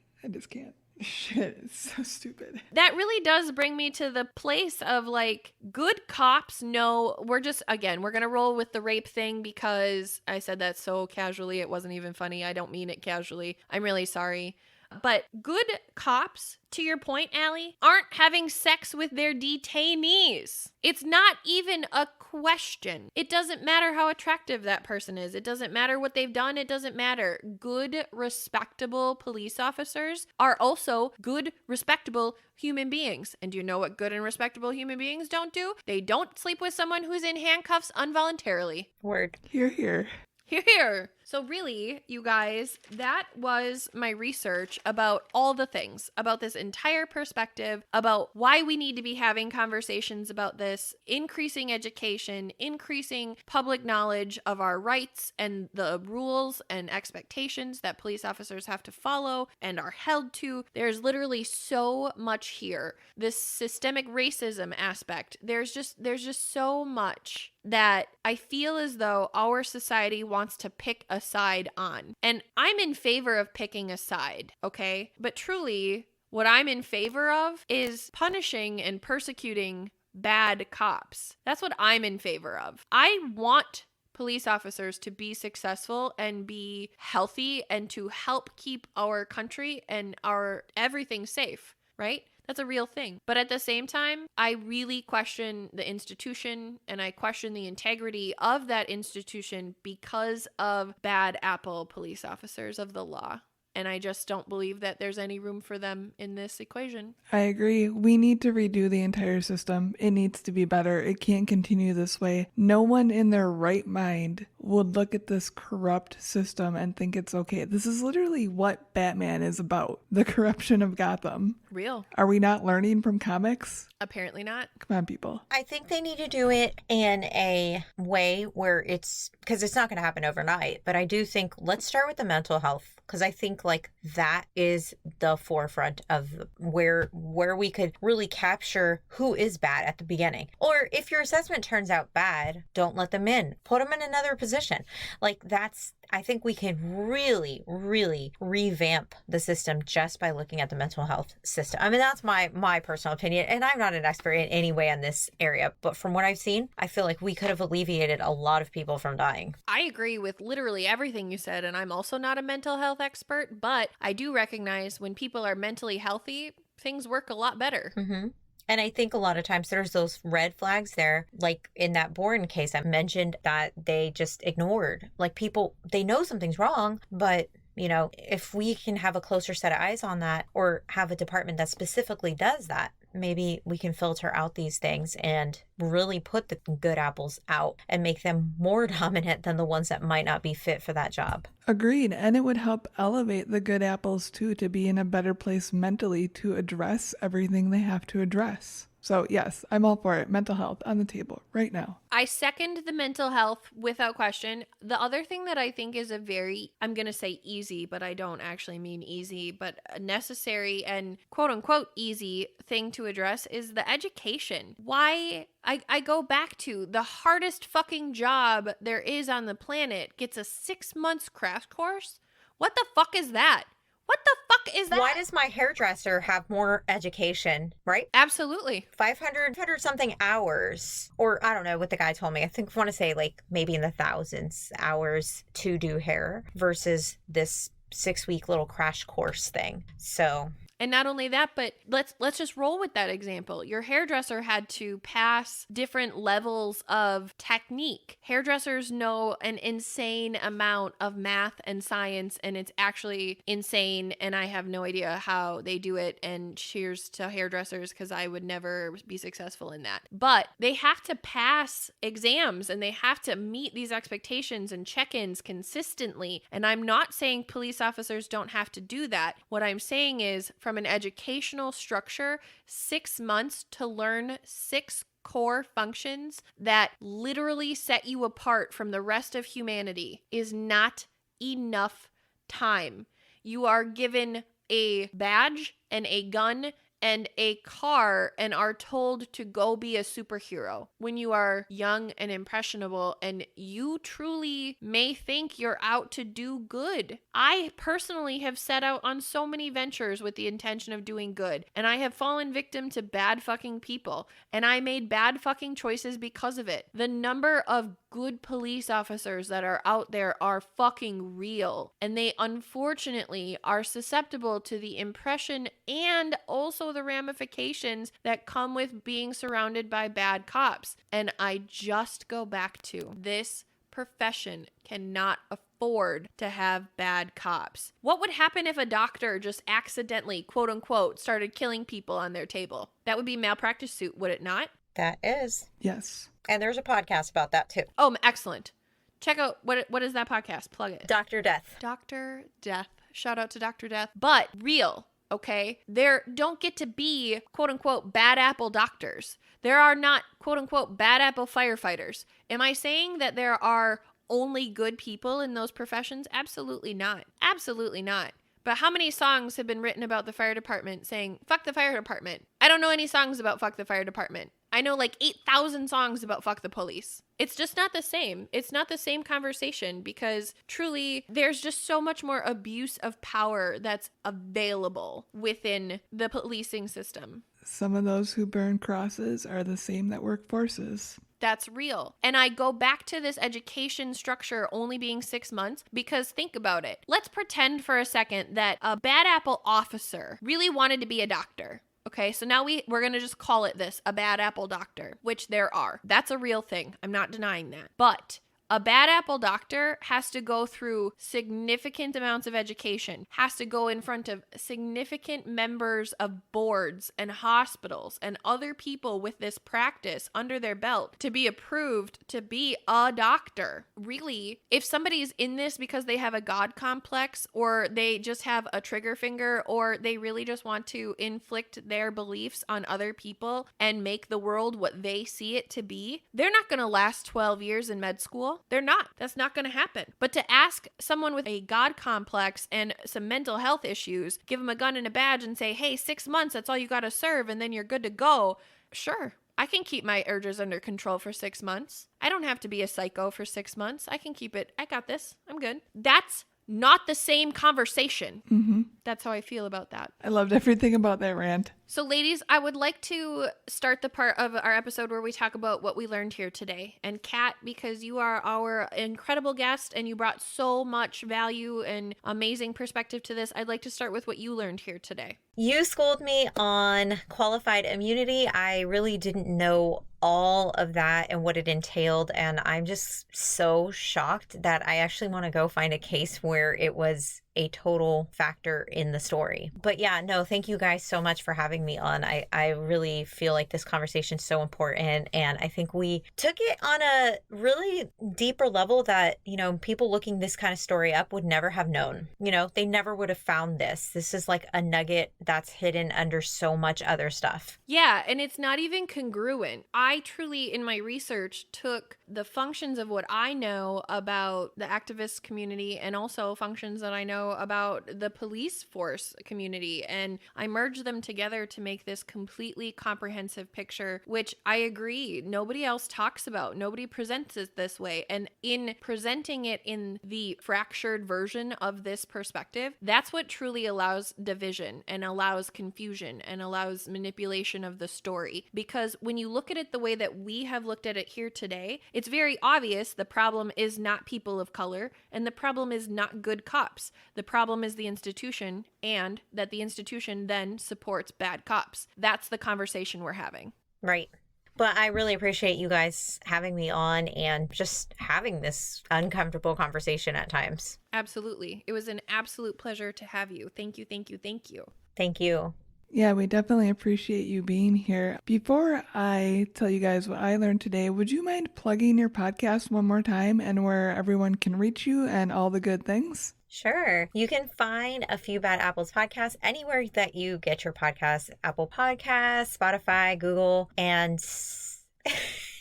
Shit, it's so stupid.
That really does bring me to the place of like, good cops know we're going to roll with the rape thing because I said that so casually. It wasn't even funny. I don't mean it casually. I'm really sorry. But good cops, to your point, Allie, aren't having sex with their detainees. It's not even a question. It doesn't matter how attractive that person is. It doesn't matter what they've done. It doesn't matter. Good, respectable police officers are also good, respectable human beings. And do you know what good and respectable human beings don't do? They don't sleep with someone who's in handcuffs involuntarily.
Word.
Hear, hear.
Here. So really, you guys, that was my research about all the things, about this entire perspective, about why we need to be having conversations about this, increasing education, increasing public knowledge of our rights and the rules and expectations that police officers have to follow and are held to. There's literally so much here. This systemic racism aspect, there's just so much that I feel as though our society wants to pick a side on. And I'm in favor of picking a side, okay? But truly, what I'm in favor of is punishing and persecuting bad cops. That's what I'm in favor of. I want police officers to be successful and be healthy and to help keep our country and our everything safe, right? That's a real thing. But at the same time, I really question the institution and I question the integrity of that institution because of bad apple police officers of the law. And I just don't believe that there's any room for them in this equation.
I agree. We need to redo the entire system. It needs to be better. It can't continue this way. No one in their right mind would look at this corrupt system and think it's okay. This is literally what Batman is about, the corruption of Gotham.
Real.
Are we not learning from comics?
Apparently not.
Come on, people.
I think they need to do it in a way where it's, because it's not going to happen overnight, but I do think let's start with the mental health, because I think like that is the forefront of where we could really capture who is bad at the beginning. Or if your assessment turns out bad, don't let them in. Put them in another position. Like that's, I think we can really, really revamp the system just by looking at the mental health system. I mean, that's my personal opinion, and I'm not an expert in any way on this area, but from what I've seen, I feel like we could have alleviated a lot of people from dying.
I agree with literally everything you said, and I'm also not a mental health expert, but I do recognize when people are mentally healthy, things work a lot better.
Mm-hmm. And I think a lot of times there's those red flags there, like in that Bourne case I mentioned that they just ignored. Like people, they know something's wrong, but you know, if we can have a closer set of eyes on that or have a department that specifically does that, maybe we can filter out these things and really put the good apples out and make them more dominant than the ones that might not be fit for that job.
Agreed. And it would help elevate the good apples too, to be in a better place mentally to address everything they have to address. So yes, I'm all for it. Mental health on the table right now.
I second the mental health without question. The other thing that I think is a very, I'm going to say easy, but I don't actually mean easy, but a necessary and quote unquote easy thing to address is the education. Why? I go back to the hardest fucking job there is on the planet gets a 6 months crash course. What the fuck is that? What the fuck is that?
Why does my hairdresser have more education, right?
Absolutely.
500 something hours, or I don't know what the guy told me. I think I want to say like maybe in the thousands hours to do hair versus this 6-week little crash course thing. So
And not only that, but let's just roll with that example. Your hairdresser had to pass different levels of technique. Hairdressers know an insane amount of math and science, and it's actually insane, and I have no idea how they do it, and cheers to hairdressers because I would never be successful in that. But they have to pass exams, and they have to meet these expectations and check-ins consistently, and I'm not saying police officers don't have to do that. What I'm saying is, from an educational structure, 6 months to learn 6 core functions that literally set you apart from the rest of humanity is not enough time. You are given a badge and a gun and a car and are told to go be a superhero when you are young and impressionable and you truly may think you're out to do good. I personally have set out on so many ventures with the intention of doing good, and I have fallen victim to bad fucking people, and I made bad fucking choices because of it. The number of good police officers that are out there are fucking real, and they unfortunately are susceptible to the impression and also the ramifications that come with being surrounded by bad cops. And I just go back to this profession cannot afford to have bad cops. What would happen if a doctor just accidentally, quote unquote, started killing people on their table? That would be malpractice suit, would it not?
that is.
Yes.
And there's a podcast about that too.
Oh, excellent. Check out, what is that podcast? Plug it.
Dr. Death.
Dr. Death. Shout out to Dr. Death. But real, okay? There don't get to be, quote unquote, bad apple doctors. There are not, quote unquote, bad apple firefighters. Am I saying that there are only good people in those professions? Absolutely not. Absolutely not. But how many songs have been written about the fire department saying, fuck the fire department? I don't know any songs about fuck the fire department. I know like 8,000 songs about fuck the police. It's just not the same. It's not the same conversation because truly there's just so much more abuse of power that's available within the policing system.
some of those who burn crosses are the same that work forces.
That's real. And I go back to this education structure only being 6 months because think about it. Let's pretend for a second that a bad apple officer really wanted to be a doctor. Okay, so now we're going to just call it this, a bad apple doctor, which there are. That's a real thing. I'm not denying that. But a bad apple doctor has to go through significant amounts of education, has to go in front of significant members of boards and hospitals and other people with this practice under their belt to be approved to be a doctor. Really, if somebody's in this because they have a God complex or they just have a trigger finger or they really just want to inflict their beliefs on other people and make the world what they see it to be, they're not going to last 12 years in med school. They're not. That's not going to happen. But to ask someone with a God complex and some mental health issues, give them a gun and a badge and say, hey, 6 months, that's all you got to serve, and then you're good to go. Sure, I can keep my urges under control for 6 months. I don't have to be a psycho for 6 months. I can keep it. I got this. I'm good. That's not the same conversation.
Mm-hmm.
That's how I feel about that.
I loved everything about that rant.
So ladies, I would like to start the part of our episode where we talk about what we learned here today. And Kat, because you are our incredible guest and you brought so much value and amazing perspective to this, I'd like to start with what you learned here today.
You schooled me on qualified immunity. I really didn't know all of that and what it entailed. And I'm just so shocked that I actually want to go find a case where it was a total factor in the story. But yeah, no, thank you guys so much for having me on. I really feel like this conversation is so important. And I think we took it on a really deeper level that, people looking this kind of story up would never have known. They never would have found this. This is like a nugget that's hidden under so much other stuff.
Yeah, and it's not even congruent. I truly, in my research, took the functions of what I know about the activist community and also functions that I know about the police force community, and I merged them together to make this completely comprehensive picture, which I agree nobody else talks about. Nobody presents it this way. And in presenting it in the fractured version of this perspective, that's what truly allows division and allows confusion and allows manipulation of the story. Because when you look at it the way that we have looked at it here today, it's very obvious the problem is not people of color and the problem is not good cops. The problem is the institution, and that the institution then supports bad cops. That's the conversation we're having.
Right. But I really appreciate you guys having me on and just having this uncomfortable conversation at times.
Absolutely. It was an absolute pleasure to have you. Thank you, thank you, thank you.
Thank you.
Yeah, we definitely appreciate you being here. Before I tell you guys what I learned today, would you mind plugging your podcast one more time and where everyone can reach you and all the good things?
Sure. You can find A Few Bad Apples podcast anywhere that you get your podcasts. Apple Podcasts, Spotify, Google, and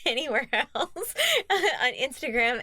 anywhere else. On Instagram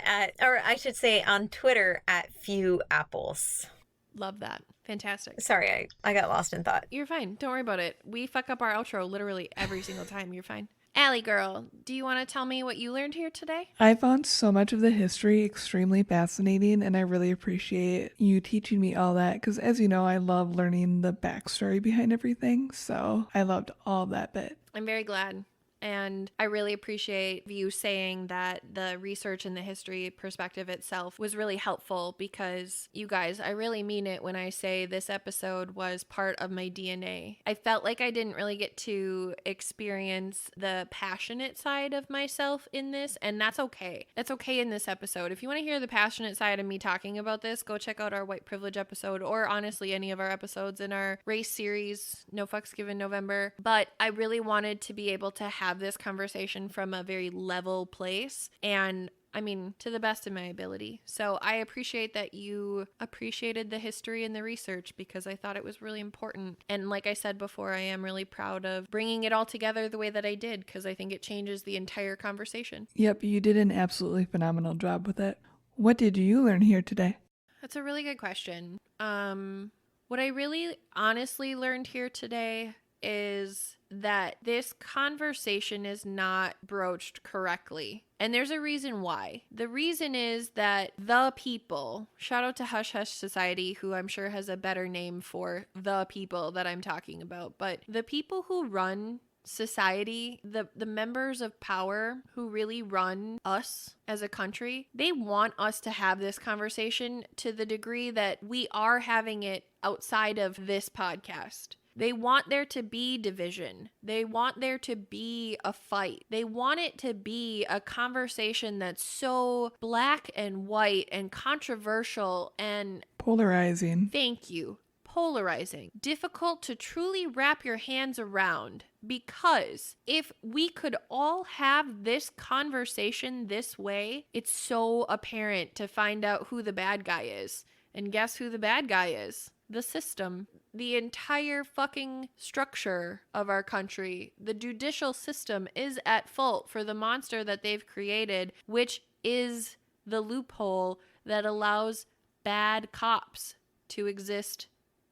on Twitter at Few Apples.
Love that. Fantastic.
Sorry, I got lost in thought.
You're fine. Don't worry about it. We fuck up our outro literally every single time. You're fine. Allie girl, do you want to tell me what you learned here today?
I found so much of the history extremely fascinating, and I really appreciate you teaching me all that because, as you know, I love learning the backstory behind everything, so I loved all that bit.
I'm very glad. And I really appreciate you saying that the research and the history perspective itself was really helpful because, you guys, I really mean it when I say this episode was part of my DNA. I felt like I didn't really get to experience the passionate side of myself in this, and that's okay. That's okay in this episode. If you want to hear the passionate side of me talking about this, go check out our white privilege episode, or honestly any of our episodes in our race series, No Fucks Given November. But I really wanted to be able to have this conversation from a very level place, and I mean, to the best of my ability. So I appreciate that you appreciated the history and the research because I thought it was really important. And like I said before, I am really proud of bringing it all together the way that I did because I think it changes the entire conversation.
Yep, you did an absolutely phenomenal job with it. What did you learn here today?
That's a really good question. What I really honestly learned here today is that this conversation is not broached correctly. And there's a reason why. The reason is that the people, shout out to Hush Hush Society, who I'm sure has a better name for the people that I'm talking about, but the people who run society, the members of power who really run us as a country, they want us to have this conversation to the degree that we are having it outside of this podcast. They want there to be division. They want there to be a fight. They want it to be a conversation that's so black and white and controversial and
polarizing.
Thank you. Polarizing. Difficult to truly wrap your hands around, because if we could all have this conversation this way, it's so apparent to find out who the bad guy is. And guess who the bad guy is? The system. The entire fucking structure of our country, the judicial system, is at fault for the monster that they've created, which is the loophole that allows bad cops to exist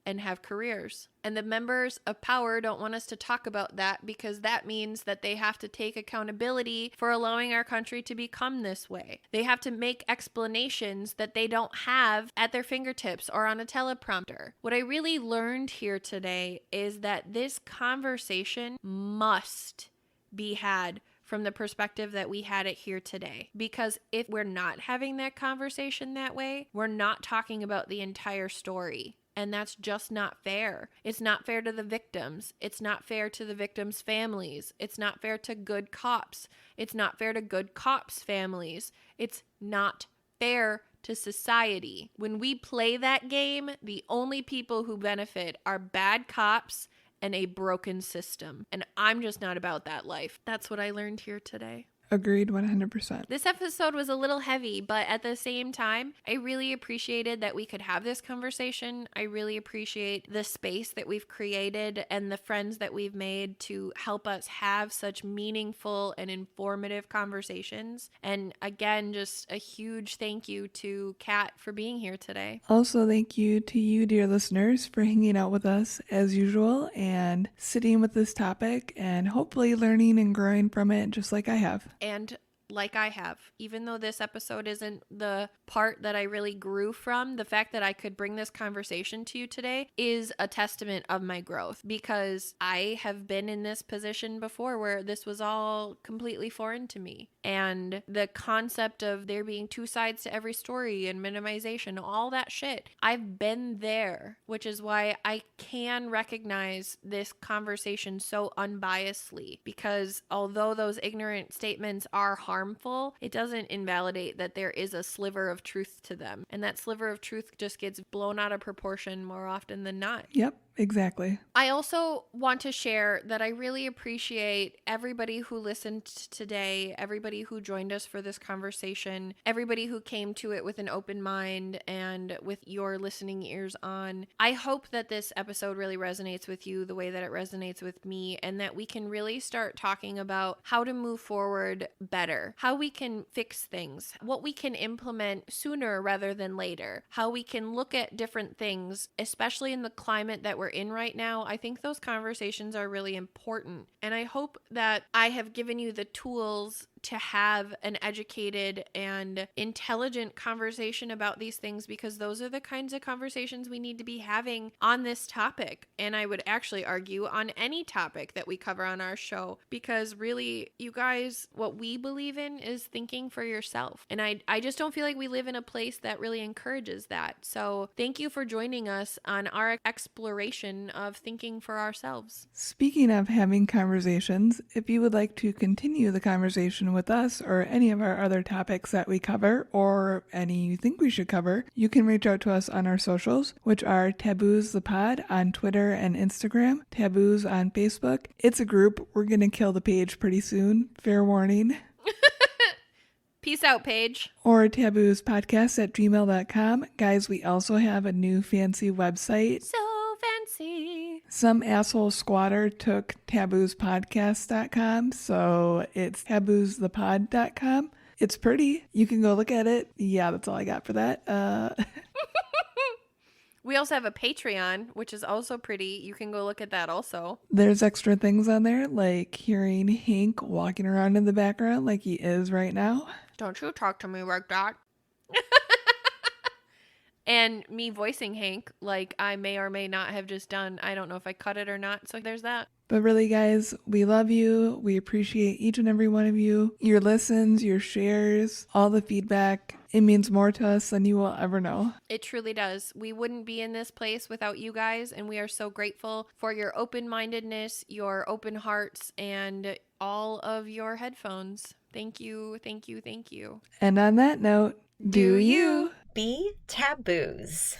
and have careers. And the members of power don't want us to talk about that, because that means that they have to take accountability for allowing our country to become this way. They have to make explanations that they don't have at their fingertips or on a teleprompter. What I really learned here today is that this conversation must be had from the perspective that we had it here today. Because if we're not having that conversation that way, we're not talking about the entire story. And that's just not fair. It's not fair to the victims. It's not fair to the victims' families. It's not fair to good cops. It's not fair to good cops' families. It's not fair to society. When we play that game, the only people who benefit are bad cops and a broken system. And I'm just not about that life. That's what I learned here today.
Agreed 100%.
This episode was a little heavy, but at the same time, I really appreciated that we could have this conversation. I really appreciate the space that we've created and the friends that we've made to help us have such meaningful and informative conversations. And again, just a huge thank you to Kat for being here today.
Also, thank you to you, dear listeners, for hanging out with us as usual and sitting with this topic and hopefully learning and growing from it just like I have.
And like I have, even though this episode isn't the part that I really grew from, the fact that I could bring this conversation to you today is a testament of my growth, because I have been in this position before where this was all completely foreign to me. And the concept of there being two sides to every story and minimization, all that shit, I've been there, which is why I can recognize this conversation so unbiasedly, because although those ignorant statements are harmful, it doesn't invalidate that there is a sliver of truth to them. And that sliver of truth just gets blown out of proportion more often than not.
Yep. Exactly.
I also want to share that I really appreciate everybody who listened today, everybody who joined us for this conversation, everybody who came to it with an open mind and with your listening ears on. I hope that this episode really resonates with you the way that it resonates with me, and that we can really start talking about how to move forward better, how we can fix things, what we can implement sooner rather than later, how we can look at different things, especially in the climate that we're in right now. I think those conversations are really important. And I hope that I have given you the tools to have an educated and intelligent conversation about these things, because those are the kinds of conversations we need to be having on this topic. And I would actually argue on any topic that we cover on our show, because really, you guys, what we believe in is thinking for yourself. And I just don't feel like we live in a place that really encourages that. So thank you for joining us on our exploration of thinking for ourselves.
Speaking of having conversations, if you would like to continue the conversation with us or any of our other topics that we cover, or any you think we should cover, you can reach out to us on our socials, which are Taboos the Pod on Twitter and Instagram, Taboos on Facebook. It's a group. We're going to kill the page pretty soon. Fair warning.
Peace out, Paige.
Or taboospodcast@gmail.com. Guys, we also have a new fancy website.
So fancy.
Some asshole squatter took taboospodcast.com, so it's taboosthepod.com. It's pretty. You can go look at it. Yeah, that's all I got for that.
We also have a Patreon, which is also pretty. You can go look at that also.
There's extra things on there, like hearing Hank walking around in the background like he is right now.
Don't you talk to me like that. And me voicing Hank like I may or may not have just done. I don't know if I cut it or not. So there's that.
But really, guys, we love you. We appreciate each and every one of you. Your listens, your shares, all the feedback. It means more to us than you will ever know.
It truly does. We wouldn't be in this place without you guys. And we are so grateful for your open-mindedness, your open hearts, and all of your headphones. Thank you, thank you, thank you.
And on that note, do you
be taboos.